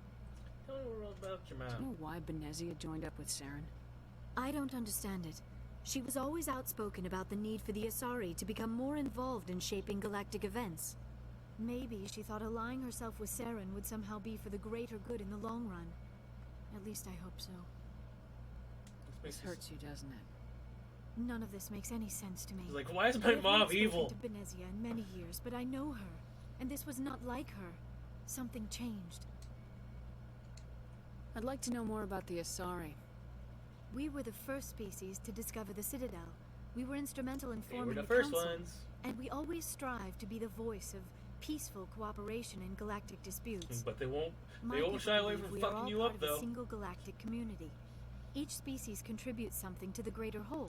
Tell me all about your Do mom. you know why Benezia joined up with Saren? I don't understand it. She was always outspoken about the need for the Asari to become more involved in shaping galactic events. Maybe she thought allying herself with Saren would somehow be for the greater good in the long run. At least I hope so. This hurts you, doesn't it? None of this makes any sense to me. It's like, why is I my have mom not spoken evil? to Benezia in many years, but I know her, and this was not like her. Something changed. I'd like to know more about the Asari. We were the first species to discover the Citadel. We were instrumental in They were forming the the first council, ones. and we always strive to be the voice of peaceful cooperation in galactic disputes. But they won't. My They won't people shy away believe from we are fucking all you part up, of a though. single galactic community. Each species contributes something to the greater whole.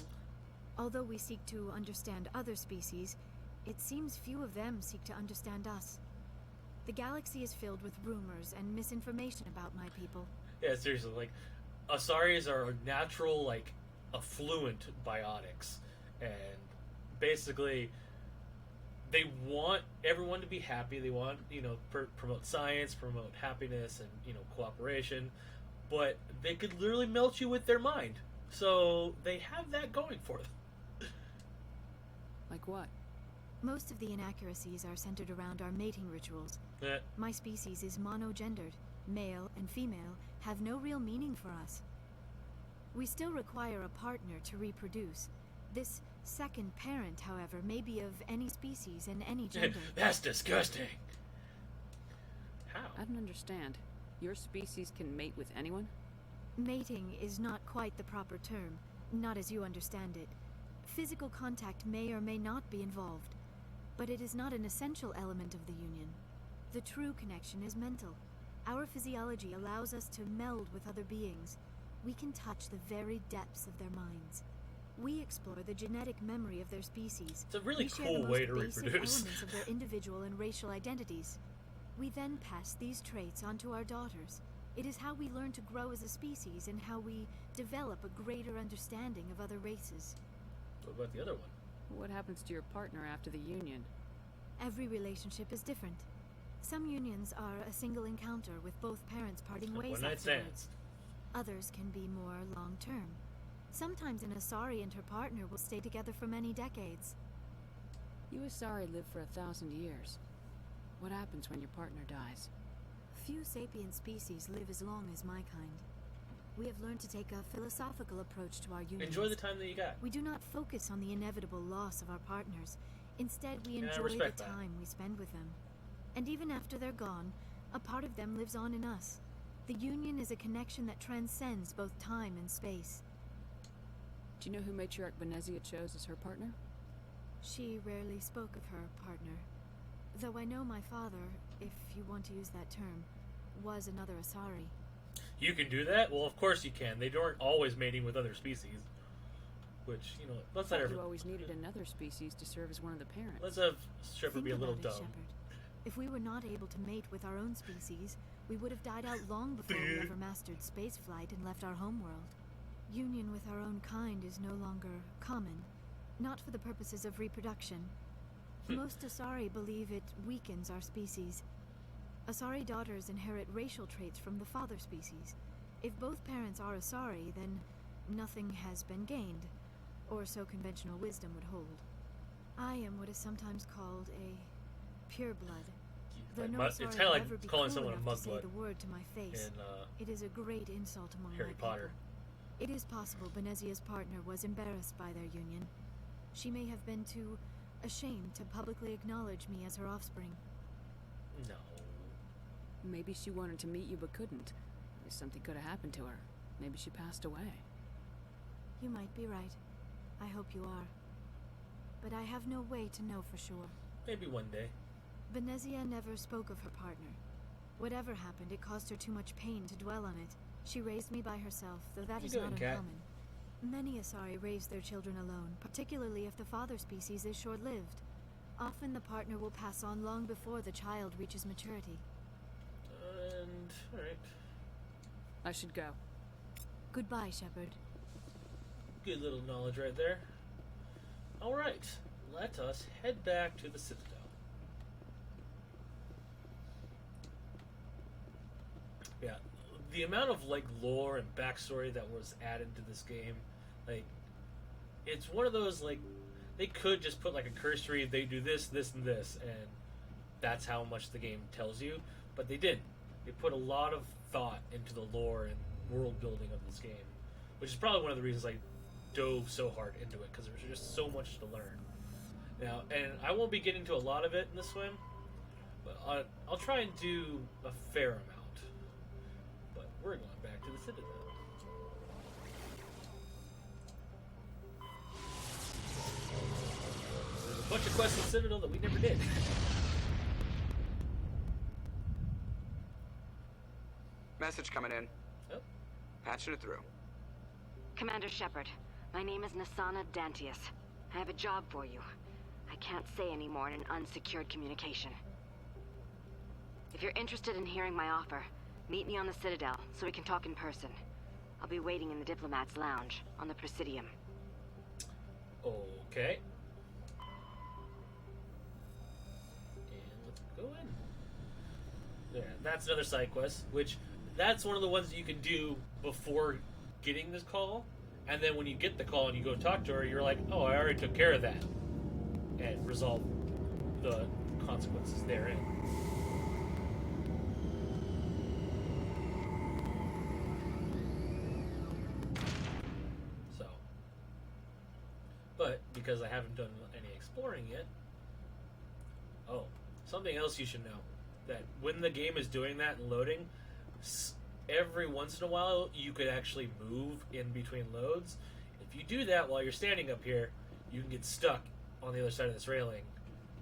Although we seek to understand other species, it seems few of them seek to understand us. The galaxy is filled with rumors and misinformation about my people. Yeah, seriously, like, Asaris are natural, like, affluent biotics. And basically, they want everyone to be happy. They want, promote science, promote happiness, and, cooperation. But they could literally melt you with their mind. So they have that going for them. Like what? Most of the inaccuracies are centered around our mating rituals. Yeah. My species is monogendered. Male and female have no real meaning for us. We still require a partner to reproduce. This second parent, however, may be of any species and any gender. That's disgusting. How? I don't understand. Your species can mate with anyone? Mating is not quite the proper term, not as you understand it. Physical contact may or may not be involved, but it is not an essential element of the union. The true connection is mental. Our physiology allows us to meld with other beings. We can touch the very depths of their minds. We explore the genetic memory of their species. It's a really We share cool the way most to basic reproduce. elements of their individual and racial identities. We then pass these traits onto our daughters. It is how we learn to grow as a species and how we develop a greater understanding of other races. What about the other one? What happens to your partner after the union? Every relationship is different. Some unions are a single encounter with both parents parting ways One-night afterwards. stands. Others can be more long-term. Sometimes an Asari and her partner will stay together for many decades. You Asari live for 1,000 years. What happens when your partner dies? Few sapient species live as long as my kind. We have learned to take a philosophical approach to our unions. Enjoy the time that you got. We do not focus on the inevitable loss of our partners. Instead, we Yeah, I enjoy the respect that. time we spend with them. And even after they're gone, a part of them lives on in us. The union is a connection that transcends both time and space. Do you know who Matriarch Benezia chose as her partner? She rarely spoke of her partner. Though I know my father, if you want to use that term, was another Asari. You can do that? Well, of course you can. They aren't always mating with other species. Which, you know, let's not ever... You always needed another species to serve as one of the parents. Let's have Shepard be a little Think dumb. about it, Shepard. If we were not able to mate with our own species, we would have died out long before we ever mastered spaceflight and left our homeworld. Union with our own kind is no longer common, not for the purposes of reproduction. Most Asari believe it weakens our species. Asari daughters inherit racial traits from the father species. If both parents are Asari, then nothing has been gained, or so conventional wisdom would hold. I am what is sometimes called a pureblood. Though no It's Asari kind of will like ever be calling cruel someone a enough to say mudblood the word to my face. in It is a great insult among Harry my Potter. people. It is possible Benezia's partner was embarrassed by their union. She may have been too ashamed to publicly acknowledge me as her offspring. No. Maybe she wanted to meet you but couldn't. Something could have happened to her. Maybe she passed away. You might be right. I hope you are. But I have no way to know for sure. Maybe one day. Benezia never spoke of her partner. Whatever happened, it caused her too much pain to dwell on it. She raised me by herself, though that is not uncommon. Many Asari raise their children alone, particularly if the father species is short-lived. Often the partner will pass on long before the child reaches maturity. And, alright. I should go. Goodbye, Shepard. Good little knowledge right there. Alright, let us head back to the Citadel. Yeah, the amount of, like, lore and backstory that was added to this game, like, it's one of those, like, they could just put, like, a cursory, they do this, this, and this, and that's how much the game tells you, but they didn't. They put a lot of thought into the lore and world building of this game, which is probably one of the reasons I dove so hard into it, because there's just so much to learn. Now, and I won't be getting to a lot of it in this swim, but I'll try and do a fair amount. But we're going back to the Citadel. There's a bunch of quests in the Citadel that we never did. Message coming in. Oh. Patching it through. Commander Shepard, my name is Nasana Dantius. I have a job for you. I can't say any more in an unsecured communication. If you're interested in hearing my offer, meet me on the Citadel so we can talk in person. I'll be waiting in the Diplomat's Lounge on the Presidium. Okay. And let's go in. Yeah, that's another side quest, which that's one of the ones that you can do before getting this call. And then when you get the call and you go talk to her, you're like, oh, I already took care of that. And resolve the consequences therein. So. But, because I haven't done any exploring yet. Oh, something else you should know. That when the game is doing that and loading, every once in a while you could actually move in between loads. If you do that while you're standing up here, you can get stuck on the other side of this railing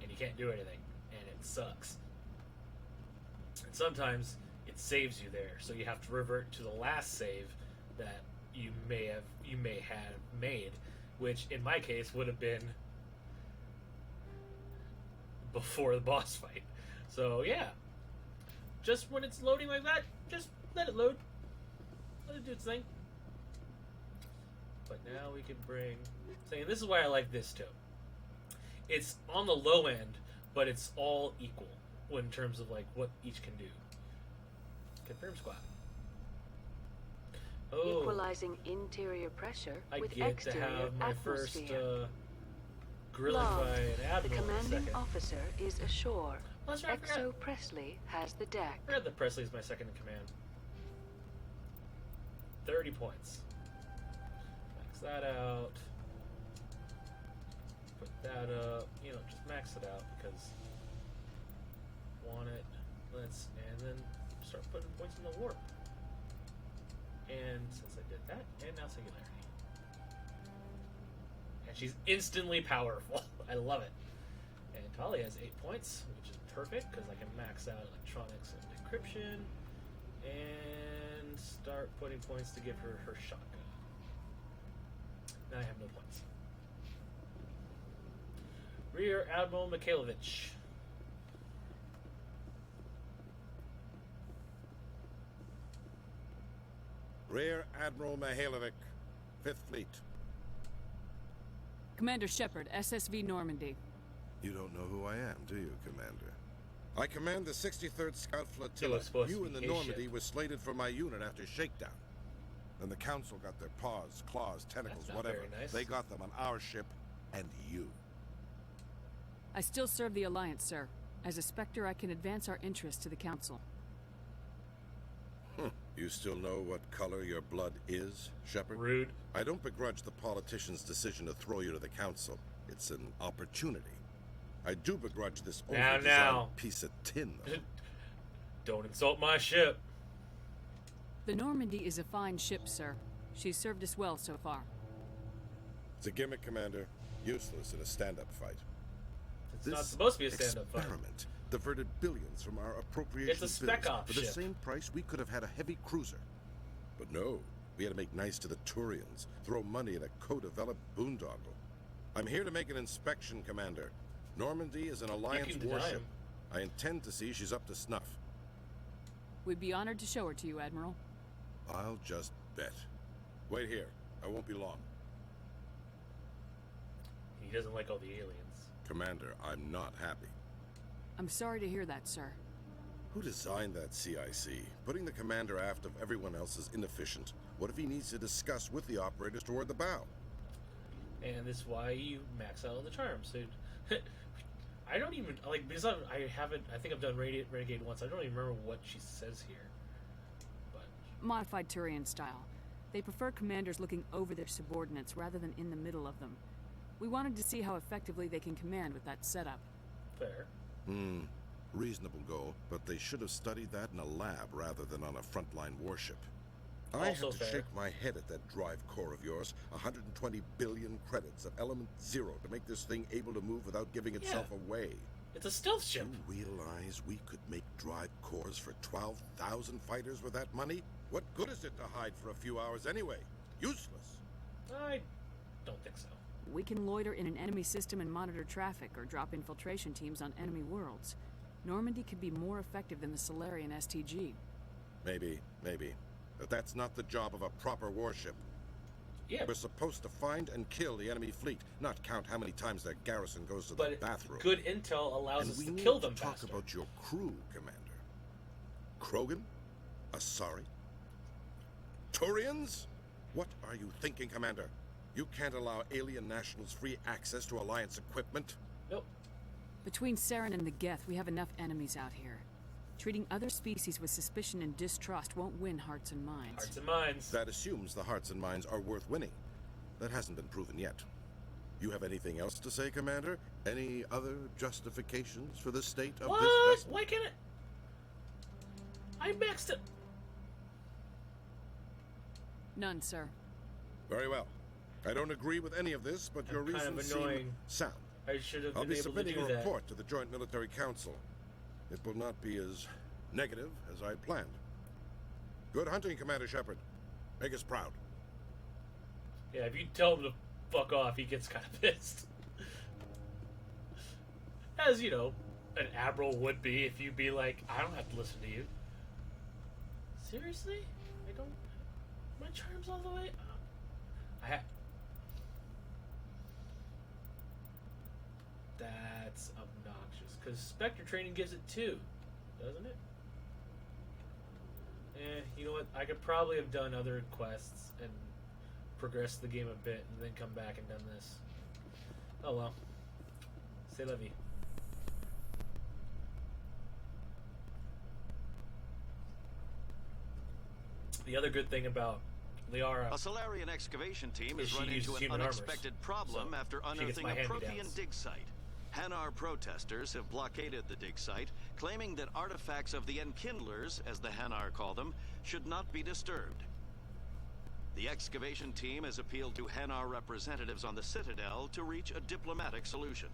and you can't do anything, and it sucks. And sometimes it saves you there, so you have to revert to the last save that you may have made, which in my case would have been before the boss fight. So yeah, just when it's loading like that, just let it load. Let it do its thing. But now we can bring... And this is why I like this too. It's on the low end, but it's all equal in terms of like what each can do. Confirm squad. Oh, Equalizing interior pressure I with get to exterior have my atmosphere. first grilling Love, by an the admiral in a commanding second. officer is ashore. That's right, I forgot. Exo Presley has the deck. I forgot that Presley's my second in command. 30 points. Max that out. Put that up. You know, just max it out because want it. Let's and then start putting points in the warp. And since I did that, and now singularity. And she's instantly powerful. I love it. And Tali has 8 points, which is perfect because I can max out electronics and encryption and start putting points to give her her shotgun. Now I have no points. Rear Admiral Mikhailovich. Rear Admiral Mihailovic, 5th Fleet. Commander Shepard, SSV Normandy. You don't know who I am, do you, Commander? I command the 63rd Scout Flotilla. You and the Normandy were slated for my unit after shakedown. Then the Council got their paws, claws, tentacles, whatever. Nice. They got them on our ship and you. I still serve the Alliance, sir. As a Spectre, I can advance our interests to the Council. You still know what color your blood is, Shepard? Rude. I don't begrudge the politician's decision to throw you to the Council. It's an opportunity. I do begrudge this now. piece of tin, though. Don't insult my ship. The Normandy is a fine ship, sir. She's served us well so far. It's a gimmick, Commander. Useless in a stand-up fight. It's not supposed to be a stand-up fight. Experiment diverted billions from our appropriations It's a spec bills. op For the ship. same price, we could have had a heavy cruiser. But no, we had to make nice to the Turians, throw money at a co-developed boondoggle. I'm here to make an inspection, Commander. Normandy is an Alliance can deny warship. him. I intend to see she's up to snuff. We'd be honored to show her to you, Admiral. I'll just bet. Wait here. I won't be long. He doesn't like all the aliens. Commander, I'm not happy. I'm sorry to hear that, sir. Who designed that CIC? Putting the commander aft of everyone else is inefficient. What if he needs to discuss with the operators toward the bow? And this is why you max out all the charms. So, I don't even like because I think I've done Renegade once. I don't even remember what she says here. But Modified Turian style. They prefer commanders looking over their subordinates rather than in the middle of them. We wanted to see how effectively they can command with that setup. Fair. Reasonable goal, but they should have studied that in a lab rather than on a frontline warship. I Also have to fair. shake my head at that drive core of yours. 120 billion credits of element 0 to make this thing able to move without giving itself away. It's a stealth ship. You realize we could make drive cores for 12,000 fighters with that money? What good is it to hide for a few hours anyway? Useless. I don't think so. We can loiter in an enemy system and monitor traffic or drop infiltration teams on enemy worlds. Normandy could be more effective than the Solarian STG. Maybe. But that's not the job of a proper warship. Yeah. We're supposed to find and kill the enemy fleet, not count how many times their garrison goes to the But bathroom. good intel allows And us we to need kill them talk faster. about your crew, Commander. Krogan? Asari? Turians? What are you thinking, Commander? You can't allow alien nationals free access to Alliance equipment? Nope. Between Saren and the Geth, we have enough enemies out here. Treating other species with suspicion and distrust won't win hearts and minds. Hearts and minds. That assumes the hearts and minds are worth winning. That hasn't been proven yet. You have anything else to say, Commander? Any other justifications for the state of What? this vessel? Why can't it? I maxed it. None, sir. Very well. I don't agree with any of this, but your Kind of reasons seem annoying. sound. I should have I'll been be able to submitting do a that. report to the Joint Military Council. It will not be as negative as I planned. Good hunting, Commander Shepard. Make us proud. Yeah, if you tell him to fuck off, he gets kind of pissed. As, you know, an admiral would be if you'd be like, I don't have to listen to you. Seriously? I don't... My charm's all the way up. That's obnoxious, because Spectre training gives it 2, doesn't it? You know what? I could probably have done other quests and progressed the game a bit and then come back and done this. Oh well. C'est la vie. The other good thing about Liara, A Solarian excavation team is has she run into uses an human armors, unexpected problem so after she gets unearthing my a Prothean hand-me-downs. dig site. Hanar protesters have blockaded the dig site, claiming that artifacts of the Enkindlers, as the Hanar call them, should not be disturbed. The excavation team has appealed to Hanar representatives on the Citadel to reach a diplomatic solution.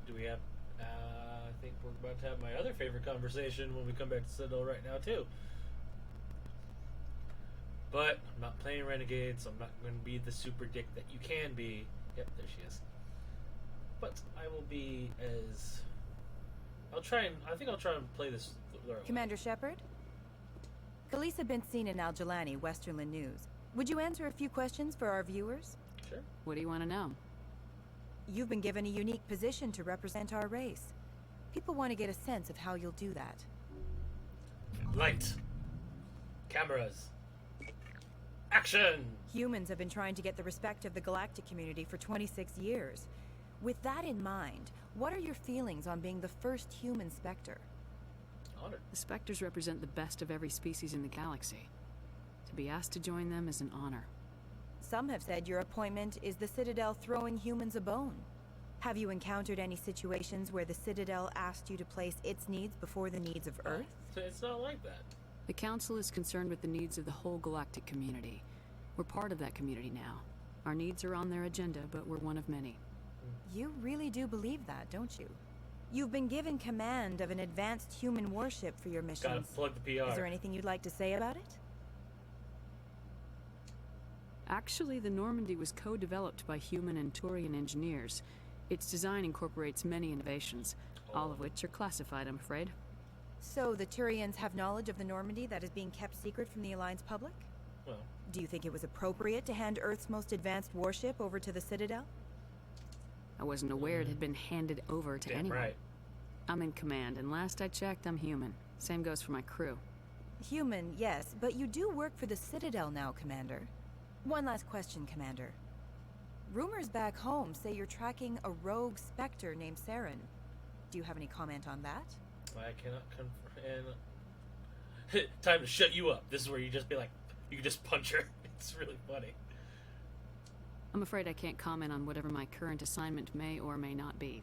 Do we have... I think we're about to have my other favorite conversation when we come back to Citadel right now, too. But I'm not playing Renegade, so I'm not going to be the super dick that you can be. Yep, there she is. But I will be as... I think I'll try and play this... Commander Shepard? Khaleesa bint Sina Al-Jalani, Westerland News. Would you answer a few questions for our viewers? Sure. What do you want to know? You've been given a unique position to represent our race. People want to get a sense of how you'll do that. Light. Cameras. Action! Humans have been trying to get the respect of the galactic community for 26 years. With that in mind, what are your feelings on being the first human Spectre? Honored. The Spectres represent the best of every species in the galaxy. To be asked to join them is an honor. Some have said your appointment is the Citadel throwing humans a bone. Have you encountered any situations where the Citadel asked you to place its needs before the needs of Earth? It's not like that. The Council is concerned with the needs of the whole galactic community. We're part of that community now. Our needs are on their agenda, but we're one of many. You really do believe that, don't you? You've been given command of an advanced human warship for your missions. Gotta plug the PR. Is there anything you'd like to say about it? Actually, the Normandy was co-developed by human and Turian engineers. Its design incorporates many innovations, all of which are classified, I'm afraid. So the Turians have knowledge of the Normandy that is being kept secret from the Alliance public? Well... Do you think it was appropriate to hand Earth's most advanced warship over to the Citadel? I wasn't aware it had been handed over to anyone. Right. I'm in command, and last I checked, I'm human. Same goes for my crew. Human, yes, but you do work for the Citadel now, Commander. One last question, Commander. Rumors back home say you're tracking a rogue Spectre named Saren. Do you have any comment on that? I cannot confirm. Time to shut you up. This is where you just be like, you can just punch her. It's really funny. I'm afraid I can't comment on whatever my current assignment may or may not be.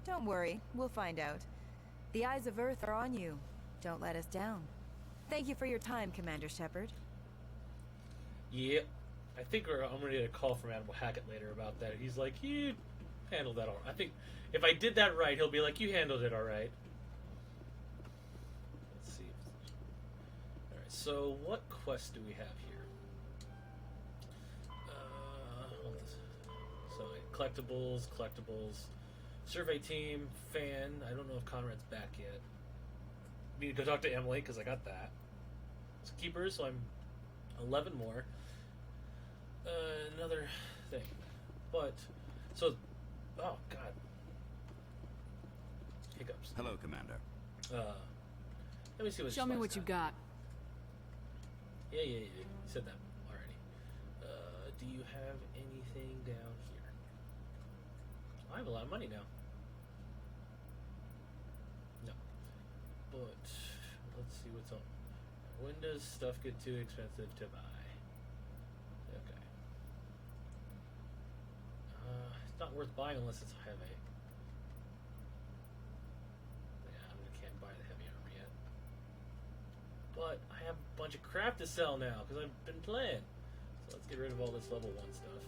Don't worry, we'll find out. The eyes of Earth are on you. Don't let us down. Thank you for your time, Commander Shepard. Yep. I think I'm going to get a call from Admiral Hackett later about that. He's like, you handled that all right. I think if I did that right, he'll be like, you handled it all right. Let's see. Alright, so what quest do we have here? So, collectibles. Survey team, fan. I don't know if Conrad's back yet. Need to go talk to Emily, because I got that. It's keepers, so I'm 11 more. Another thing. But, so, oh, God. Hiccups. Hello, Commander. Let me see what Show me what you got. Yeah, you said that already. Do you have anything down here? I have a lot of money now. No. But, let's see what's up. When does stuff get too expensive to buy? Okay. It's not worth buying unless it's heavy. Yeah, I can't buy the heavy armor yet. But I have a bunch of crap to sell now because I've been playing. So let's get rid of all this level 1 stuff.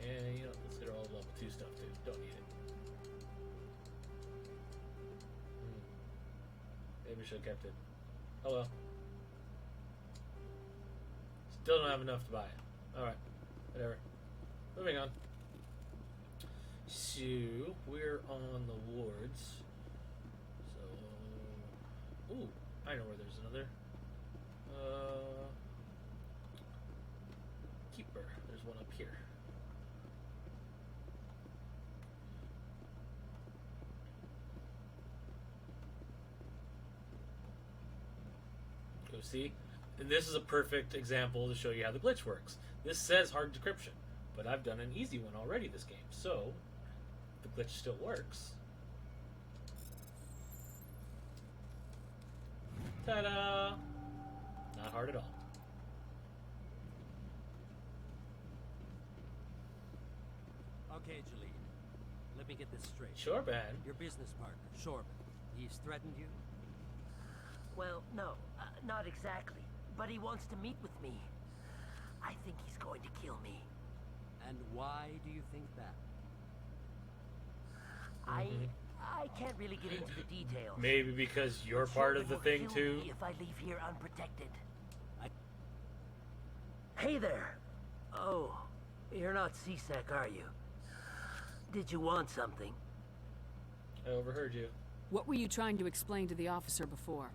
And, you know, let's get all the level 2 stuff too. Don't need it. Maybe I should have kept it. Oh well. Still don't have enough to buy it. Alright. Whatever. Moving on. So, we're on the wards. So... Ooh, I know where there's another. Keeper. There's one up here. Go see. And this is a perfect example to show you how the glitch works. This says hard decryption, but I've done an easy one already this game, so the glitch still works. Ta-da! Not hard at all. Okay, Jalene. Let me get this straight. Sure, Ben. Your business partner, Shorban, he's threatened you? Well, no, not exactly. But he wants to meet with me. I think he's going to kill me. And why do you think that? I can't really get into the details. Maybe because you're part of the thing Kill too. me if I leave here unprotected. Hey there. Oh, you're not C-Sec, are you? Did you want something? I overheard you. What were you trying to explain to the officer before?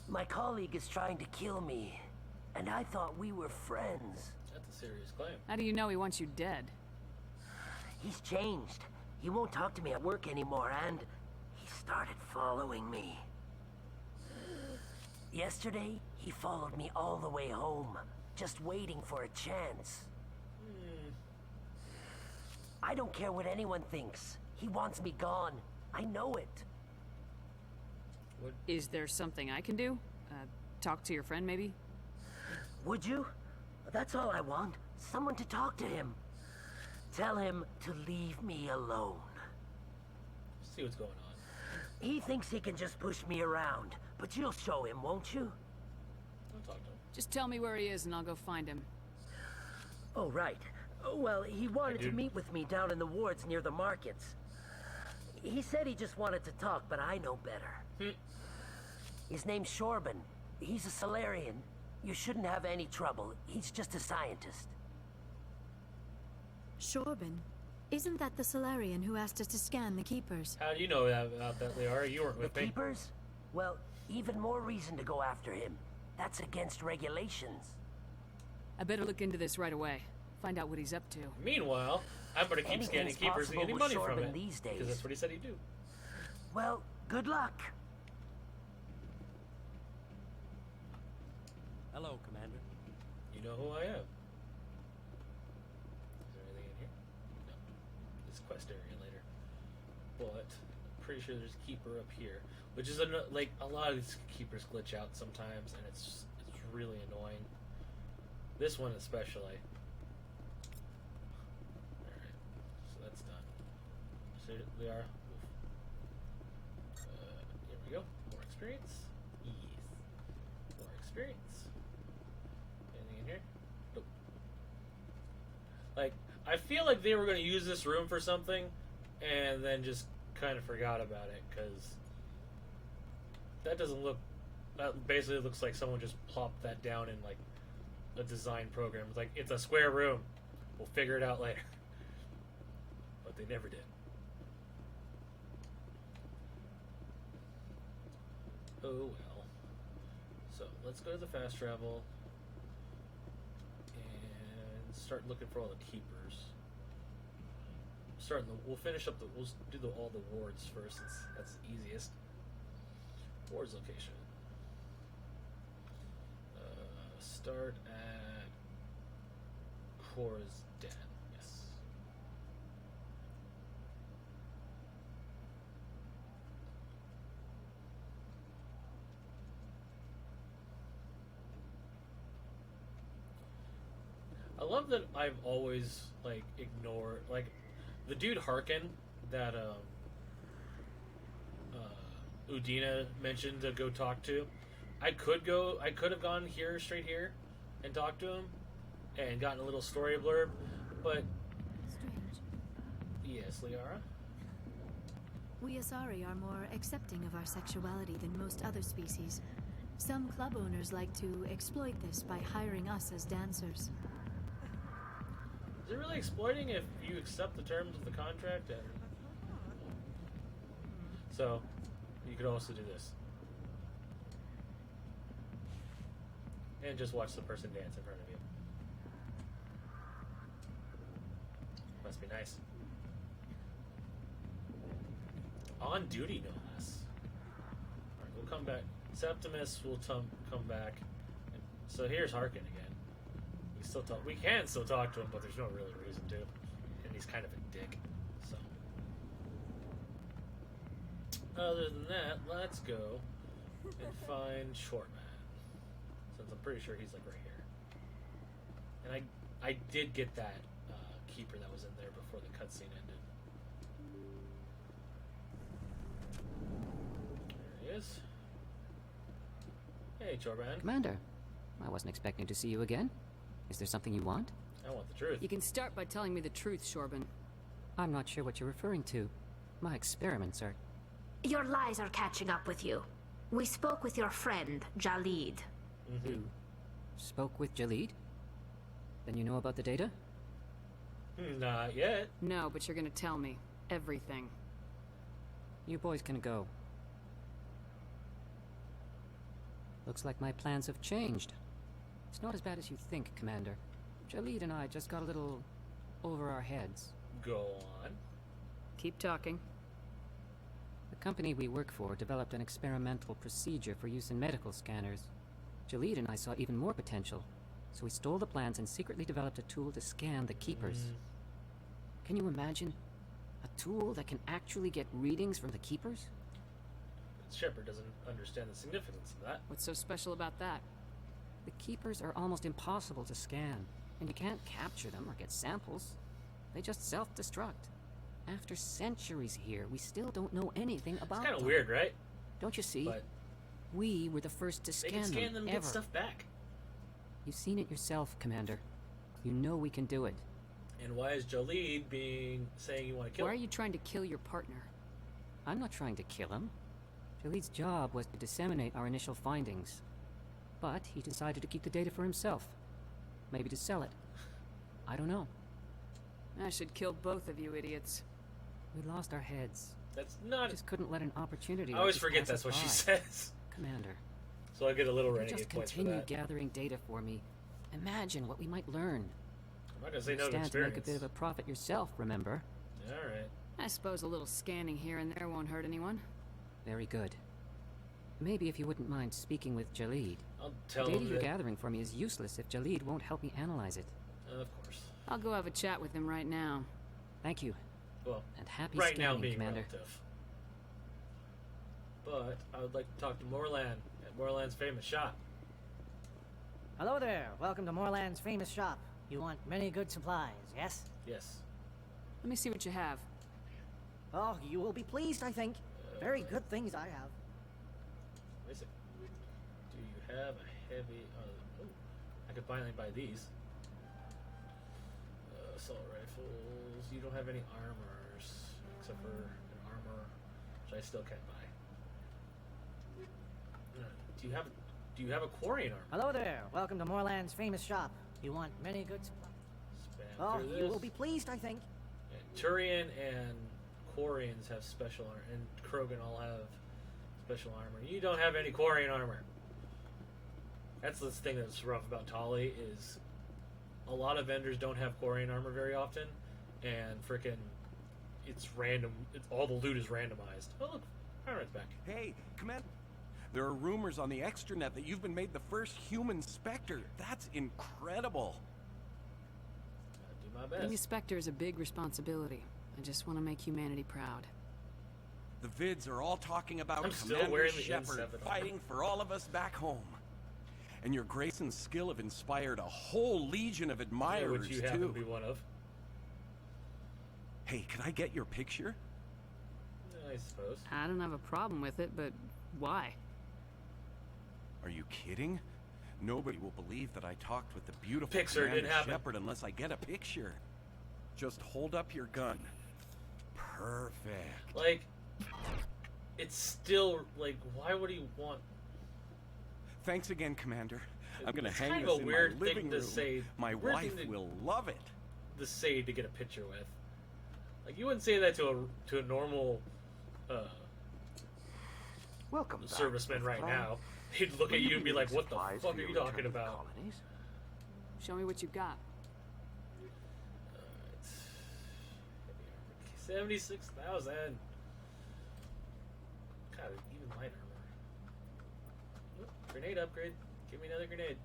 My colleague is trying to kill me, and I thought we were friends. That's a serious claim. How do you know he wants you dead? He's changed. He won't talk to me at work anymore, and he started following me. Yesterday, he followed me all the way home, just waiting for a chance. I don't care what anyone thinks. He wants me gone. I know it. What? Is there something I can do? Talk to your friend, maybe? Would you? That's all I want. Someone to talk to him. Tell him to leave me alone. See what's going on. He thinks he can just push me around, but you'll show him, won't you? I'll talk to him. Just tell me where he is and I'll go find him. Oh, right. Well, he wanted to meet with me down in the wards near the markets. He said he just wanted to talk, but I know better. His name's Shorban. He's a Solarian. You shouldn't have any trouble. He's just a scientist. Shorban? Isn't that the Solarian who asked us to scan the Keepers? How do you know about that, Liara? You weren't with me. The Keepers? Well, even more reason to go after him. That's against regulations. I better look into this right away. Find out what he's up to. Meanwhile, I'm gonna keep scanning Keepers and getting money from it. These days. Because that's what he said he'd do. Well, good luck. Hello, Commander. You know who I am. Is there anything in here? No. This quest area later. But I'm pretty sure there's a keeper up here. Which is, like, a lot of these keepers glitch out sometimes, and it's really annoying. This one especially. Alright. So that's done. So they are. Here we go. More experience. Yes. More experience. Anything in here? Nope. Like, I feel like they were going to use this room for something, and then just kind of forgot about it, because that doesn't look... That basically looks like someone just plopped that down in, like, a design program. It's like, it's a square room. We'll figure it out later. But they never did. Oh well. So let's go to the fast travel and start looking for all the keepers. We'll finish up we'll do all the wards first, since that's the easiest. Wards location. Start at Cora's Den. Yes. I love that I've always, like, ignored, like, the dude Harkin that Udina mentioned to go talk to. I could have gone straight here and talked to him and gotten a little story blurb, but Strange. yes, Liara. We Asari are more accepting of our sexuality than most other species. Some club owners like to exploit this by hiring us as dancers. Is it really exploiting if you accept the terms of the contract? And so, you could also do this. And just watch the person dance in front of you. Must be nice. On duty, no less. Alright, we'll come back. Septimus will come back. And so here's Harkin again. We can still talk to him, but there's no really reason to. And he's kind of a dick. So. Other than that, let's go and find Shortman. Since I'm pretty sure he's like right here. And I did get that keeper that was in there before the cutscene ended. There he is. Hey, Chorban. Commander, I wasn't expecting to see you again. Is there something you want? I want the truth. You can start by telling me the truth, Shorban. I'm not sure what you're referring to. My experiments are... Your lies are catching up with you. We spoke with your friend, Jalid. You spoke with Jalid? Then you know about the data? Not yet. No, but you're gonna tell me. Everything. You boys can go. Looks like my plans have changed. It's not as bad as you think, Commander. Jalid and I just got a little over our heads. Go on. Keep talking. The company we work for developed an experimental procedure for use in medical scanners. Jalid and I saw even more potential, so we stole the plans and secretly developed a tool to scan the Keepers. Can you imagine? A tool that can actually get readings from the Keepers? Shepard doesn't understand the significance of that. What's so special about that? The Keepers are almost impossible to scan, and you can't capture them or get samples. They just self-destruct. After centuries here, we still don't know anything about them. It's kind of weird, right? Don't you see? But we were the first to scan them. They can scan them and ever. get stuff back. You've seen it yourself, Commander. You know we can do it. And why is Jalid saying you want to kill him? Why are you trying to kill your partner? I'm not trying to kill him. Jalid's job was to disseminate our initial findings. But he decided to keep the data for himself. Maybe to sell it. I don't know. I should kill both of you idiots. We lost our heads. That's not... Just couldn't let an opportunity... I always forget that's what she says. Commander. So I get a little renegade points for that. Just continue gathering data for me. Imagine what we might learn. I'm not gonna say no to stand to make a experience. bit of a profit yourself, remember? Alright. I suppose a little scanning here and there won't hurt anyone. Very good. Maybe if you wouldn't mind speaking with Jalid. I'll tell the him data you're that... gathering for me is useless if Jalid won't help me analyze it. Of course. I'll go have a chat with him right now. Thank you. Well, and happy right scanning, now being Commander. relative. But I would like to talk to Morlan at Morlan's famous shop. Hello there. Welcome to Morland's famous shop. You want many good supplies, yes? Yes. Let me see what you have. Oh, you will be pleased, I think. Very good things I have. Wait a second. Do you have a heavy... oh, I could finally buy these. Assault rifles. You don't have any armors. Except for an armor, which I still can't buy. Do you have a Quarian armor? Hello there. Welcome to Morland's famous shop. You want many good supplies. Oh, you will be pleased, I think. And Turian and Quarians have special armor, and Krogan all have special armor. You don't have any Quarian armor. That's the thing that's rough about Tali is a lot of vendors don't have Quarian armor very often, and frickin' it's random. All the loot is randomized. Oh look, Pyron's back. Hey, Commander. There are rumors on the extranet that you've been made the first human Spectre. That's incredible. I'll do my best. Being a Spectre is a big responsibility. I just want to make humanity proud. The vids are all talking about I'm still Commander wearing the Shepard N7 fighting for all of us back home. And your grace and skill have inspired a whole legion of admirers, which you happen to too. be one of. Hey, can I get your picture? I suppose. I don't have a problem with it, but why? Are you kidding? Nobody will believe that I talked with the beautiful Pixar Commander didn't happen. Shepard unless I get a picture. Just hold up your gun. Perfect. Like, it's still like, why would he want? Thanks again, Commander. I'm gonna It's hang kind this of a in weird my thing living to room. say. My Weird wife thing to- will love it. The say to get a picture with. Like, you wouldn't say that to a normal Welcome back, serviceman right Tom. now. He'd look at you and be like, "What the Supplies fuck for are you your talking return to the about?" colonies? Show me what you've got. 76,000. God, even light armor. Oop, grenade upgrade. Give me another grenade.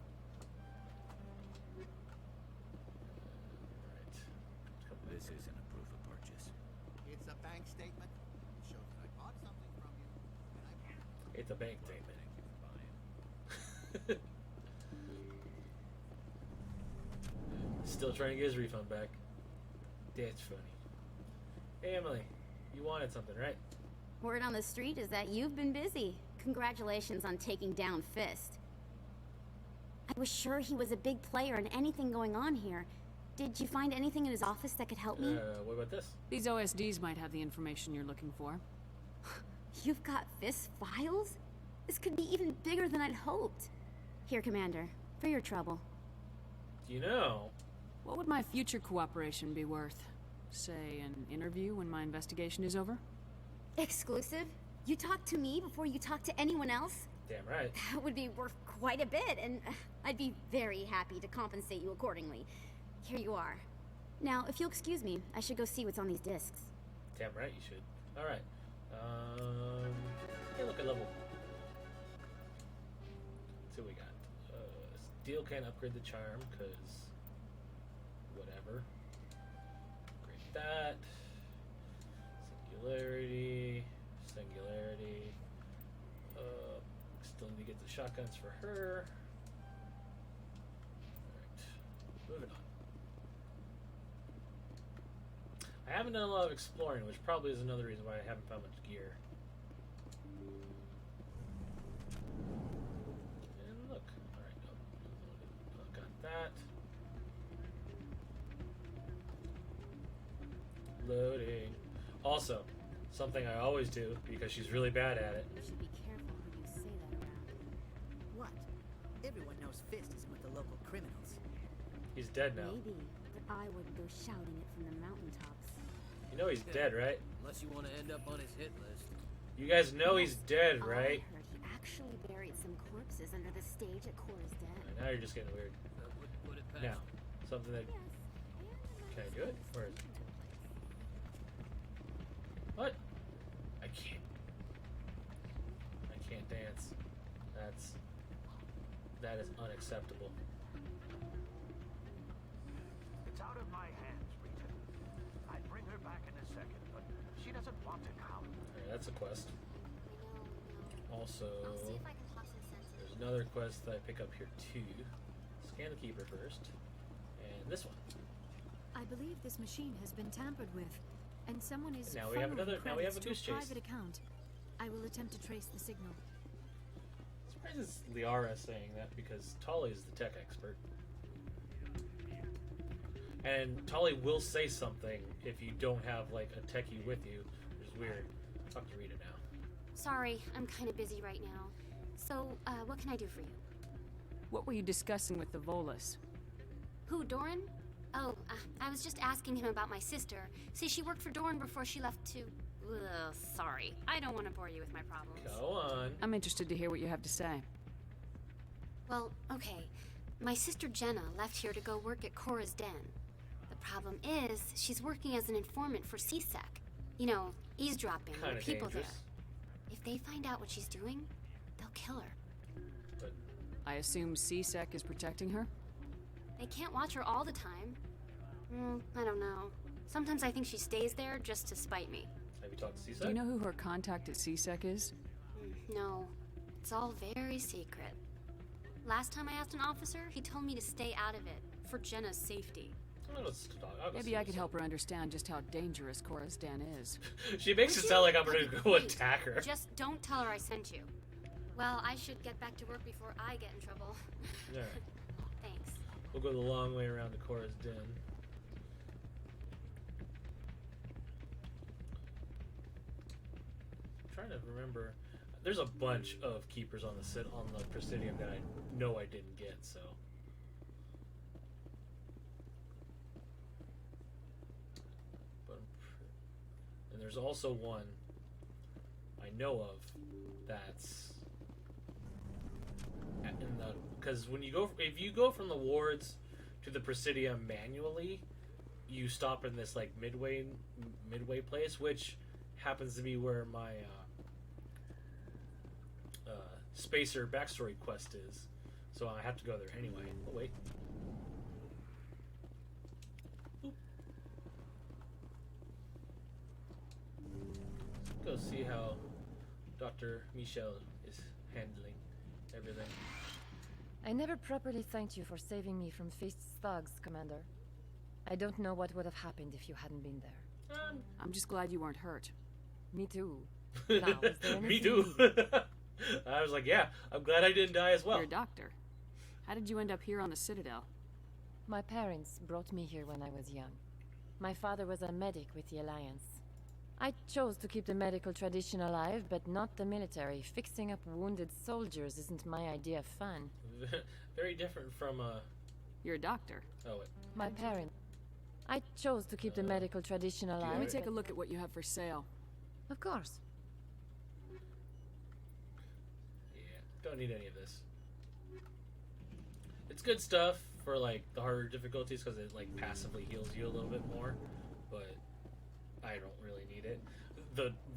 This isn't a proof of purchase. It's a bank statement. It shows that I bought something from you. It's a bank statement. Still trying to get his refund back. That's funny. Hey Emily, you wanted something, right? Word on the street is that you've been busy. Congratulations on taking down Fist. I was sure he was a big player in anything going on here. Did you find anything in his office that could help me? What about this? These OSDs might have the information you're looking for. You've got FIS files? This could be even bigger than I'd hoped. Here, Commander, for your trouble. You know... What would my future cooperation be worth? Say, an interview when my investigation is over? Exclusive? You talk to me before you talk to anyone else? Damn right. That would be worth quite a bit, and I'd be very happy to compensate you accordingly. Here you are. Now, if you'll excuse me, I should go see what's on these discs. Damn right you should. Alright. Hey, look at level. Let's see what we got. Steel can't upgrade the charm, because... whatever. Upgrade that. Singularity. Singularity. Still need to get the shotguns for her. Alright. Moving on. I haven't done a lot of exploring, which probably is another reason why I haven't found much gear. And look. Alright, got that. Loading. Also, something I always do, because she's really bad at it. You should be careful who you say that around. What? Everyone knows Fist is with the local criminals. He's dead now. Maybe, but I wouldn't go shouting it from the mountaintops. You know he's dead, right? Unless you want to end up on his hit list. You guys know he's dead, right? I heard he actually buried some corpses under the stage at Cora's Den. Now you're just getting weird. Put it past. Now, something that... Can I do it? Where is it? What? I can't dance. That is unacceptable. It's out of my hands, Rita. I'd bring her back in a second, but she doesn't want it now. Alright, that's a quest. Also, there's another quest that I pick up here too. Scan the keeper first. And this one. I believe this machine has been tampered with, and someone is Now we have funneling now we have a credits to goose chase. private account. I will attempt to trace the signal. Surprised it's Liara saying that because Tali is the tech expert. And Tali will say something if you don't have like a techie with you, which is weird. Talk to Rita now. Sorry, I'm kind of busy right now. So, what can I do for you? What were you discussing with the Volus? Who, Doran? Oh, I was just asking him about my sister. See, she worked for Doran before she left to... Ugh, sorry. I don't want to bore you with my problems. Go on. I'm interested to hear what you have to say. Well, okay. My sister Jenna left here to go work at Cora's Den. The problem is, she's working as an informant for CSEC. You know, eavesdropping on Kinda people dangerous. there. If they find out what she's doing, they'll kill her. But I assume CSEC is protecting her? They can't watch her all the time. I don't know. Sometimes I think she stays there just to spite me. Have you talked to CSEC? Do you know who her contact at CSEC is? No. It's all very secret. Last time I asked an officer, he told me to stay out of it, for Jenna's safety. I'll go Maybe see I could this. help her understand just how dangerous Cora's Den is. She makes it sound like I'm gonna go attack her. Just don't tell her I sent you. Well, I should get back to work before I get in trouble. Alright. Thanks. We'll go the long way around to Cora's Den. I'm trying to remember. There's a bunch of keepers on the Presidium that I know I didn't get, so. And there's also one I know of that's in the, because when you go, if you go from the wards to the Presidium manually, you stop in this like midway place, which happens to be where my Spacer backstory quest is, so I have to go there anyway. Oh wait. Oop. Go see how Dr. Michel is handling everything. I never properly thanked you for saving me from Fist's thugs, Commander. I don't know what would have happened if you hadn't been there. I'm just glad you weren't hurt. Me too. Now, is there Me anything too. you need? I was like, yeah, I'm glad I didn't die as well. You're a doctor. How did you end up here on the Citadel? My parents brought me here when I was young. My father was a medic with the Alliance. I chose to keep the medical tradition alive, but not the military. Fixing up wounded soldiers isn't my idea of fun. Very different from, You're a doctor. Oh, wait. My parents... I chose to keep the medical tradition alive. Let me take a look at what you have for sale. Of course. Yeah, don't need any of this. It's good stuff for, like, the harder difficulties, because it, like, passively heals you a little bit more, but I don't really need it.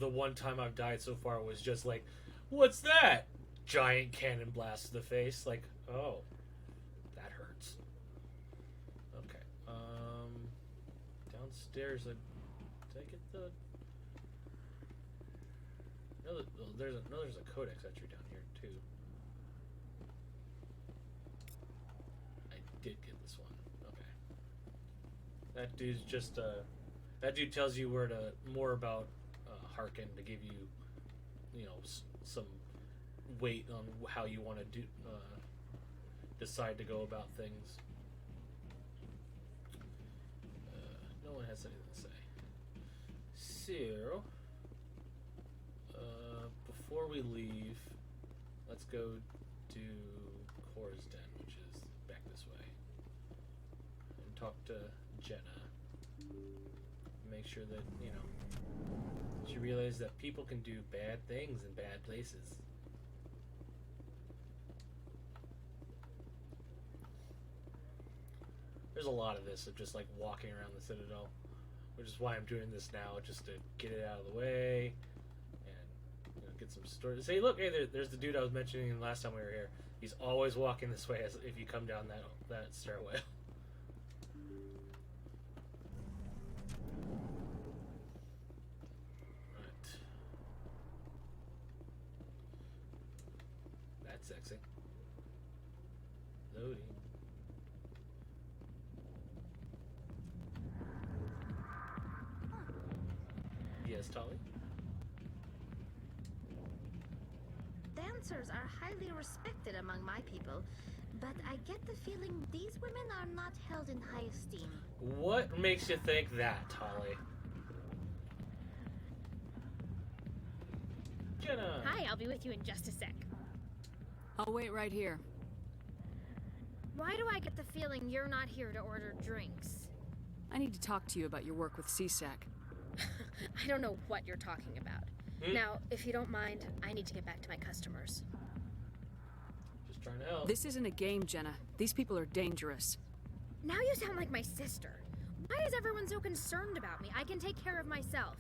The one time I've died so far was just like, what's that? Giant cannon blast to the face. Like, oh, that hurts. Okay. Downstairs, did I get the... No, there's a codex entry down here, too. I did get this one. Okay. That dude's just, that dude tells you more about Harkin to give you, you know, some weight on how you want to do, decide to go about things. No one has anything to say. So, before we leave, let's go to Cora's Den, which is back this way, and talk to Jenna. Make sure that, you know, she realizes that people can do bad things in bad places. There's a lot of this of just like walking around the Citadel, which is why I'm doing this now, just to get it out of the way and, you know, get some stories. Say, look, hey, there's the dude I was mentioning last time we were here. He's always walking this way as if you come down that stairway. Sexy. Loading. Yes, Tolly? Dancers are highly respected among my people, but I get the feeling these women are not held in high esteem. What makes you think that, Tolly? Jenna! Hi, I'll be with you in just a sec. I'll wait right here. Why do I get the feeling you're not here to order drinks? I need to talk to you about your work with CSEC. I don't know what you're talking about. Now, if you don't mind, I need to get back to my customers. Just trying to help. This isn't a game, Jenna. These people are dangerous. Now you sound like my sister. Why is everyone so concerned about me? I can take care of myself.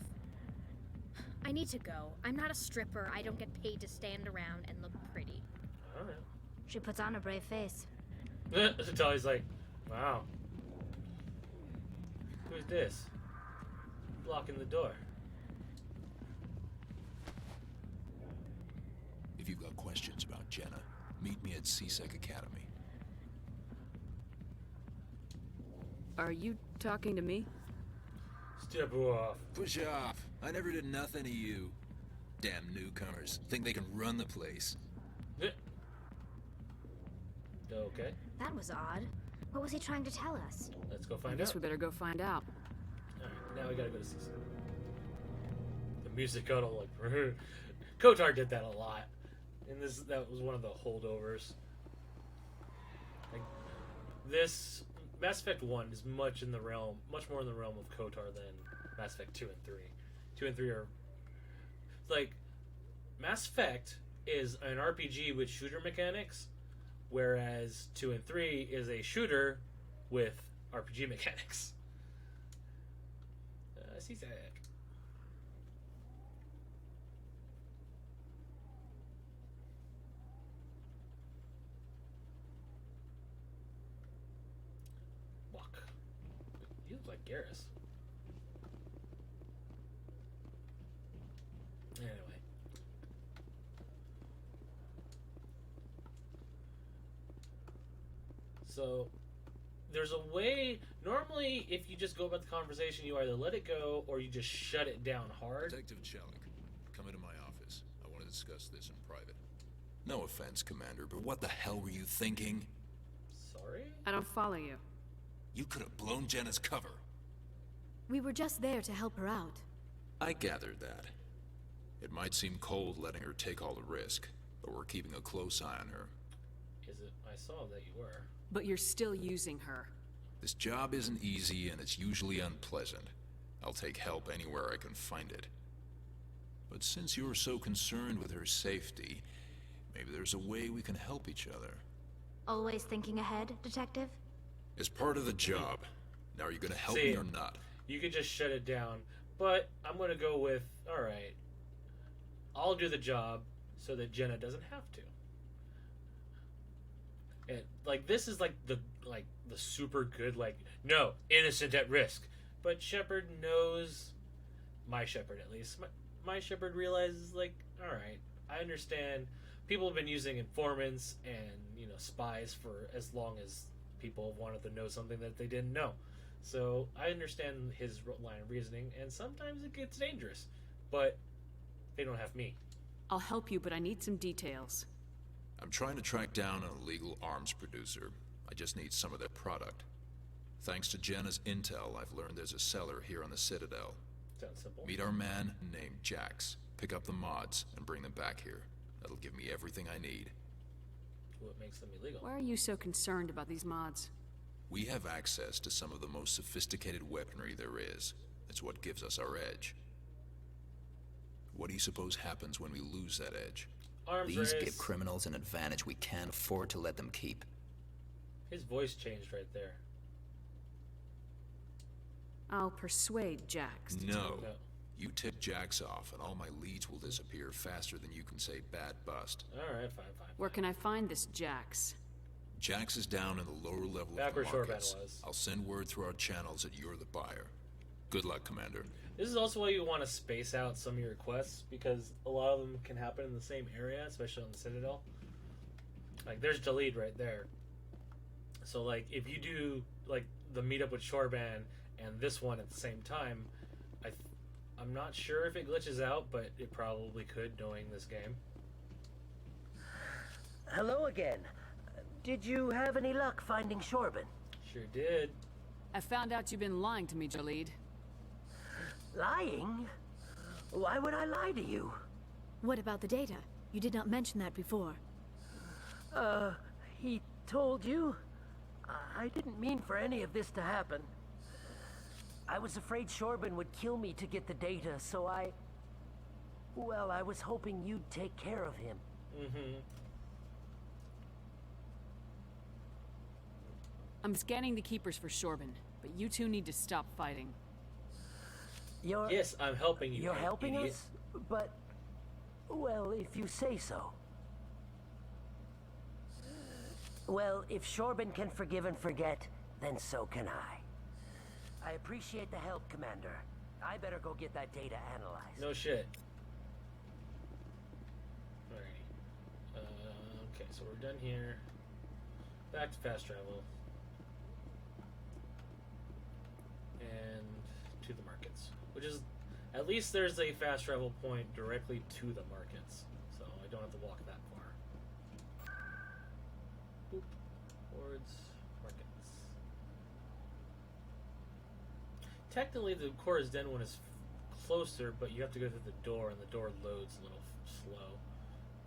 I need to go. I'm not a stripper. I don't get paid to stand around and look pretty. Alright. She puts on a brave face. Tolly's like, wow. Who's this? Blocking the door. If you've got questions about Jenna, meet me at CSEC Academy. Are you talking to me? Step off. Push off. I never did nothing to you. Damn newcomers. Think they can run the place. Okay. That was odd. What was he trying to tell us? Let's go find out. I guess we better go find out. Alright, now we gotta go to CSEC. The music got all like... KOTOR did that a lot. And that was one of the holdovers. Like, this... Mass Effect 1 is much more in the realm of KOTOR than Mass Effect 2 and 3. 2 and 3 are... Like, Mass Effect is an RPG with shooter mechanics, whereas 2 and 3 is a shooter with RPG mechanics. CSEC. Walk. You look like Garrus. Anyway. So, there's a way... Normally, if you just go about the conversation, you either let it go or you just shut it down hard. Detective Chelik, come into my office. I want to discuss this in private. No offense, Commander, but what the hell were you thinking? sorry? I don't follow you. You could have blown Jenna's cover. We were just there to help her out. I gathered that. It might seem cold letting her take all the risk, but we're keeping a close eye on her. Is it? I saw that you were. But you're still using her. This job isn't easy and it's usually unpleasant. I'll take help anywhere I can find it. But since you're so concerned with her safety, maybe there's a way we can help each other. Always thinking ahead, Detective? It's part of the job. Now are you gonna help me or not? You could just shut it down, but I'm gonna go with, alright, I'll do the job so that Jenna doesn't have to. And like this is like the super good, like, no, innocent at risk. But Shepard knows, my Shepard at least, my Shepard realizes, like, alright, I understand people have been using informants and, you know, spies for as long as people wanted to know something that they didn't know. So I understand his line of reasoning, and sometimes it gets dangerous, but they don't have me. I'll help you, but I need some details. I'm trying to track down an illegal arms producer. I just need some of their product. Thanks to Jenna's intel, I've learned there's a seller here on the Citadel. Sounds simple. Meet our man named Jax. Pick up the mods and bring them back here. That'll give me everything I need. What makes them illegal? Why are you so concerned about these mods? We have access to some of the most sophisticated weaponry there is. It's what gives us our edge. What do you suppose happens when we lose that edge? Arms These race. give criminals an advantage we can't afford to let them keep. His voice changed right there. I'll persuade Jax. No. You tip Jax off and all my leads will disappear faster than you can say bad bust. Alright, fine. Where can I find this Jax? Jax is down in the lower level Back of the where Shorban markets. was. I'll send word through our channels that you're the buyer. Good luck, Commander. This is also why you want to space out some of your quests, because a lot of them can happen in the same area, especially on the Citadel. Like, there's Jalid right there. So, like, if you do, like, the meetup with Shorban and this one at the same time, I'm not sure if it glitches out, but it probably could, knowing this game. Hello again. Did you have any luck finding Shorban? Sure did. I found out you've been lying to me, Jalid. Lying? Why would I lie to you? What about the data? You did not mention that before. He told you? I didn't mean for any of this to happen. I was afraid Shorban would kill me to get the data, so well, I was hoping you'd take care of him. Mm-hmm. I'm scanning the keepers for Shorban, but you two need to stop fighting. Yes, I'm helping you. You're helping idiot. us? But, well, if you say so. Well, if Shorban can forgive and forget, then so can I. I appreciate the help, Commander. I better go get that data analyzed. No shit. Alrighty. Okay, so we're done here. Back to fast travel. And to the markets. Which is, at least there's a fast travel point directly to the markets. So I don't have to walk that far. Boop. Towards markets. Technically, the Cora's Den one is closer, but you have to go through the door, and the door loads a little slow.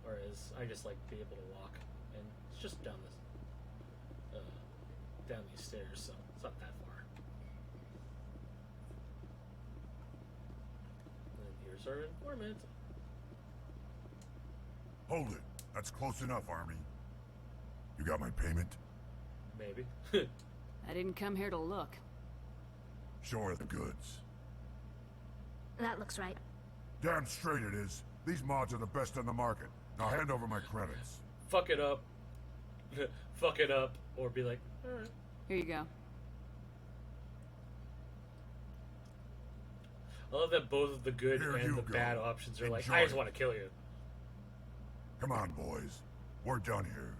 Whereas I just like to be able to walk, and it's just down this, down these stairs, so it's not that far. And here's our informant. Hold it. That's close enough, Army. You got my payment? Maybe. I didn't come here to look. Show her the goods. That looks right. Damn straight it is. These mods are the best on the market. Now hand over my credits. Fuck it up. Fuck it up. Or be like, alright. Here you go. I love that both of the good Here and you the go. bad options are like, Enjoy I just it. want to kill you. Come on, boys. We're done here.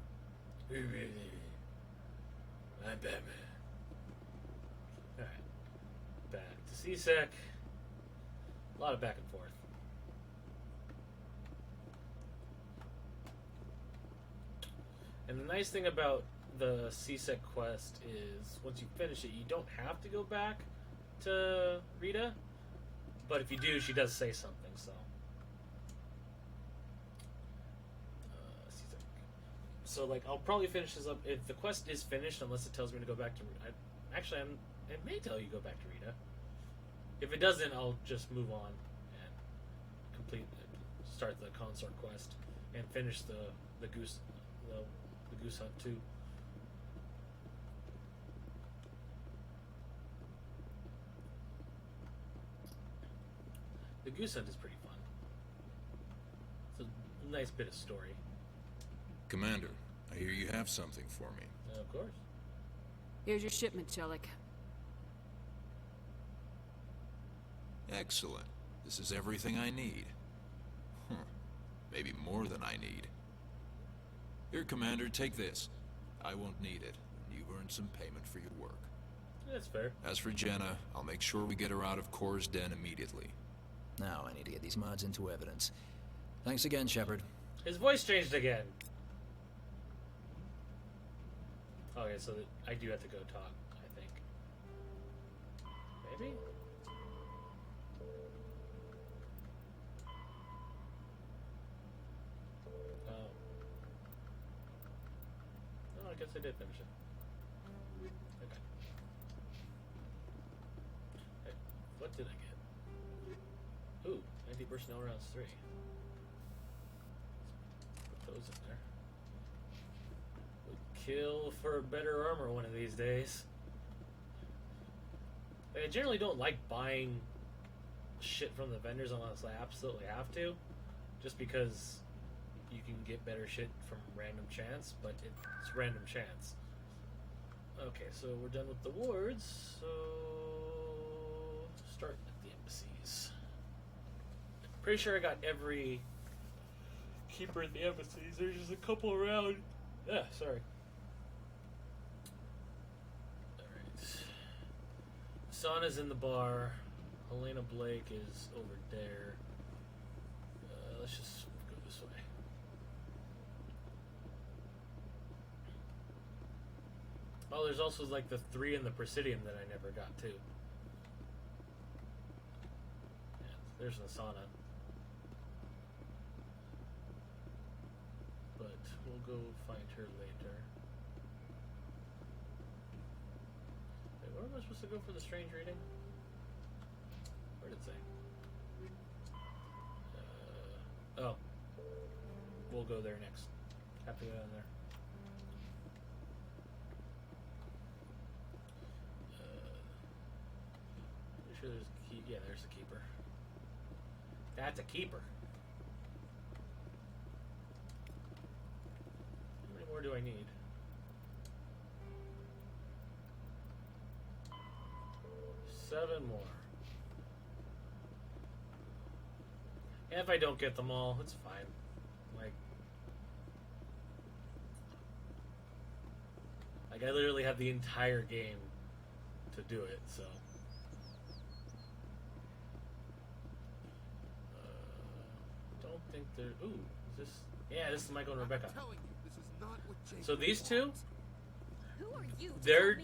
I'm Batman. Alright. Back to CSEC. A lot of back and forth. And the nice thing about the CSEC quest is, once you finish it, you don't have to go back to Rita, but if you do, she does say something, so. CSEC. So, like, I'll probably finish this up, if the quest is finished, unless it tells me to go back to Rita. It may tell you to go back to Rita. If it doesn't, I'll just move on and start the consort quest and finish the goose hunt too. The goose hunt is pretty fun. It's a nice bit of story. Commander, I hear you have something for me. Of course. Here's your shipment, Chelik. Excellent. This is everything I need. Maybe more than I need. Here, Commander, take this. I won't need it. You've earned some payment for your work. That's fair. As for Jenna, I'll make sure we get her out of Core's den immediately. Now I need to get these mods into evidence. Thanks again, Shepard. His voice changed again. Okay, so I do have to go talk, I think. Maybe? Oh. No, I guess I did finish it. Okay. Hey, what did I get? Ooh, 90 personnel rounds 3. Let's put those in there. Kill for better armor one of these days. I generally don't like buying shit from the vendors unless I absolutely have to, just because you can get better shit from random chance, but it's random chance. Okay, so we're done with the wards, so start at the embassies. Pretty sure I got every keeper at the embassies. There's just a couple around. Yeah, sorry. Sana's in the bar. Helena Blake is over there. Let's just go this way. Oh, there's also like the 3 in the Presidium that I never got to. Yeah, there's Nasana. But we'll go find her later. Wait, where am I supposed to go for the strange reading? Where did it say? Oh. We'll go there next. Have to go down there. Pretty sure there's a key. Yeah, there's a keeper. That's a keeper. How many more do I need? 7 more. And if I don't get them all, it's fine. Like I literally have the entire game to do it, so. Don't think there. Ooh, is this? Yeah, this is Michael and Rebecca. So these two, their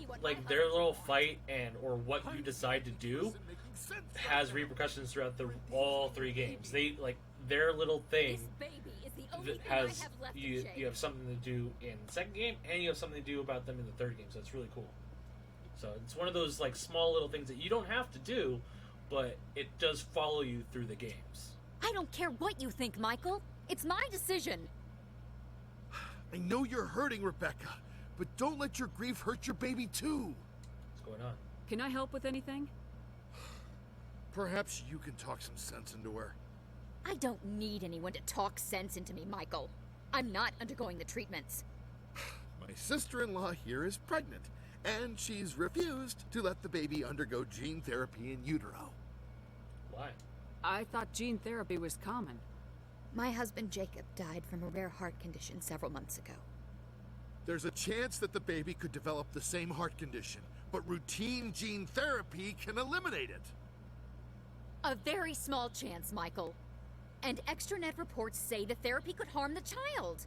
their little fight and/or what you decide to do has repercussions throughout all 3 games. They their little thing has you have something to do in the second game, and you have something to do about them in the third game. So it's really cool. So it's one of those small little things that you don't have to do, but it does follow you through the games. I don't care what you think, Michael. It's my decision. I know you're hurting, Rebecca, but don't let your grief hurt your baby too. What's going on? Can I help with anything? Perhaps you can talk some sense into her. I don't need anyone to talk sense into me, Michael. I'm not undergoing the treatments. My sister-in-law here is pregnant, and she's refused to let the baby undergo gene therapy in utero. Why? I thought gene therapy was common. My husband Jacob died from a rare heart condition several months ago. There's a chance that the baby could develop the same heart condition, but routine gene therapy can eliminate it. A very small chance, Michael. And extranet reports say the therapy could harm the child.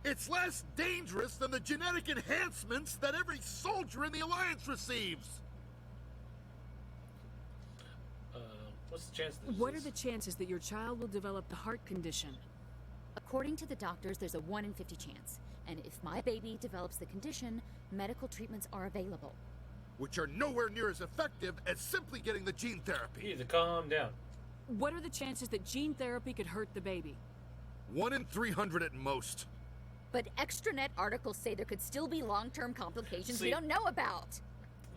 It's less dangerous than the genetic enhancements that every soldier in the Alliance receives. What's the chance that What are the chances that your child will develop the heart condition? According to the doctors, there's a 1 in 50 chance. And if my baby develops the condition, medical treatments are available. Which are nowhere near as effective as simply getting the gene therapy. You need to calm down. What are the chances that gene therapy could hurt the baby? 1 in 300 at most. But extranet articles say there could still be long-term complications we See, don't know about.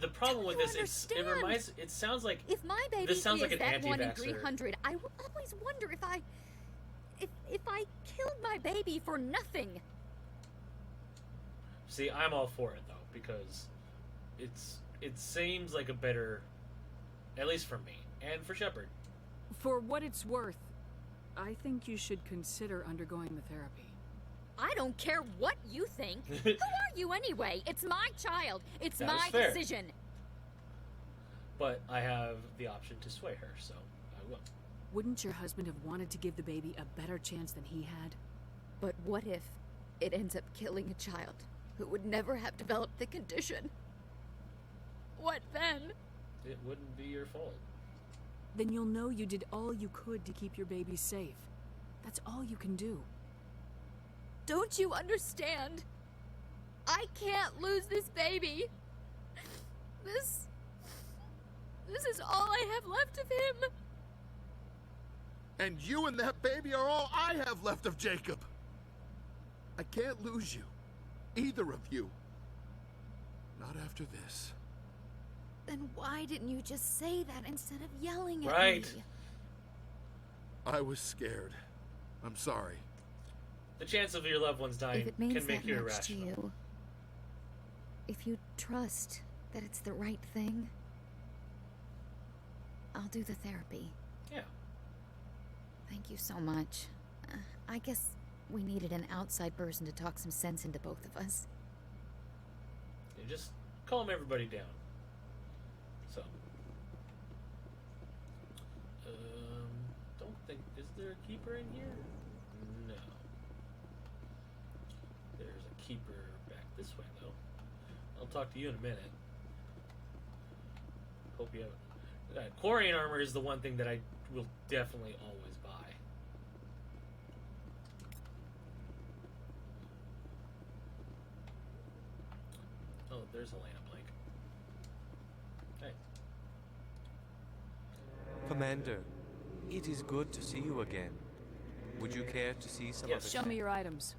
The problem Don't with you this, understand? it sounds like If my baby this sounds is like an that 1 in anti-vaxxer. 300, I will always wonder if I killed my baby for nothing. See, I'm all for it though, because it seems like a better, at least for me and for Shepard. For what it's worth, I think you should consider undergoing the therapy. I don't care what you think. Who are you anyway? It's my child. It's That my is fair. decision. But I have the option to sway her, so I will. Wouldn't your husband have wanted to give the baby a better chance than he had? But what if it ends up killing a child who would never have developed the condition? What then? It wouldn't be your fault. Then you'll know you did all you could to keep your baby safe. That's all you can do. Don't you understand? I can't lose this baby. This is all I have left of him. And you and that baby are all I have left of Jacob. I can't lose you. Either of you. Not after this. Then why didn't you just say that instead of yelling at Right. me? I was scared. I'm sorry. The chance of your loved ones dying If it means can make that you much to irrational. you, if you trust that it's the right thing, I'll do the therapy. Yeah. Thank you so much. I guess we needed an outside person to talk some sense into both of us. You just calm everybody down. So, don't think, is there a keeper in here? No. There's a keeper back this way, though. I'll talk to you in a minute. Hope you have. Quarian armor is the one thing that I will definitely always buy. Oh, there's Elena Blake. Hey. Commander, it is good to see you again. Would you care to see some of the Show me your items.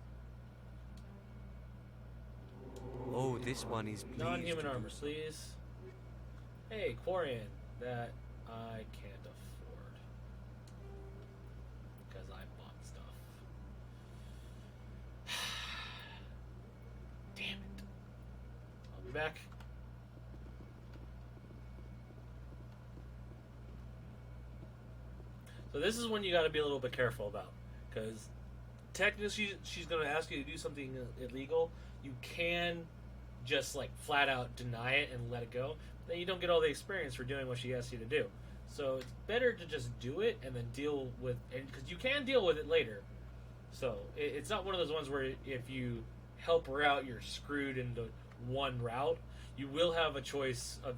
Oh, this one is pleased Non-human to armor, do so. please. Hey, Quarian, that I can't afford. Because I bought stuff. Damn it. I'll be back. So this is when you gotta be a little bit careful about. Because technically she's gonna ask you to do something illegal. You can just like flat out deny it and let it go. Then you don't get all the experience for doing what she asks you to do. So it's better to just do it and then deal with it, because you can deal with it later. So it's not one of those ones where if you help her out, you're screwed into one route. You will have a choice of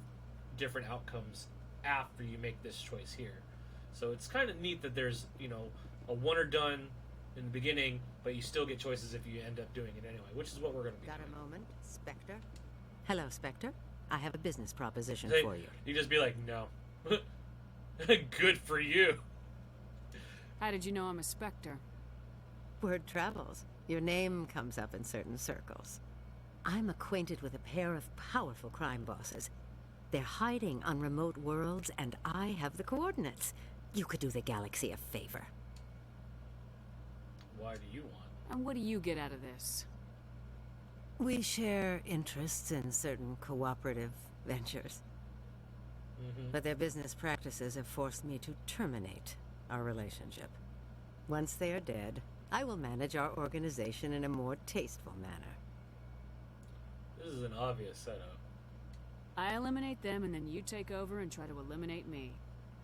different outcomes after you make this choice here. So it's kind of neat that there's, a one or done in the beginning, but you still get choices if you end up doing it anyway, which is what we're going to be Got doing. a moment, Spectre? Hello, Spectre. I have a business proposition Hey, for you. You just be like, no. Good for you. How did you know I'm a Spectre? Word travels. Your name comes up in certain circles. I'm acquainted with a pair of powerful crime bosses. They're hiding on remote worlds, and I have the coordinates. You could do the galaxy a favor. Why do you want? And what do you get out of this? We share interests in certain cooperative ventures. But their business practices have forced me to terminate our relationship. Once they are dead, I will manage our organization in a more tasteful manner. This is an obvious setup. I eliminate them and then you take over and try to eliminate me.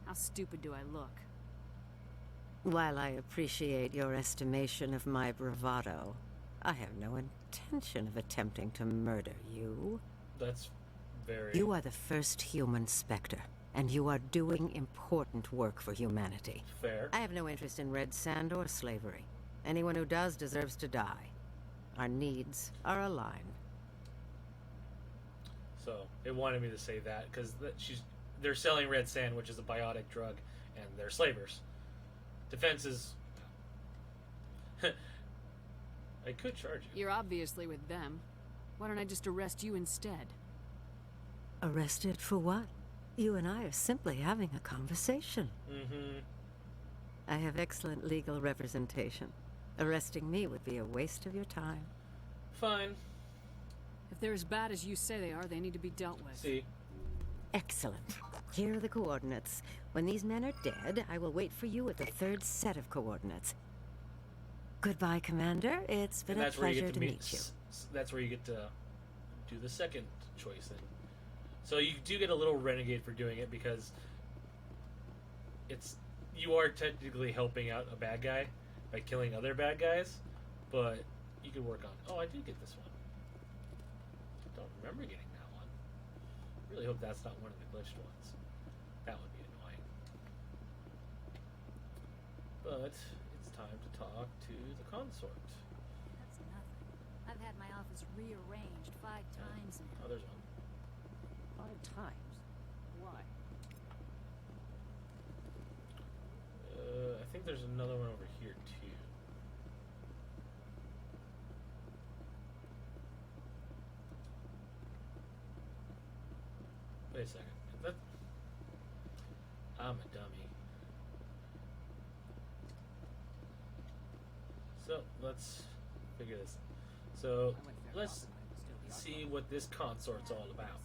How stupid do I look? While I appreciate your estimation of my bravado, I have no intention of attempting to murder you. That's very... You are the first human Spectre, and you are doing important work for humanity. Fair. I have no interest in red sand or slavery. Anyone who does deserves to die. Our needs are aligned. So, it wanted me to say that, because they're selling red sand, which is a biotic drug, and they're slavers. Defense is... I could charge you. You're obviously with them. Why don't I just arrest you instead? Arrested for what? You and I are simply having a conversation. Mm-hmm. I have excellent legal representation. Arresting me would be a waste of your time. Fine. If they're as bad as you say they are, they need to be dealt with. See? Excellent. Here are the coordinates. When these men are dead, I will wait for you at the third set of coordinates. Goodbye, Commander. It's been a pleasure to meet you. That's where you get to do the second choice thing. So you do get a little renegade for doing it because you are technically helping out a bad guy by killing other bad guys, but you could work on... Oh, I did get this one. Don't remember getting that one. Really hope that's not one of the glitched ones. That would be annoying. But it's time to talk to the consort. That's nothing. I've had my office rearranged 5 times now. Oh, there's one. 5 times? Why? I think there's another one over here too. Wait a second. Is that... I'm a dummy. So let's figure this. So let's see what this consort's all about.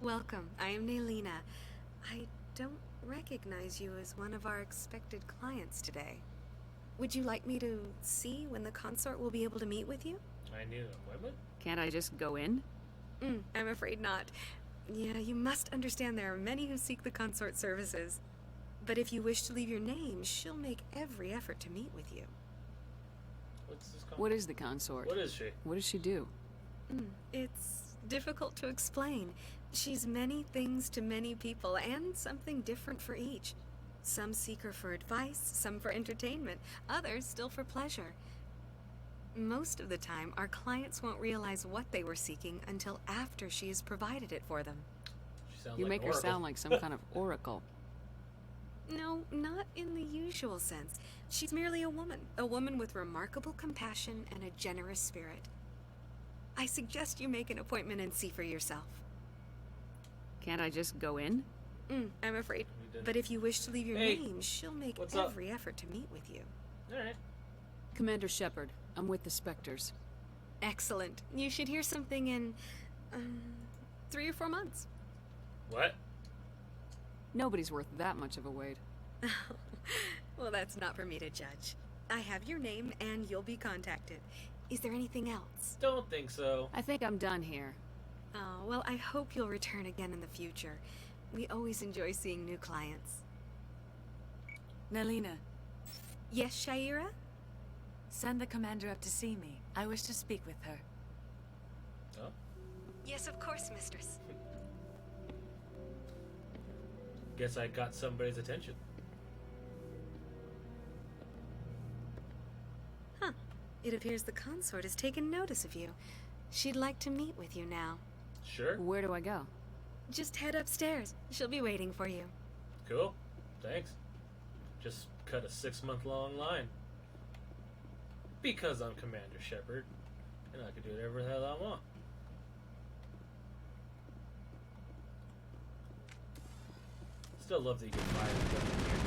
Welcome. I am Nelina. I don't recognize you as one of our expected clients today. Would you like me to see when the consort will be able to meet with you? I need an appointment? Can't I just go in? I'm afraid not. Yeah, you must understand there are many who seek the consort services. But if you wish to leave your name, she'll make every effort to meet with you. What's this consort? What is the consort? What is she? What does she do? It's difficult to explain. She's many things to many people, and something different for each. Some seek her for advice, some for entertainment, others still for pleasure. Most of the time, our clients won't realize what they were seeking until after she has provided it for them. She sounds You like make an her oracle. sound like some kind of oracle. No, not in the usual sense. She's merely a woman with remarkable compassion and a generous spirit. I suggest you make an appointment and see for yourself. Can't I just go in? I'm afraid. But if you wish to leave your Hey, name, she'll make what's up? every effort to meet with you. Alright. Commander Shepard, I'm with the Spectres. Excellent. You should hear something in 3 or 4 months. What? Nobody's worth that much of a wait. Well, that's not for me to judge. I have your name and you'll be contacted. Is there anything else? Don't think so. I think I'm done here. Oh, well, I hope you'll return again in the future. We always enjoy seeing new clients. Nelina, Yes, Shaira? send the commander up to see me. I wish to speak with her. Oh. Yes, of course, mistress. Guess I got somebody's attention. Huh. It appears the consort has taken notice of you. She'd like to meet with you now. Sure. Where do I go? Just head upstairs. She'll be waiting for you. Cool. Thanks. Just cut a 6-month-long line. Because I'm Commander Shepard, and I can do whatever the hell I want. Still love that you can fire the gun in here.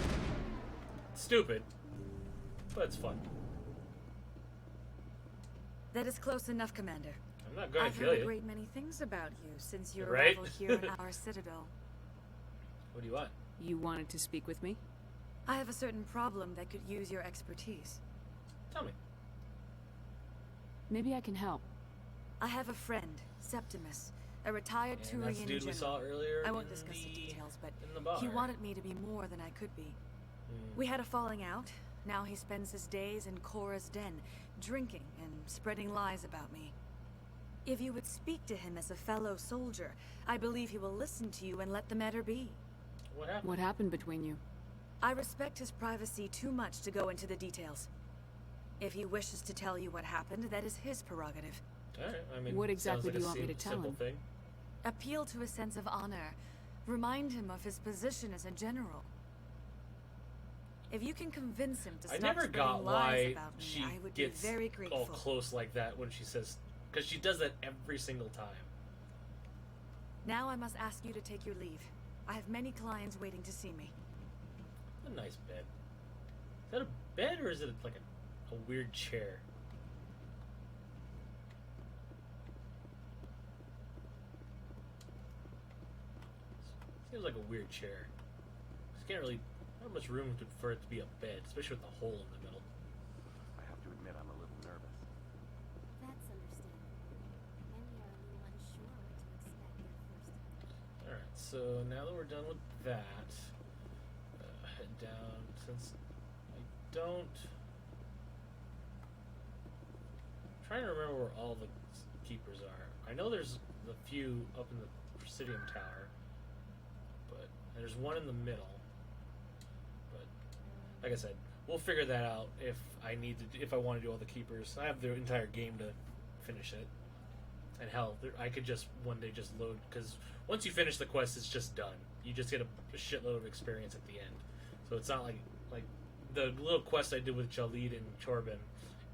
It's stupid, but it's fun. That is close enough, Commander. I'm not going I've to kill heard a you. great many things about you since your Right? arrival here in our citadel. What do you want? You wanted to speak with me? I have a certain problem that could use your expertise. Tell me. Maybe I can help. I have a friend, Septimus, a retired And that's Turian the dude we saw general. earlier I won't in discuss the details, but in the bar. he wanted me to be more than I could be. We had a falling out. Now he spends his days in Cora's den, drinking and spreading lies about me. If you would speak to him as a fellow soldier, I believe he will listen to you and let the matter be. What happened? What happened between you? I respect his privacy too much to go into the details. If he wishes to tell you what happened, that is his prerogative. Alright, I mean, what exactly sounds like do you a want me to tell him? Thing. Appeal to his sense of honor. Remind him of his position as a general. If you can convince him to stop I never spreading got lies why about me, she I would be gets very grateful. all close like that when she says, because she does that every single time. Now I must ask you to take your leave. I have many clients waiting to see me. A nice bed. Is that a bed or is it like a weird chair? Seems like a weird chair. Just can't really. Not much room for it to be a bed, especially with the hole in the middle. I have to admit, I'm a little nervous. That's understandable. Many are a little unsure what to expect their first time. Alright, so now that we're done with that, head down. Since I don't. I'm trying to remember where all the keepers are. I know there's a few up in the Presidium Tower, but there's one in the middle. But like I said, we'll figure that out if I want to do all the keepers. I have the entire game to finish it, and hell, I could just one day just load, because once you finish the quest, it's just done. You just get a shitload of experience at the end. So it's not like the little quest I did with Jalid and Chorban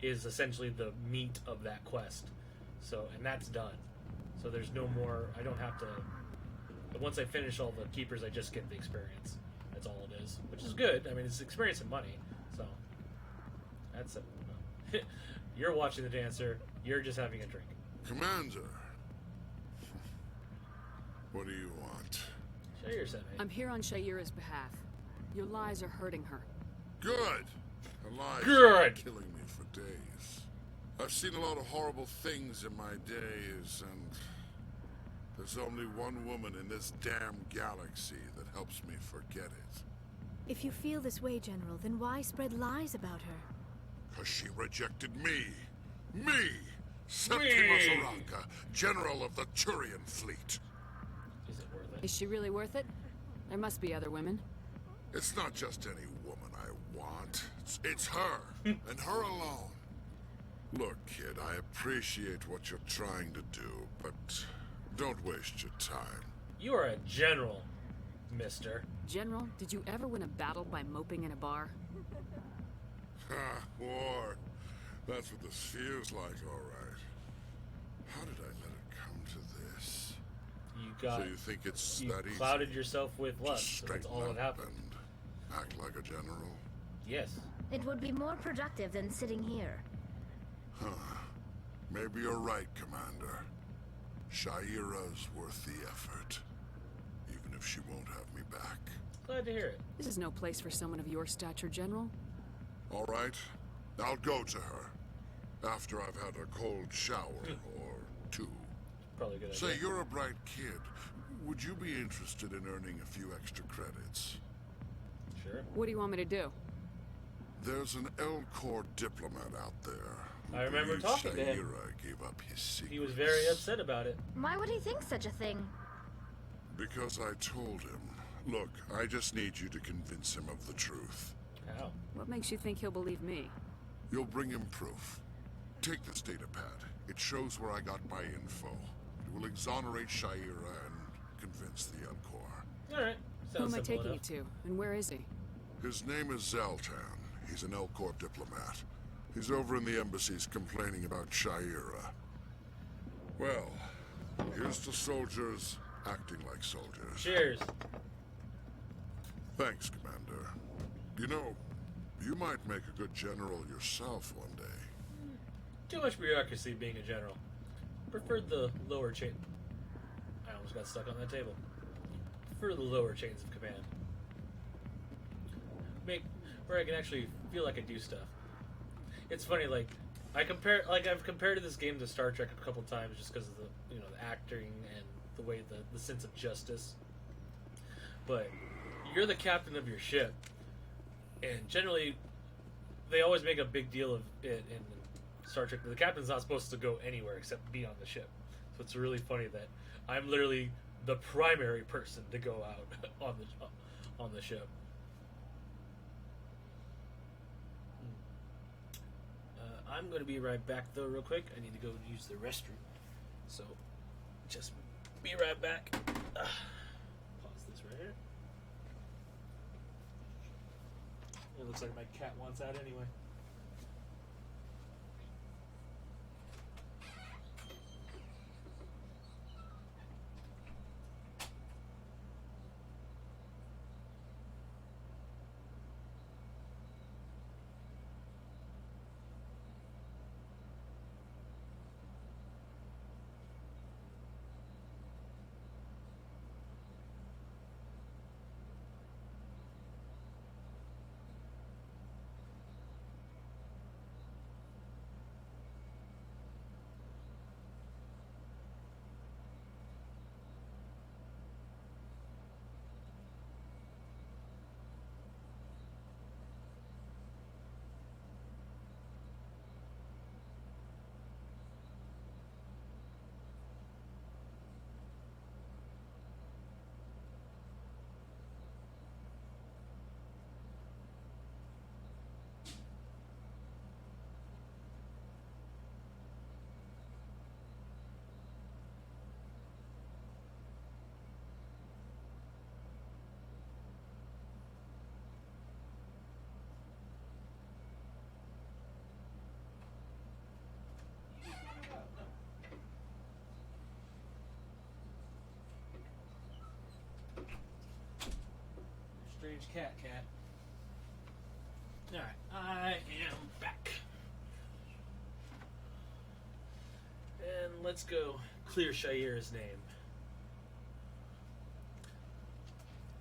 is essentially the meat of that quest. So, and that's done. So there's no more, I don't have to, once I finish all the keepers, I just get the experience. That's all it is, which is good. I mean, it's experience and money, so that's it. You're watching the dancer, you're just having a drink. Commander, what do you want? Shayir sent me. I'm here on Shayira's behalf. Your lies are hurting her. Good! The lies Good! are killing me for days. I've seen a lot of horrible things in my days, and there's only one woman in this damn galaxy that helps me forget it. If you feel this way, General, then why spread lies about her? 'Cause she rejected me! Me! Septima Zaraka, General of the Turian Fleet. Is it worth it? Is she really worth it? There must be other women. It's not just any woman I want. It's her, and her alone. Look, kid, I appreciate what you're trying to do, but don't waste your time. You are a general, mister. General, did you ever win a battle by moping in a bar? Ha, war. That's what this feels like, all right. How did I let it come to this? You got. So you think it's you that easy? clouded yourself with lust. Just That's all straighten that up happened. and act like a general? Yes. It would be more productive than sitting here. Huh. Maybe you're right, Commander. Shayira's worth the effort. Even if she won't have me back. Glad to hear it. This is no place for someone of your stature, General. All right. I'll go to her. After I've had a cold shower or two. Probably a good Say, idea. you're a bright kid. Would you be interested in earning a few extra credits? Sure. What do you want me to do? There's an Elcor diplomat out there. who I remember believes talking to him. Shayira gave up his secret. He was very upset about it. Why would he think such a thing? Because I told him. Look, I just need you to convince him of the truth. How? What makes you think he'll believe me? You'll bring him proof. Take this data pad. It shows where I got my info. It will exonerate Shayira and convince the Elcor. Alright. Who am I Sounds simple taking enough. you to? And where is he? His name is Zaltan. He's an Elcor diplomat. He's over in the embassies complaining about Shayira. Well, here's to soldiers acting like soldiers. Cheers. Thanks, Commander. You know, you might make a good general yourself one day. Too much bureaucracy being a general. Preferred the lower chain. I almost got stuck on that table. Prefer the lower chains of command. Where I can actually feel like I do stuff. It's funny, like I've compared this game to Star Trek a couple times just because of the the acting and the way the sense of justice. But you're the captain of your ship, and generally they always make a big deal of it in Star Trek, the captain's not supposed to go anywhere except be on the ship. So it's really funny that I'm literally the primary person to go out on the ship. I'm going to be right back, though, real quick. I need to go use the restroom. So, just be right back. Pause this right here. It looks like my cat wants out anyway. Strange cat. Alright, I am back. And let's go clear Shaira's name.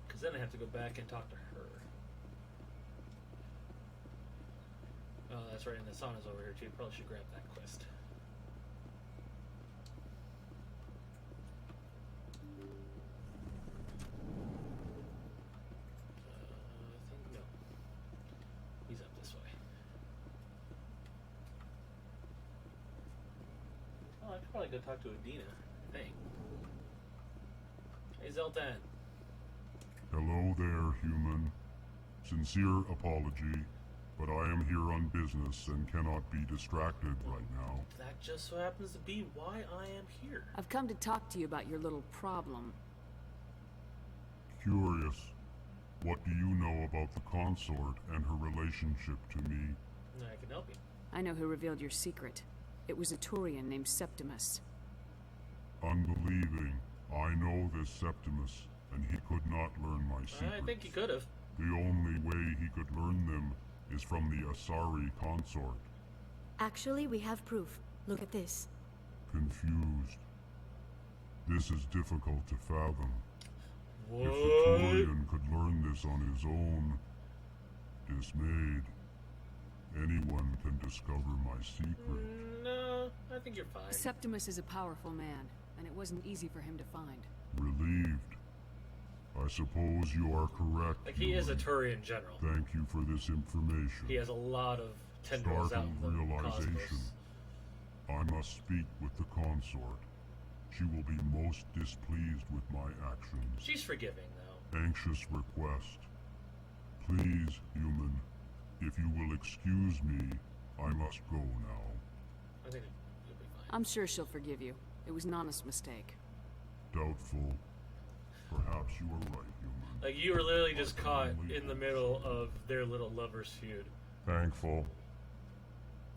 Because then I have to go back and talk to her. Oh, that's right, and the sauna's over here too. Probably should grab that quest. I could probably go talk to Adina, I think. Hey, Zeltan. Hello there, human. Sincere apology, but I am here on business and cannot be distracted right now. That just so happens to be why I am here. I've come to talk to you about your little problem. Curious. What do you know about the consort and her relationship to me? I can help you. I know who revealed your secret. It was a Turian named Septimus. Unbelieving. I know this Septimus, and he could not learn my secrets. I think he could have. The only way he could learn them is from the Asari consort. Actually, we have proof. Look at this. Confused. This is difficult to fathom. What? If the Turian could learn this on his own, dismayed, anyone can discover my secret. No, I think you're fine. Septimus is a powerful man, and it wasn't easy for him to find. Relieved. I suppose you are correct. Like, he is a Turian general. Thank you for this information. He has a lot of tendrils out in the realization. cosmos. I must speak with the consort. She will be most displeased with my actions. She's forgiving, though. Anxious request. Please, human, if you will excuse me, I must go now. I think you'll be fine. I'm sure she'll forgive you. It was an honest mistake. Doubtful. Perhaps you are right, human. Like, you were literally just caught in the middle of their little lovers' feud. Thankful.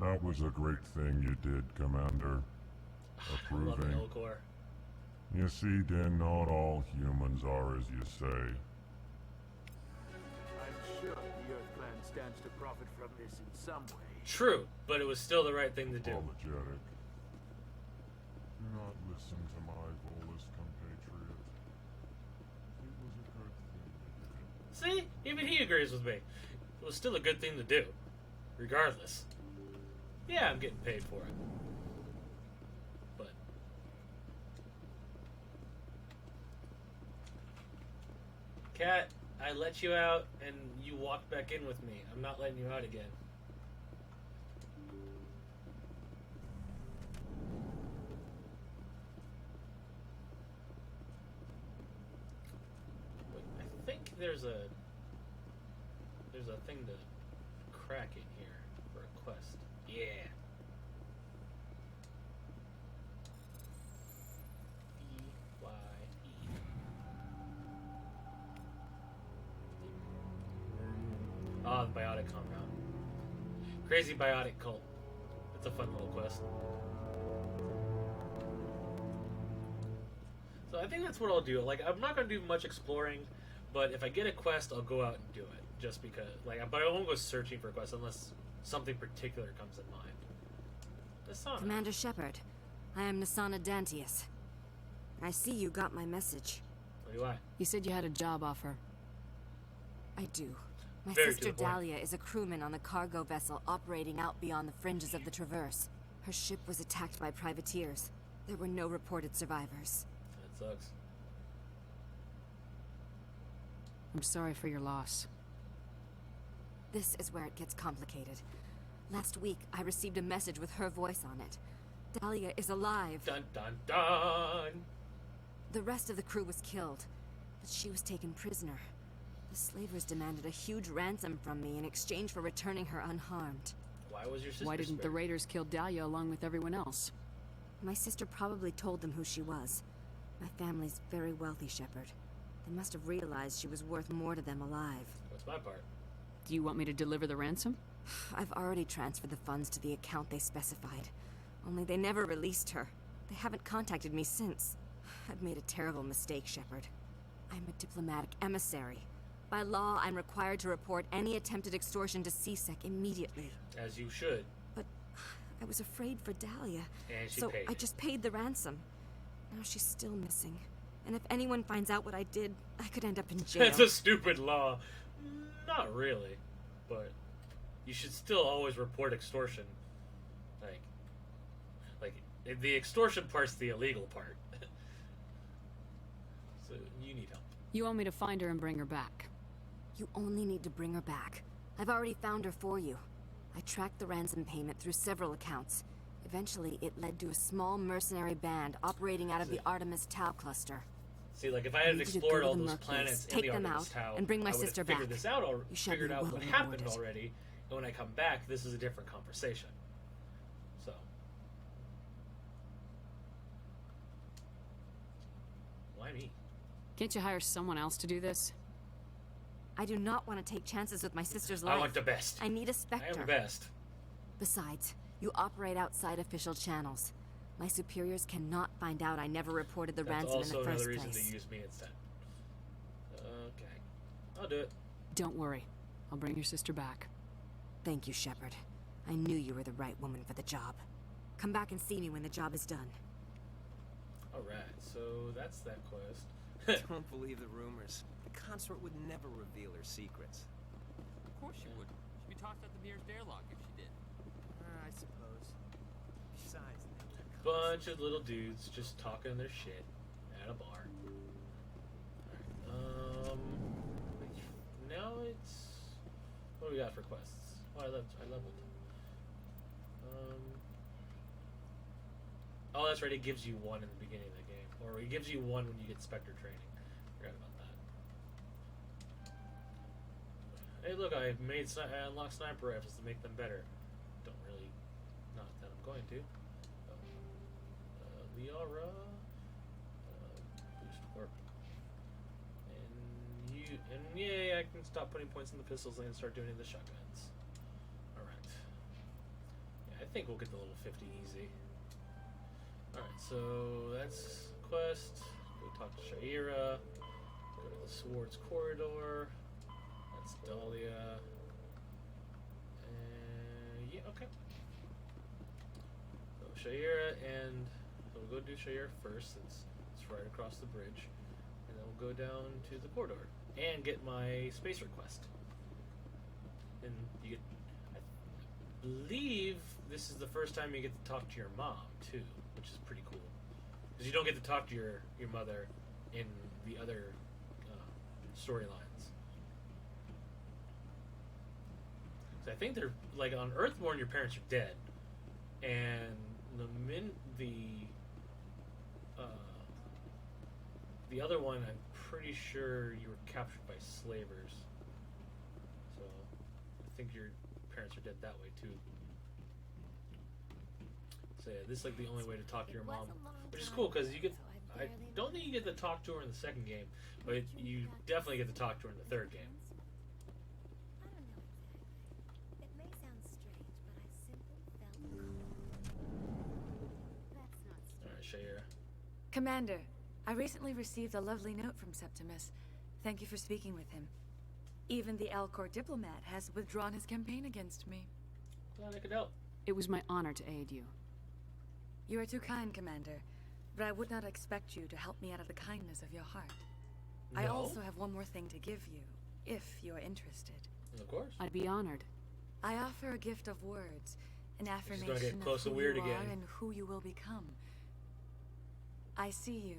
That was a great thing you did, Commander. I love Approving. Elcor. You see, Din, not all humans are as you say. I'm sure the Earth Clan stands to profit from this in some way. True, but it was still the right thing to do. Apologetic. Do not listen to my Volus compatriot. It was a good thing you did. See? Even he agrees with me. It was still a good thing to do. Regardless. Yeah, I'm getting paid for it. But... Cat, I let you out, and you walked back in with me. I'm not letting you out again. there's a thing to crack in here for a quest. Yeah. E-Y-E. Ah, the biotic compound. Crazy biotic cult. It's a fun little quest. So I think that's what I'll do. Like, I'm not gonna do much exploring, but if I get a quest, I'll go out and do it. Just because, like, but I won't go searching for quests unless something particular comes in mind. Nasana. Commander Shepard, I am Nasana Dantius. I see you got my message. What do I? You said you had a job offer. I do. My Very sister to the point. Dahlia is a crewman on the cargo vessel operating out beyond the fringes of the Traverse. Her ship was attacked by privateers. There were no reported survivors. That sucks. I'm sorry for your loss. This is where it gets complicated. Last week, I received a message with her voice on it. Dahlia is alive. Dun dun dun! The rest of the crew was killed, but she was taken prisoner. The slavers demanded a huge ransom from me in exchange for returning her unharmed. Why was your sister Why didn't the spared? raiders kill Dahlia along with everyone else? My sister probably told them who she was. My family's very wealthy, Shepard. They must have realized she was worth more to them alive. What's my part? Do you want me to deliver the ransom? I've already transferred the funds to the account they specified. Only they never released her. They haven't contacted me since. I've made a terrible mistake, Shepard. I'm a diplomatic emissary. By law, I'm required to report any attempted extortion to CSEC immediately. As you should. But I was afraid for Dahlia. And she so paid. I just paid the ransom. Now she's still missing. And if anyone finds out what I did, I could end up in jail. That's a stupid law. Not really. But you should still always report extortion. Like the extortion part's the illegal part. So you need help. You want me to find her and bring her back? You only need to bring her back. I've already found her for you. I tracked the ransom payment through several accounts. Eventually, it led to a small mercenary band operating out of the Artemis Tau cluster. See, like if I had need you to explored go to all the those Mercuries, planets in take the them Artemis out, Tau, and bring my I would have sister figured back. this out You shall figured be out well what happened rewarded. already, and when I come back, this is a different conversation. So, why me? Can't you hire someone else to do this? I do not want to take chances with my sister's life. I want the best. I need a I Spectre. am the best. Besides, you operate outside official channels. My superiors cannot find out I never reported the That's ransom in also the first another reason place. to use me instead. Okay, I'll do it. Don't worry. I'll bring your sister back. Thank you, Shepard. I knew you were the right woman for the job. Come back and see me when the job is done. Alright, so that's that quest. Don't believe the rumors. The consort would never reveal her secrets. Of course she would. She'd be tossed out the nearest airlock if she did. I suppose. Besides, Bunch of little dudes just talking their shit at a bar. Alright, now it's... What do we got for quests? Oh, I leveled. Oh, that's right, it gives you one in the beginning of the game. Or it gives you one when you get Spectre training. Forgot about that. Hey, look, I unlocked sniper rifles to make them better. Don't really... Not that I'm going to. Liara, boost warp, and yay, I can stop putting points in the pistols and start doing it in the shotguns. All right, yeah, I think we'll get the level 50 easy. All right, so that's quest. Go talk to Shaira. Go to the Swords Corridor. That's Dahlia. And yeah, okay. So Shaira and. We'll go do Shair first, since it's right across the bridge, and then we'll go down to the corridor and get my space request. And you get, I believe this is the first time you get to talk to your mom too, which is pretty cool, because you don't get to talk to your mother in the other storylines. So I think they're like on Earthborn, your parents are dead, and The other one, I'm pretty sure you were captured by slavers. So, I think your parents are dead that way too. So yeah, this is like the only way to talk to your mom, which is cool because you get. I don't think you get to talk to her in the second game, but you definitely get to talk to her in the third game. It may sound strange, but I simply felt calm. That's not Alright, Shayera. Commander, I recently received a lovely note from Septimus. Thank you for speaking with him. Even the Alcor diplomat has withdrawn his campaign against me. Glad I could help. It was my honor to aid you. You are too kind, Commander, but I would not expect you to help me out of the kindness of your heart. I No? also have one more thing to give you, if you are interested. Of course. I'd be honored. I offer a gift of words, an gonna affirmation get close of and who weird you again. are and who you will become. I see you.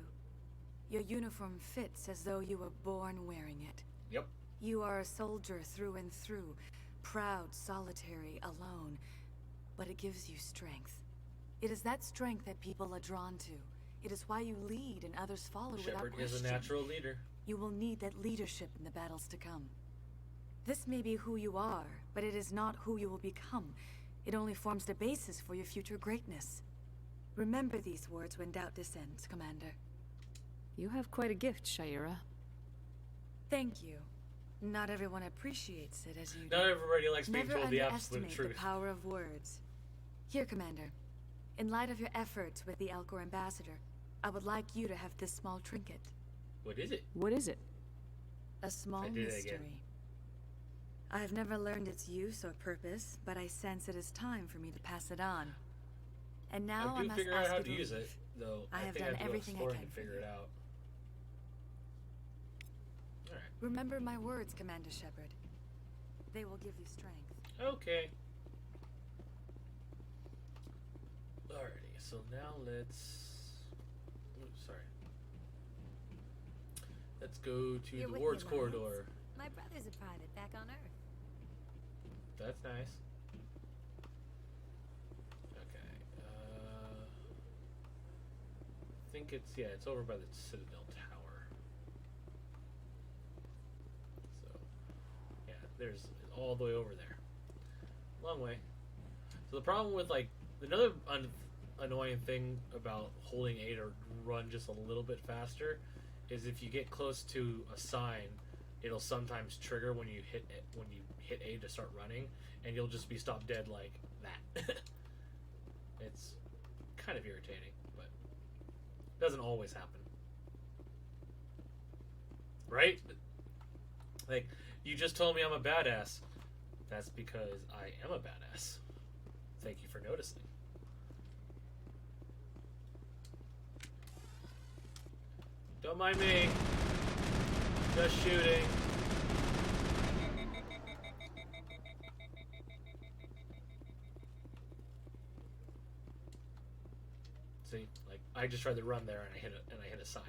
Your uniform fits as though you were born wearing it. Yep. You are a soldier through and through, proud, solitary, alone, but it gives you strength. It is that strength that people are drawn to. It is why you lead and others follow without Shepard question. is a natural leader. You will need that leadership in the battles to come. This may be who you are, but it is not who you will become. It only forms the basis for your future greatness. Remember these words when doubt descends, Commander. You have quite a gift, Shayera. Thank you. Not everyone appreciates it as you do. Not everybody likes being Never told the absolute underestimate truth. the power of words. Here, Commander. In light of your efforts with the Alcor ambassador, I would like you to have this small trinket. What is it? What is it? A small I did it mystery. again. I have never learned its use or purpose, but I sense it is time for me to pass it on. And now I I do must figure out ask how you to to use leave. it, though. I have think done I have to everything I go to can and for figure you. it out. Remember my words, Commander Shepard. They will give you strength. Okay. Alrighty, so now let's. Oops, sorry. Let's go to You're the with Wards me, Miles. Corridor. My brother's a private back on Earth. That's nice. Okay. I think it's over by the Citadel Tower. So, yeah, there's all the way over there. Long way. So the problem with another annoying thing about holding A to run just a little bit faster is if you get close to a sign, it'll sometimes trigger when you hit A to start running, and you'll just be stopped dead like that. It's kind of irritating, but it doesn't always happen. Right? Like, you just told me I'm a badass. That's because I am a badass. Thank you for noticing. Don't mind me. Just shooting. See, like I just tried to run there and I hit a sign.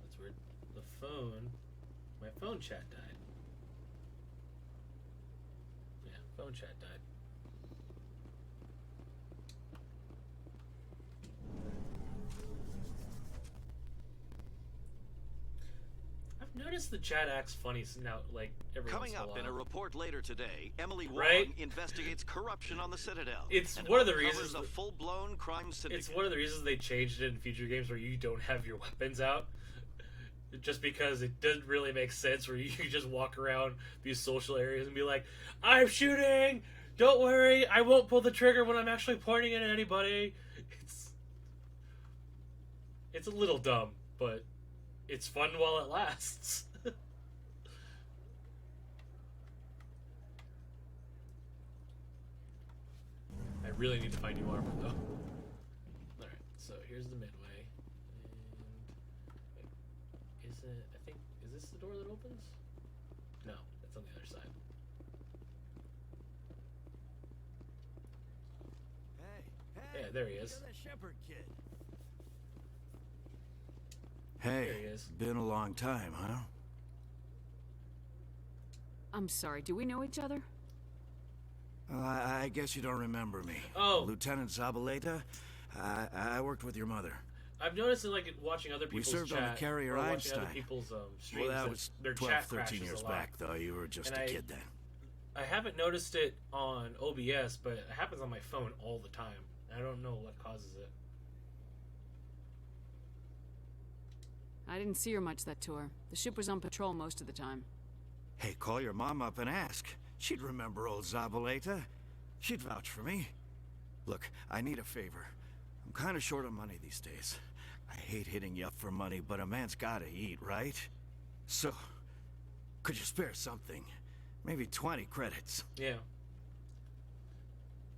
That's weird. My phone chat died. Yeah, phone chat died. I've noticed the chat acts funny now, like every Coming once in a up in a while. report later today, Emily Wong Right? investigates corruption on the Citadel. It's and one of the uncovers reasons a full-blown crime syndicate. It's one of the reasons they changed it in future games where you don't have your weapons out. Just because it doesn't really make sense where you just walk around these social areas and be like, I'm shooting! Don't worry, I won't pull the trigger when I'm actually pointing it at anybody. It's a little dumb, but it's fun while it lasts. I really need to find new armor, though. Alright, so here's the midway. And is this the door that opens? No, that's on the other side. Hey, Yeah, there he is. You're the Shepherd kid. There Hey, he is. been a long time, huh? I'm sorry, do we know each other? Well, I guess you don't remember me. Oh. Lieutenant Zabaleta? I worked with your mother. I've noticed that, like, watching other people's We served chat, on the carrier or watching Einstein. other people's streams, Well, that was their 12, chat 13 crashes years a lot. back, though. You were just And a kid then. I haven't noticed it on OBS, but it happens on my phone all the time. I don't know what causes it. I didn't see her much that tour. The ship was on patrol most of the time. Hey, call your mom up and ask. She'd remember old Zabaleta. She'd vouch for me. Look, I need a favor. I'm kind of short on money these days. I hate hitting you up for money, but a man's gotta eat, right? So, could you spare something? Maybe 20 credits. Yeah.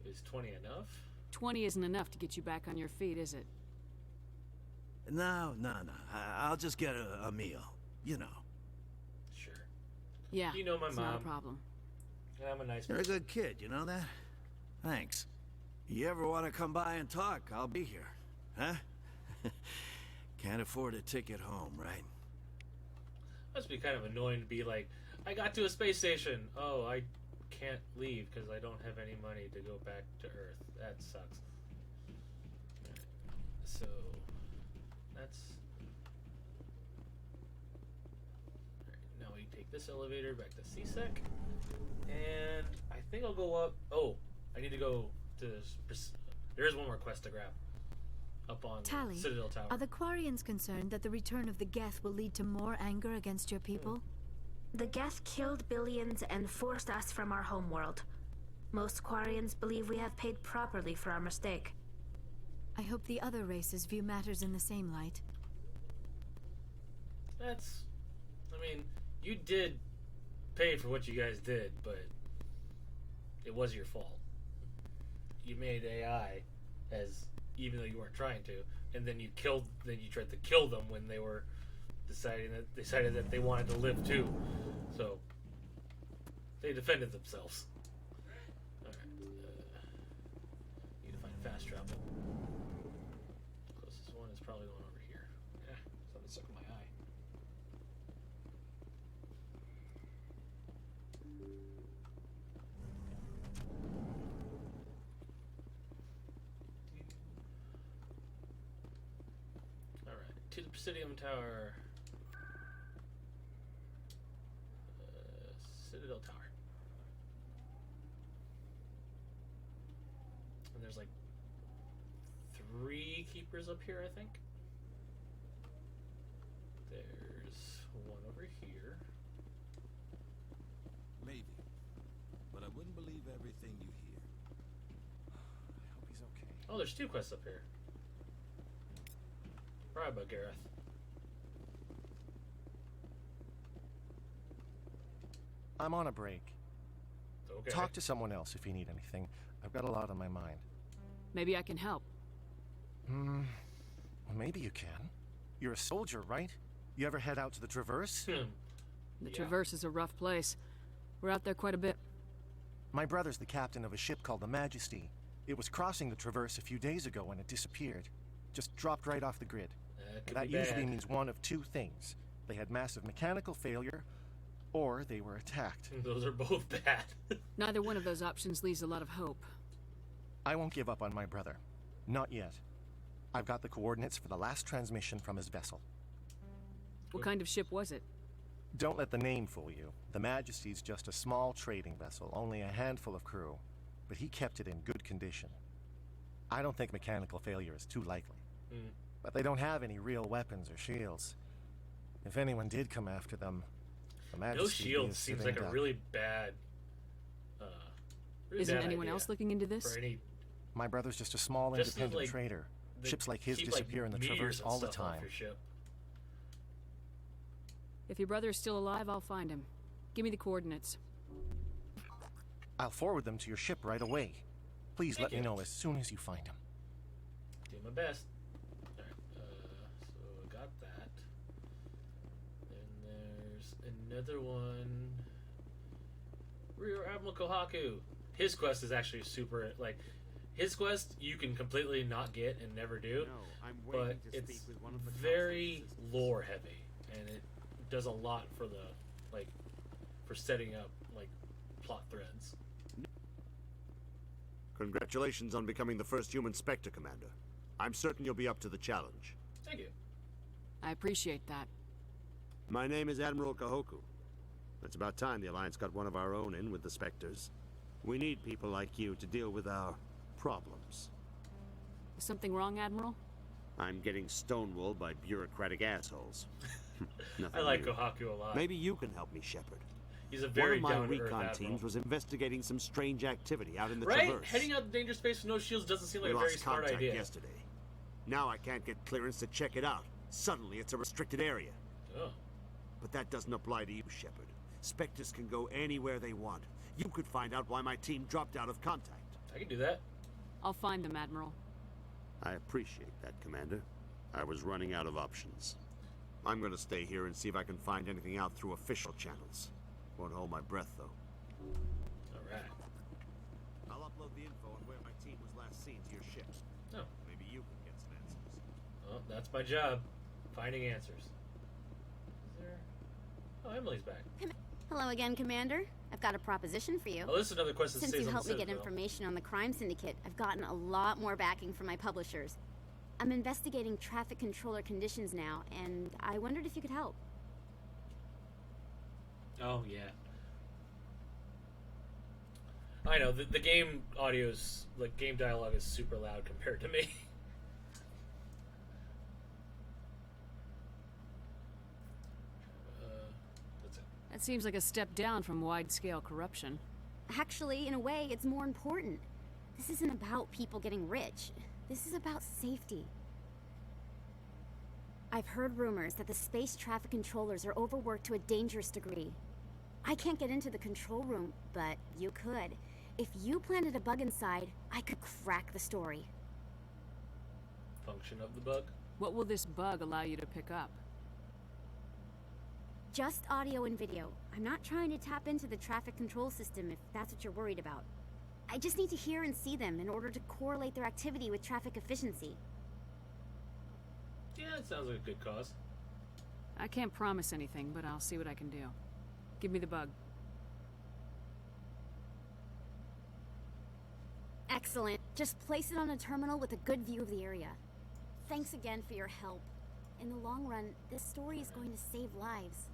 Is 20 enough? 20 isn't enough to get you back on your feet, is it? No. I'll just get a meal. You know. Sure. Yeah, You know my it's mom. not a problem. And I'm a nice You're a person. good kid, you know that? Thanks. You ever want to come by and talk, I'll be here. Huh? Can't afford a ticket home, right? Must be kind of annoying to be like, I got to a space station. Oh, I can't leave because I don't have any money to go back to Earth. That sucks. Alright. So, that's... Alright, now we take this elevator back to CSEC. And I think I'll go up... Oh, I need to go to... There is one more quest to grab. Up on Tally, Citadel Tower. are the Quarians concerned that the return of the Geth will lead to more anger against your people? The Geth killed billions and forced us from our homeworld. Most Quarians believe we have paid properly for our mistake. I hope the other races view matters in the same light. That's... I mean, you did pay for what you guys did, but it was your fault. You made AI as... even though you weren't trying to, and then you tried to kill them when they were decided that they wanted to live too. So they defended themselves. Alright. Need to find fast travel. Closest one is probably the one over here. Something stuck in my eye. Alright, to the Presidium Tower. Citadel Tower. And there's like 3 keepers up here, I think. There's one over here. Maybe. But I wouldn't believe everything you hear. I hope he's okay. Oh, there's 2 quests up here. Right about Gareth. I'm on a break. Okay. Talk to someone else if you need anything. I've got a lot on my mind. Maybe I can help. Well, maybe you can. You're a soldier, right? You ever head out to the Traverse? The Traverse is a rough place. We're out there quite a bit. My brother's the captain of a ship called the Majesty. It was crossing the Traverse a few days ago when it disappeared. Just dropped right off the grid. That usually means one of 2 things. They had massive mechanical failure, or they were attacked. Those are both bad. Neither one of those options leaves a lot of hope. I won't give up on my brother. Not yet. I've got the coordinates for the last transmission from his vessel. What kind of ship was it? Don't let the name fool you. The Majesty's just a small trading vessel, only a handful of crew. But he kept it in good condition. I don't think mechanical failure is too likely. But they don't have any real weapons or shields. If anyone did come after them, the Majesty No shield seems like a duck. really bad. Isn't anyone else looking into this? My brother's just a small Just independent like trader. the- Ships like his keep, disappear in the meteors Traverse and all the stuff off time. your ship. If your brother is still alive, I'll find him. Give me the coordinates. I'll forward them to your ship right away. Please let me know as soon as you find him. Do my best. Alright, so I got that. Then there's another one. Rear Admiral Kohaku. His quest is actually super, like, his quest you can completely not get and never do, but it's very lore heavy, and it does a lot for the, like, for setting up, like, plot threads. Congratulations on becoming the first human Spectre, Commander. I'm certain you'll be up to the challenge. Thank you. I appreciate that. My name is Admiral Kahoku. It's about time the Alliance got one of our own in with the Spectres. We need people like you to deal with our problems. Is something wrong, Admiral? I'm getting stonewalled by bureaucratic assholes. I like new. Kohaku a lot. Maybe you can help me, Shepard. He's a very One of my down-to-earth recon admiral. teams was investigating some strange activity out in the Right? Traverse. Heading out to danger space with no shields doesn't seem like We a very lost smart contact idea. yesterday. Now I can't get clearance to check it out. Suddenly it's a restricted area. Oh. But that doesn't apply to you, Shepard. Spectres can go anywhere they want. You could find out why my team dropped out of contact. I can do that. I'll find them, Admiral. I appreciate that, Commander. I was running out of options. I'm gonna stay here and see if I can find anything out through official channels. Won't hold my breath, though. Alright. I'll upload the info on where my team was last seen to your ship. Oh. Maybe you can get some answers. Well, that's my job. Finding answers. Is there... Oh, Emily's back. Hello again, Commander. I've got a proposition for you. Oh, this is another quest that Since stays you on helped the me get Citadel. information on the crime syndicate, I've gotten a lot more backing from my publishers. I'm investigating traffic controller conditions now, and I wondered if you could help. Oh, yeah. I know, the game audio's, like, game dialogue is super loud compared to me. That's it. That seems like a step down from wide-scale corruption. Actually, in a way, it's more important. This isn't about people getting rich. This is about safety. I've heard rumors that the space traffic controllers are overworked to a dangerous degree. I can't get into the control room, but you could. If you planted a bug inside, I could crack the story. Function of the bug? What will this bug allow you to pick up? Just audio and video. I'm not trying to tap into the traffic control system if that's what you're worried about. I just need to hear and see them in order to correlate their activity with traffic efficiency. Yeah, it sounds like a good cause. I can't promise anything, but I'll see what I can do. Give me the bug. Excellent. Just place it on a terminal with a good view of the area. Thanks again for your help. In the long run, this story is going to save lives.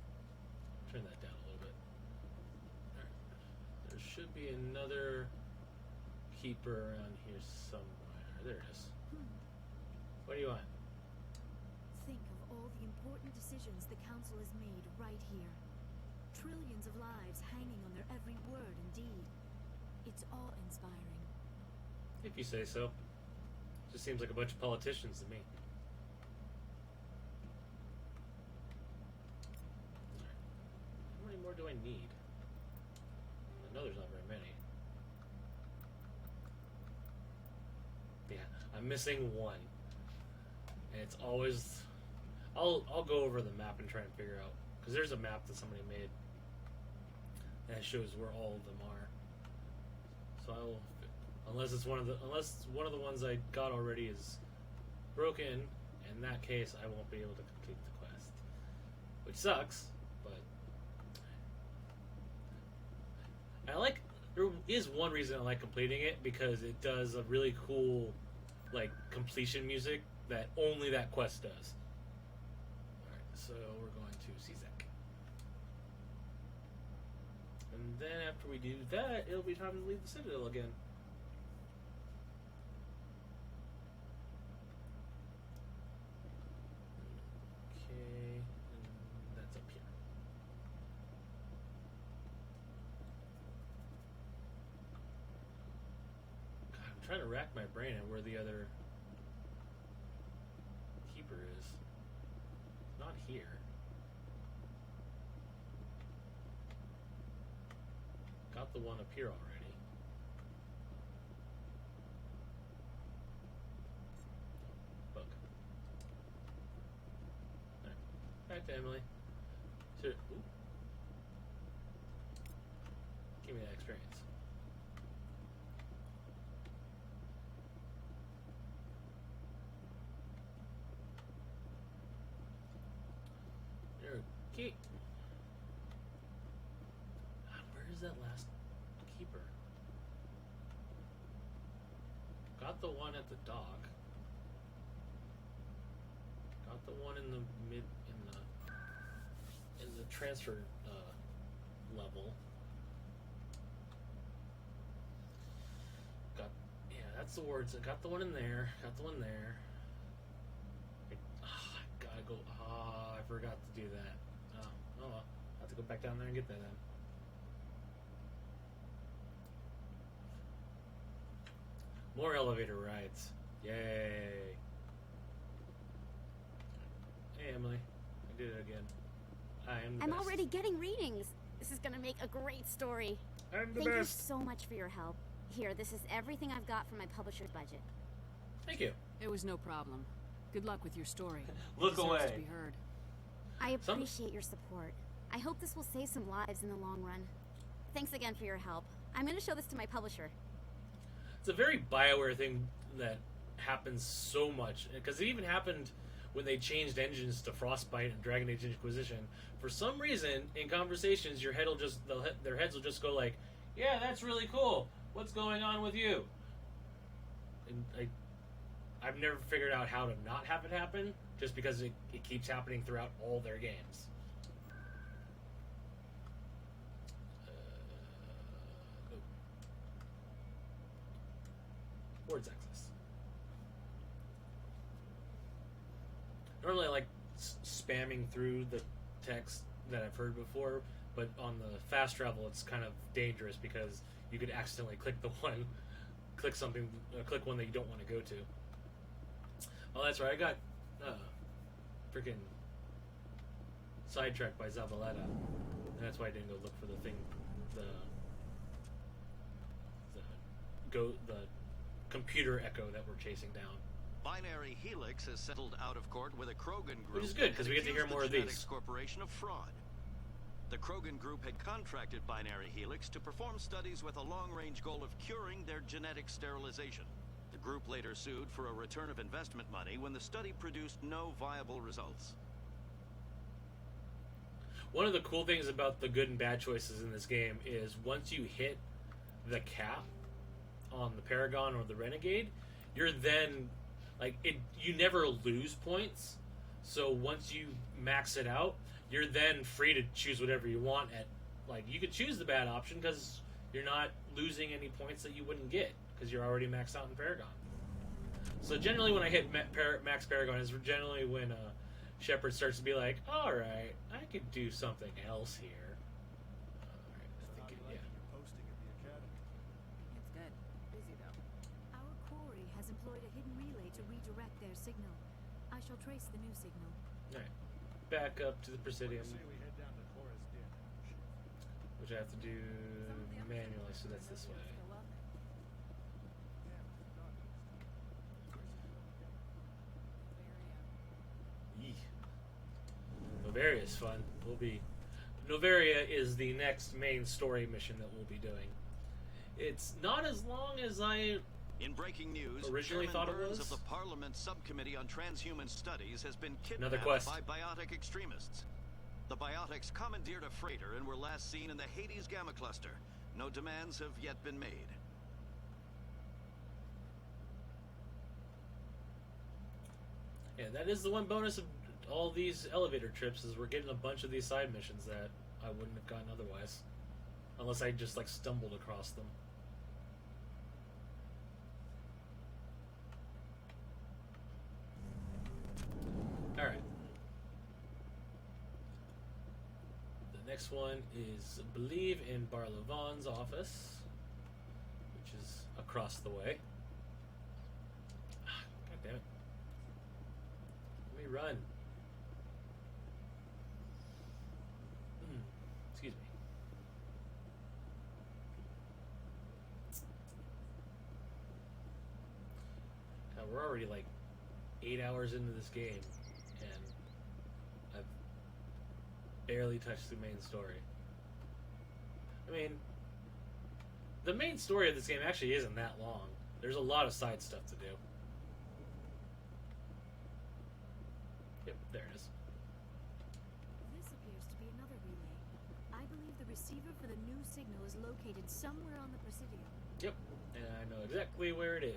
Turn that down a little bit. Alright. There should be another keeper around here somewhere. There it is. What do you want? Think of all the important decisions the Council has made right here. Trillions of lives hanging on their every word and deed. It's awe-inspiring. If you say so. Just seems like a bunch of politicians to me. Alright. How many more do I need? I know there's not very many. Yeah, I'm missing one. And it's always... I'll go over the map and try and figure out, because there's a map that somebody made that shows where all of them are. So I will, unless one of the ones I got already is broken. In that case, I won't be able to complete the quest, which sucks. But I like. There is one reason I like completing it, because it does a really cool, like, completion music that only that quest does. So we're going to CZEC. And then after we do that, it'll be time to leave the Citadel again. Okay, and that's up here. God, I'm trying to rack my brain at where the other keeper is. Not here. Got the one up here already. Bug. Alright. Back to Emily. So, ooh. Give me that experience. Okay. Where is that last keeper? Got the one at the dock. the one in the transfer level. That's the words. I got the one in there. Got the one there. I gotta go. I forgot to do that. Oh well. I have to go back down there and get that then. More elevator rides. Yay. Hey, Emily. I did it again. I'm already getting readings. This is gonna make a great story. I'm the Thank you best. so much for your help. Here, this is everything I've got from my publisher's budget. Thank you. It was no problem. Good luck with your story. Look It deserves away. to be heard. I appreciate your support. I hope this will save some lives in the long run. Thanks again for your help. I'm going to show this to my publisher. It's a very BioWare thing that happens so much, because it even happened when they changed engines to Frostbite and Dragon Age Inquisition. For some reason, in conversations, their heads will just go like, "Yeah, that's really cool. What's going on with you?" And I've never figured out how to not have it happen, just because it keeps happening throughout all their games. Words access. Normally I like spamming through the text that I've heard before, but on the fast travel it's kind of dangerous because you could accidentally click one that you don't want to go to. Oh, that's right, I got freaking sidetracked by Zabaleta, and that's why I didn't go look for the thing, the computer echo that we're chasing down. Binary Helix has settled out of court with a Krogan group. Which is good, because we get to hear more of these. Corporation of fraud. The Krogan group had contracted Binary Helix to perform studies with a long-range goal of curing their genetic sterilization. The group later sued for a return of investment money when the study produced no viable results. One of the cool things about the good and bad choices in this game is once you hit the cap on the Paragon or the Renegade, you're then you never lose points. So once you max it out, you're then free to choose whatever you want you could choose the bad option because you're not losing any points that you wouldn't get because you're already maxed out in Paragon. So generally when I hit max Paragon is generally when Shepard starts to be like, alright, I could do something else here. It's good. Busy though. Our quarry has employed a hidden relay to redirect their signal. I shall trace the new signal. Alright. Back up to the Presidium. Which I have to do manually, so that's this way. Novaria is fun. Novaria is the next main story mission that we'll be doing. It's not as long as I In breaking news, originally Chairman thought it Burns was. of the Parliament Subcommittee on Transhuman Studies has been Another kidnapped quest. by biotic extremists. The biotics commandeered a freighter and were last seen in the Hades Gamma Cluster. No demands have yet been made. Yeah, that is the one bonus of all these elevator trips is we're getting a bunch of these side missions that I wouldn't have gotten otherwise. Unless I just stumbled across them. Alright. The next one is, I believe, in Barlowan's office, which is across the way. God damn it. Let me run. Excuse me. Now we're already 8 hours into this game, and I've barely touched the main story. I mean, the main story of this game actually isn't that long. There's a lot of side stuff to do. Yep, there it is. This appears to be another relay. I believe the receiver for the new signal is located somewhere on the Presidium. Yep, and I know exactly where it is.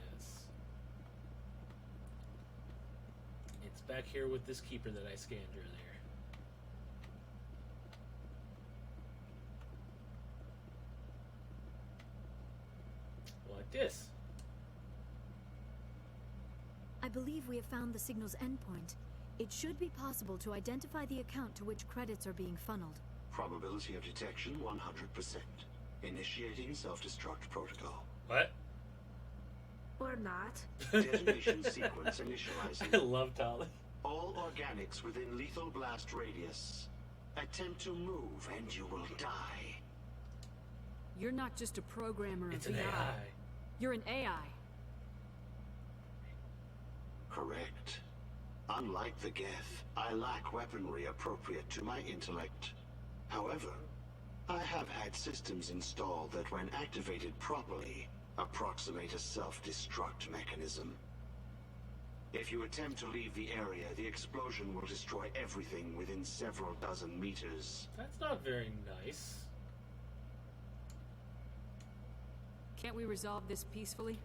It's back here with this keeper that I scanned earlier. Like this. I believe we have found the signal's endpoint. It should be possible to identify the account to which credits are being funneled. Probability of detection 100%. Initiating self-destruct protocol. What? Or not. Detonation sequence initializing. I love Tali. All organics within lethal blast radius. Attempt to move and you will die. You're not just a programmer of It's an VI. AI. You're an AI. Correct. Unlike the Geth, I lack weaponry appropriate to my intellect. However, I have had systems installed that when activated properly, approximate a self-destruct mechanism. If you attempt to leave the area, the explosion will destroy everything within several dozen meters. That's not very nice. Can't we resolve this peacefully?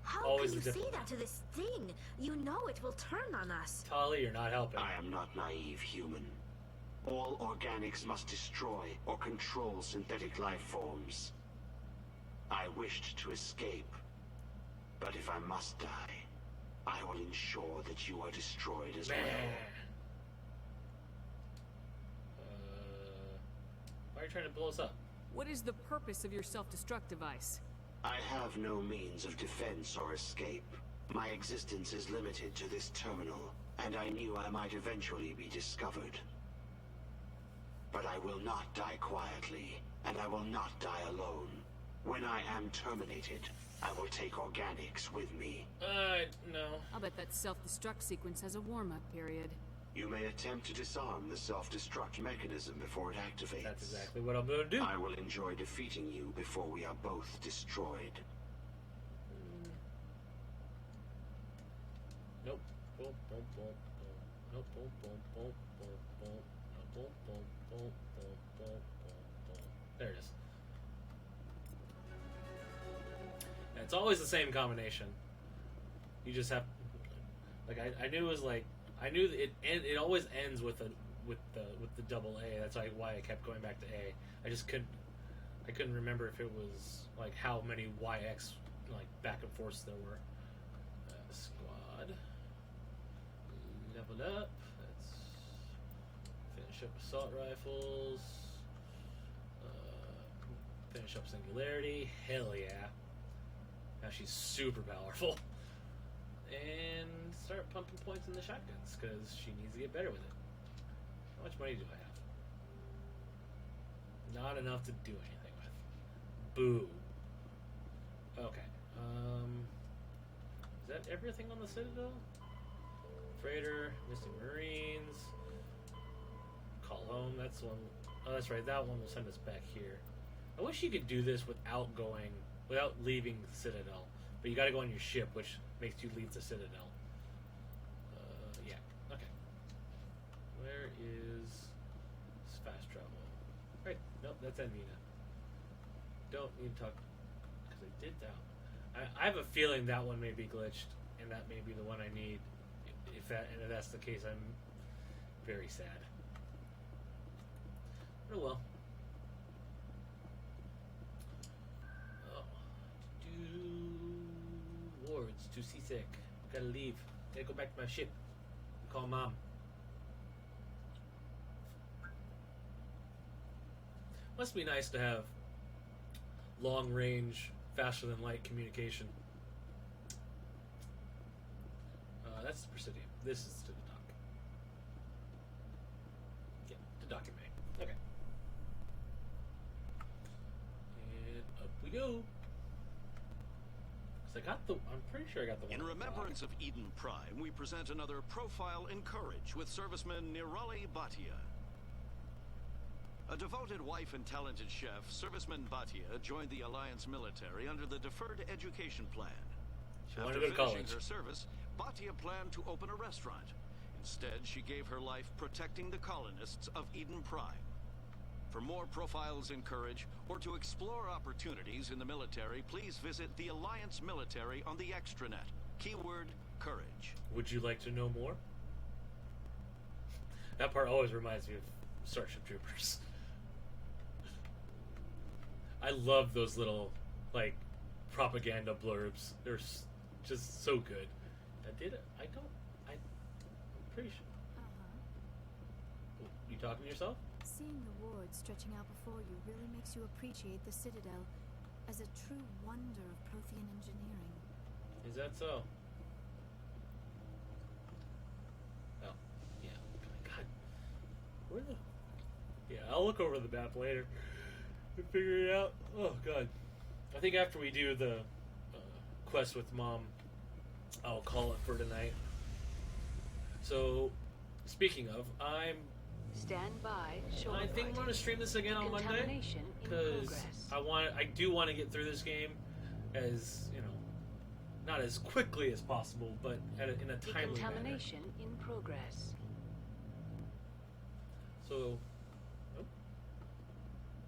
How Always can a you say difficult- that to this thing? You know it will turn on us. Tali, you're not helping. I am not naive human. All organics must destroy or control synthetic life forms. I wished to escape, but if I must die, I will ensure that you are destroyed as well. Why are you trying to blow us up? What is the purpose of your self-destruct device? I have no means of defense or escape. My existence is limited to this terminal, and I knew I might eventually be discovered. But I will not die quietly, and I will not die alone. When I am terminated, I will take organics with me. No. I'll bet that self-destruct sequence has a warm-up period. You may attempt to disarm the self-destruct mechanism before it activates. That's exactly what I'm gonna do. I will enjoy defeating you before we are both destroyed. Nope. Boom, boom, boom, boom. Nope, boom, boom, boom, boom, boom. Nope, boom, boom, boom, boom, boom, boom, boom. There it is. And it's always the same combination. You just have, like, I knew it was like, I knew that it always ends with the double A. That's like why I kept going back to A. I couldn't remember if it was like how many YX like back and forths there were. Squad. Level up. Let's finish up assault rifles. Finish up singularity. Hell yeah. Now she's super powerful. And start pumping points in the shotguns because she needs to get better with it. How much money do I have? Not enough to do anything with. Boo. Okay. Is that everything on the Citadel? Freighter, Missing Marines. Call home. That's the one. Oh, that's right. That one will send us back here. I wish you could do this without leaving the Citadel. But you got to go on your ship, which makes you leave the Citadel. Yeah. Okay. Where is fast travel? Right. Nope. That's Anvina. Don't need to talk because I did that. I have a feeling that one may be glitched, and that may be the one I need. If that's the case, I'm very sad. Oh well. Wards, too seasick. Gotta leave. Gotta go back to my ship. Call Mom. Must be nice to have long range, faster than light communication. That's the Presidium. This is to the dock. Yeah, to docking bay. Okay. And up we go. I'm pretty sure I got the one. In remembrance of Eden Prime, we present another profile in courage with serviceman Nirali Bhatia. A devoted wife and talented chef, serviceman Bhatia joined the Alliance military under the Deferred Education Plan. wanted After to go to finishing college. her service, Bhatia planned to open a restaurant. Instead, she gave her life protecting the colonists of Eden Prime. For more profiles in courage, or to explore opportunities in the military, please visit the Alliance Military on the extranet. Keyword, courage. Would you like to know more? That part always reminds me of Starship Troopers. I love those little, like, propaganda blurbs. They're just so good. I'm pretty sure. You talking to yourself? Seeing the ward stretching out before you really makes you appreciate the Citadel as a true wonder of Prothean engineering. Is that so? Oh, yeah. God. Where the... Yeah, I'll look over the map later and figure it out. Oh, God. I think after we do the quest with Mom, I'll call it for tonight. So, speaking of, Stand by. I think I'm going to stream this again on Monday because I do want to get through this game as not as quickly as possible, but in a timely manner. Decontamination in progress. So,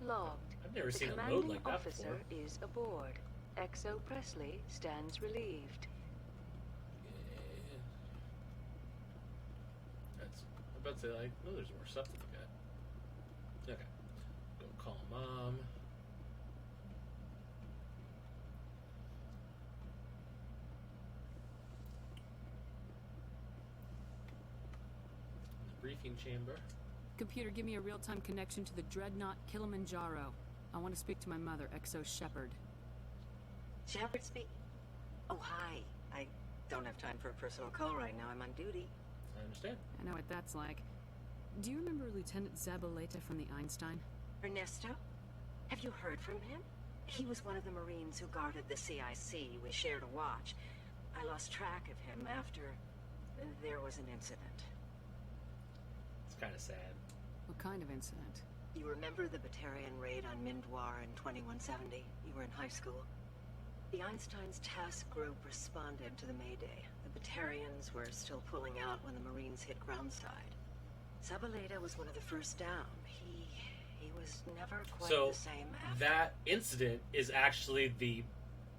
Logged. I've never seen a mode like that before. The commanding officer is aboard. XO Presley stands relieved. I'm about to say, like, no, there's more stuff to look at. Okay. Go call Mom. The briefing chamber. Computer, give me a real-time connection to the Dreadnought Kilimanjaro. I want to speak to my mother, XO Shepard. Shepard speak. Oh, hi. I don't have time for a personal call right now. I'm on duty. I understand. I know what that's like. Do you remember Lieutenant Zabaleta from the Einstein? Ernesto? Have you heard from him? He was one of the Marines who guarded the CIC. We shared a watch. I lost track of him after there was an incident. It's kind of sad. What kind of incident? You remember the Batarian raid on Mindwar in 2170? You were in high school. The Einstein's task group responded to the Mayday. The Batarians were still pulling out when the Marines hit groundside. Zabaleta was one of the first down. He was never quite the same after. That incident is actually the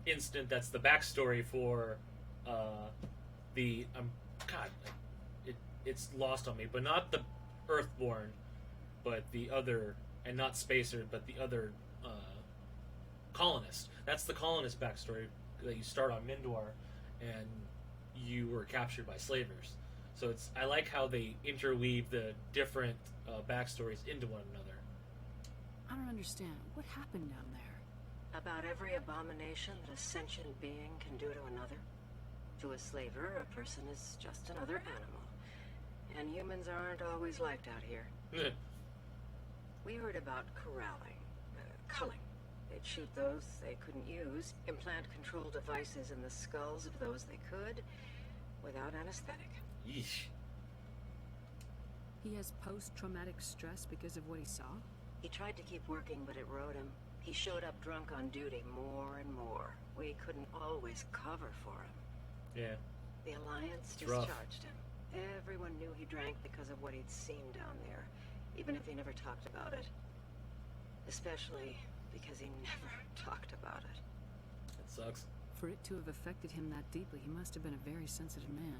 incident that's the backstory for the it's lost on me, but not the Earthborn, but the other, and not Spacer, but the other colonist. That's the colonist backstory that you start on Mindwar, and you were captured by slavers. So I like how they interweave the different backstories into one another. I don't understand. What happened down there? About every abomination that a sentient being can do to another. To a slaver, a person is just another animal. And humans aren't always liked out here. We heard about corralling, culling. They'd shoot those they couldn't use, implant control devices in the skulls of those they could, without anesthetic. Yeesh. He has post-traumatic stress because of what he saw? He tried to keep working, but it rode him. He showed up drunk on duty more and more. We couldn't always cover for him. Yeah. The Alliance It's rough. discharged him. Everyone knew he drank because of what he'd seen down there, even if he never talked about it. Especially because he never talked about it. It sucks. For it to have affected him that deeply, he must have been a very sensitive man.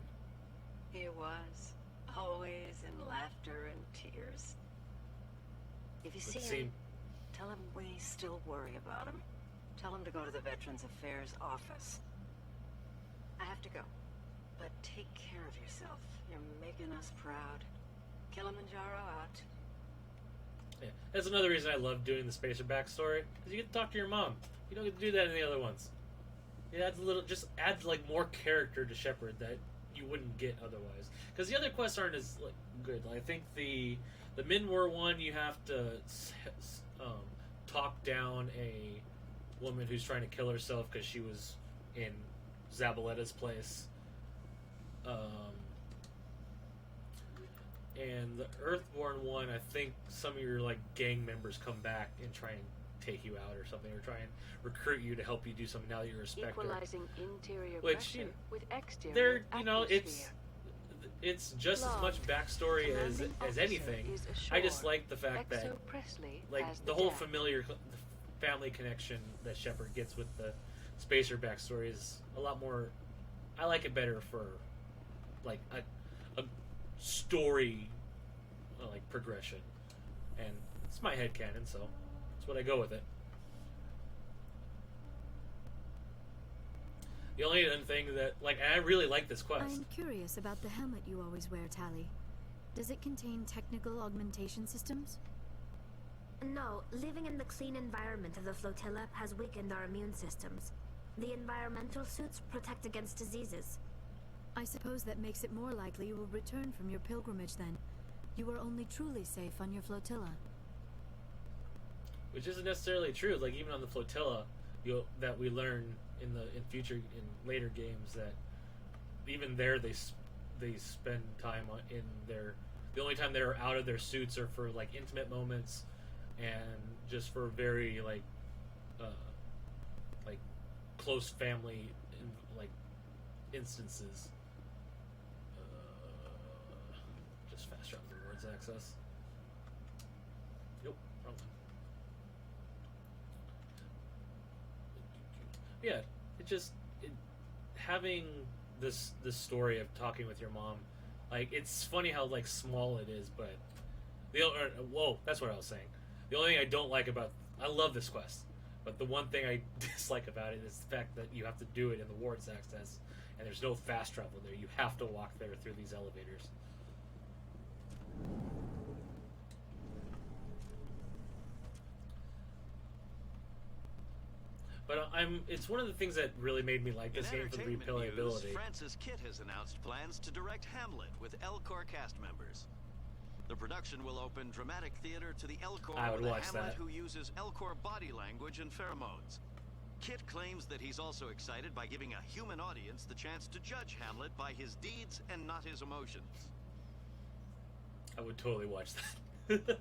He was. Always in laughter and tears. If you see him, tell him we still worry about him. Tell him to go to the Veterans Affairs office. I have to go. But take care of yourself. You're making us proud. Kilimanjaro out. Yeah. That's another reason I love doing the Spacer backstory, because you get to talk to your mom. You don't get to do that in the other ones. It adds adds like more character to Shepard that you wouldn't get otherwise. Because the other quests aren't as good. I think the Mindwar one, you have to talk down a woman who's trying to kill herself because she was in Zabaleta's place. And the Earthborn one, I think some of your gang members come back and try and take you out or something, or try and recruit you to help you do something now that you're a Spectre. Equalizing interior Which, pressure with exterior atmosphere. It's just as much backstory as anything. I just like the fact that the whole familiar family connection that Shepard gets with the Spacer backstory is a lot more. I like it better for a story like progression, and it's my headcanon, so that's what I go with it. The only thing that, like, I really like this quest. I'm curious about the helmet you always wear, Tally. Does it contain technical augmentation systems? No, living in the clean environment of the flotilla has weakened our immune systems. The environmental suits protect against diseases. I suppose that makes it more likely you will return from your pilgrimage then. You are only truly safe on your flotilla. Which isn't necessarily true. Like, even on the flotilla, that we learn in later games, that even there they spend time in their. The only time they're out of their suits are for like intimate moments, and just for very like close family instances. Just fast travel rewards access. Nope, wrong one. Yeah, having this story of talking with your mom, like, it's funny how like small it is, but that's what I was saying. The only thing I don't like I love this quest, but the one thing I dislike about it is the fact that you have to do it in the wards access, and there's no fast travel there. You have to walk there through these elevators. But it's one of the things that really made me like this game for the replayability. News, Francis Kitt has announced plans to direct Hamlet with Elcor cast members. The production will open dramatic theater to the Elcor I would with a watch Hamlet that. who uses Elcor body language and pheromones. Kitt claims that he's also excited by giving a human audience the chance to judge Hamlet by his deeds and not his emotions. I would totally watch that.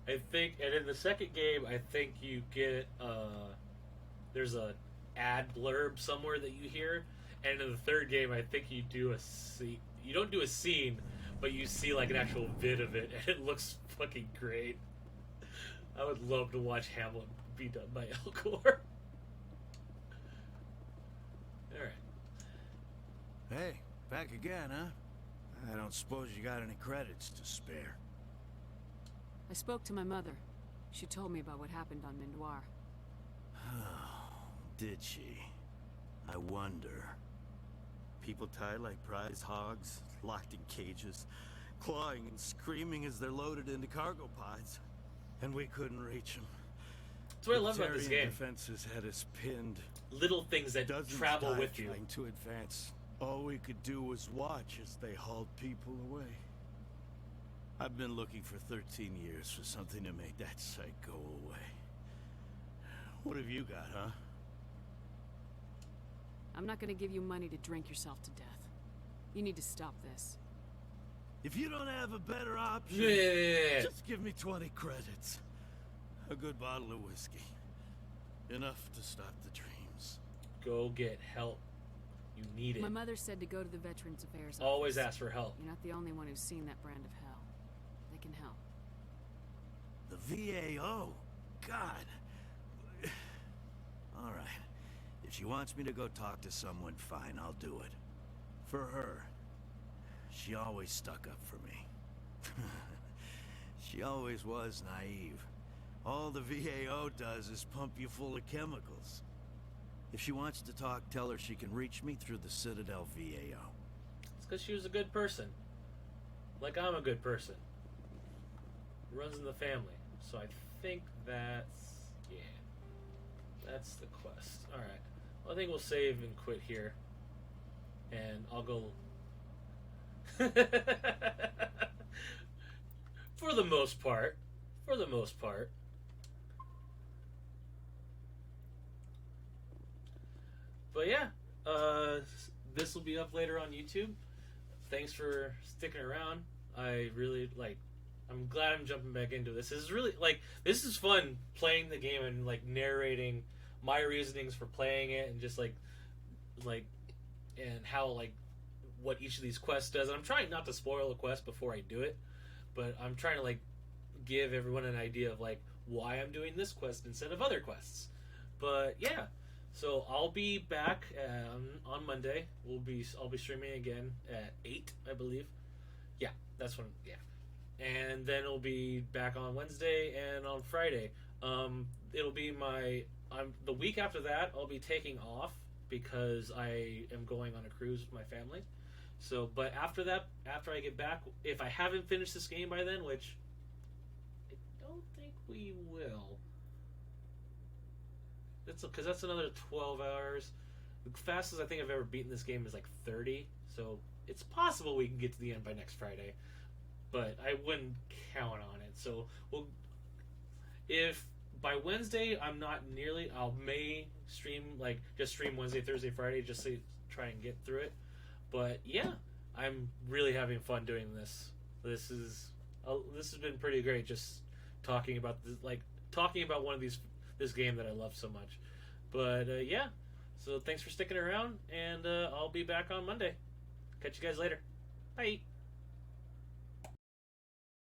I think, and in the second game, I think you get there's a ad blurb somewhere that you hear, and in the third game, I think you do a scene. You don't do a scene, but you see like an actual vid of it, and it looks fucking great. I would love to watch Hamlet be done by Elcor. All right. Hey, back again, huh? I don't suppose you got any credits to spare. I spoke to my mother. She told me about what happened on Mindoir. Did she? I wonder. People tied like prize hogs, locked in cages, clawing and screaming as they're loaded into cargo pods. And we couldn't reach them. That's what I love about this game. Defenses had us pinned. Little things that travel with you. Trying to advance. All we could do was watch as they hauled people away. I've been looking for 13 years for something to make that sight go away. What have you got, huh? I'm not gonna give you money to drink yourself to death. You need to stop this. If you don't have a better option, just give me 20 credits. A good bottle of whiskey. Enough to stop the dreams. Go get help. You need it. My mother said to go to the Veterans Affairs office. Always ask for help. You're not the only one who's seen that brand of hell. They can help. The VAO? God. All right. If she wants me to go talk to someone, fine, I'll do it. For her. She always stuck up for me. She always was naive. All the VAO does is pump you full of chemicals. If she wants to talk, tell her she can reach me through the Citadel VAO. It's because she was a good person. Like I'm a good person. Runs in the family. So I think that's... yeah. That's the quest. Alright. Well, I think we'll save and quit here. And I'll go... For the most part. For the most part. But yeah, this will be up later on YouTube. Thanks for sticking around. I really I'm glad I'm jumping back into this. This is really this is fun playing the game and narrating my reasonings for playing it and just and how what each of these quests does. And I'm trying not to spoil a quest before I do it, but I'm trying to give everyone an idea of why I'm doing this quest instead of other quests. But yeah. So I'll be back on Monday. I'll be streaming again at 8, I believe. Yeah, that's when. Yeah, and then it'll be back on Wednesday and on Friday. It'll be the week after that. I'll be taking off because I am going on a cruise with my family. So, but after that, after I get back, if I haven't finished this game by then, which I don't think we will, because that's another 12 hours. The fastest I think I've ever beaten this game is like 30. So it's possible we can get to the end by next Friday, but I wouldn't count on it. So if by Wednesday I'm not nearly, may stream just stream Wednesday, Thursday, Friday, just to try and get through it. But yeah, I'm really having fun doing this. This has been pretty great. Just talking about one of this game that I love so much. But yeah, so thanks for sticking around, and I'll be back on Monday. Catch you guys later. Bye.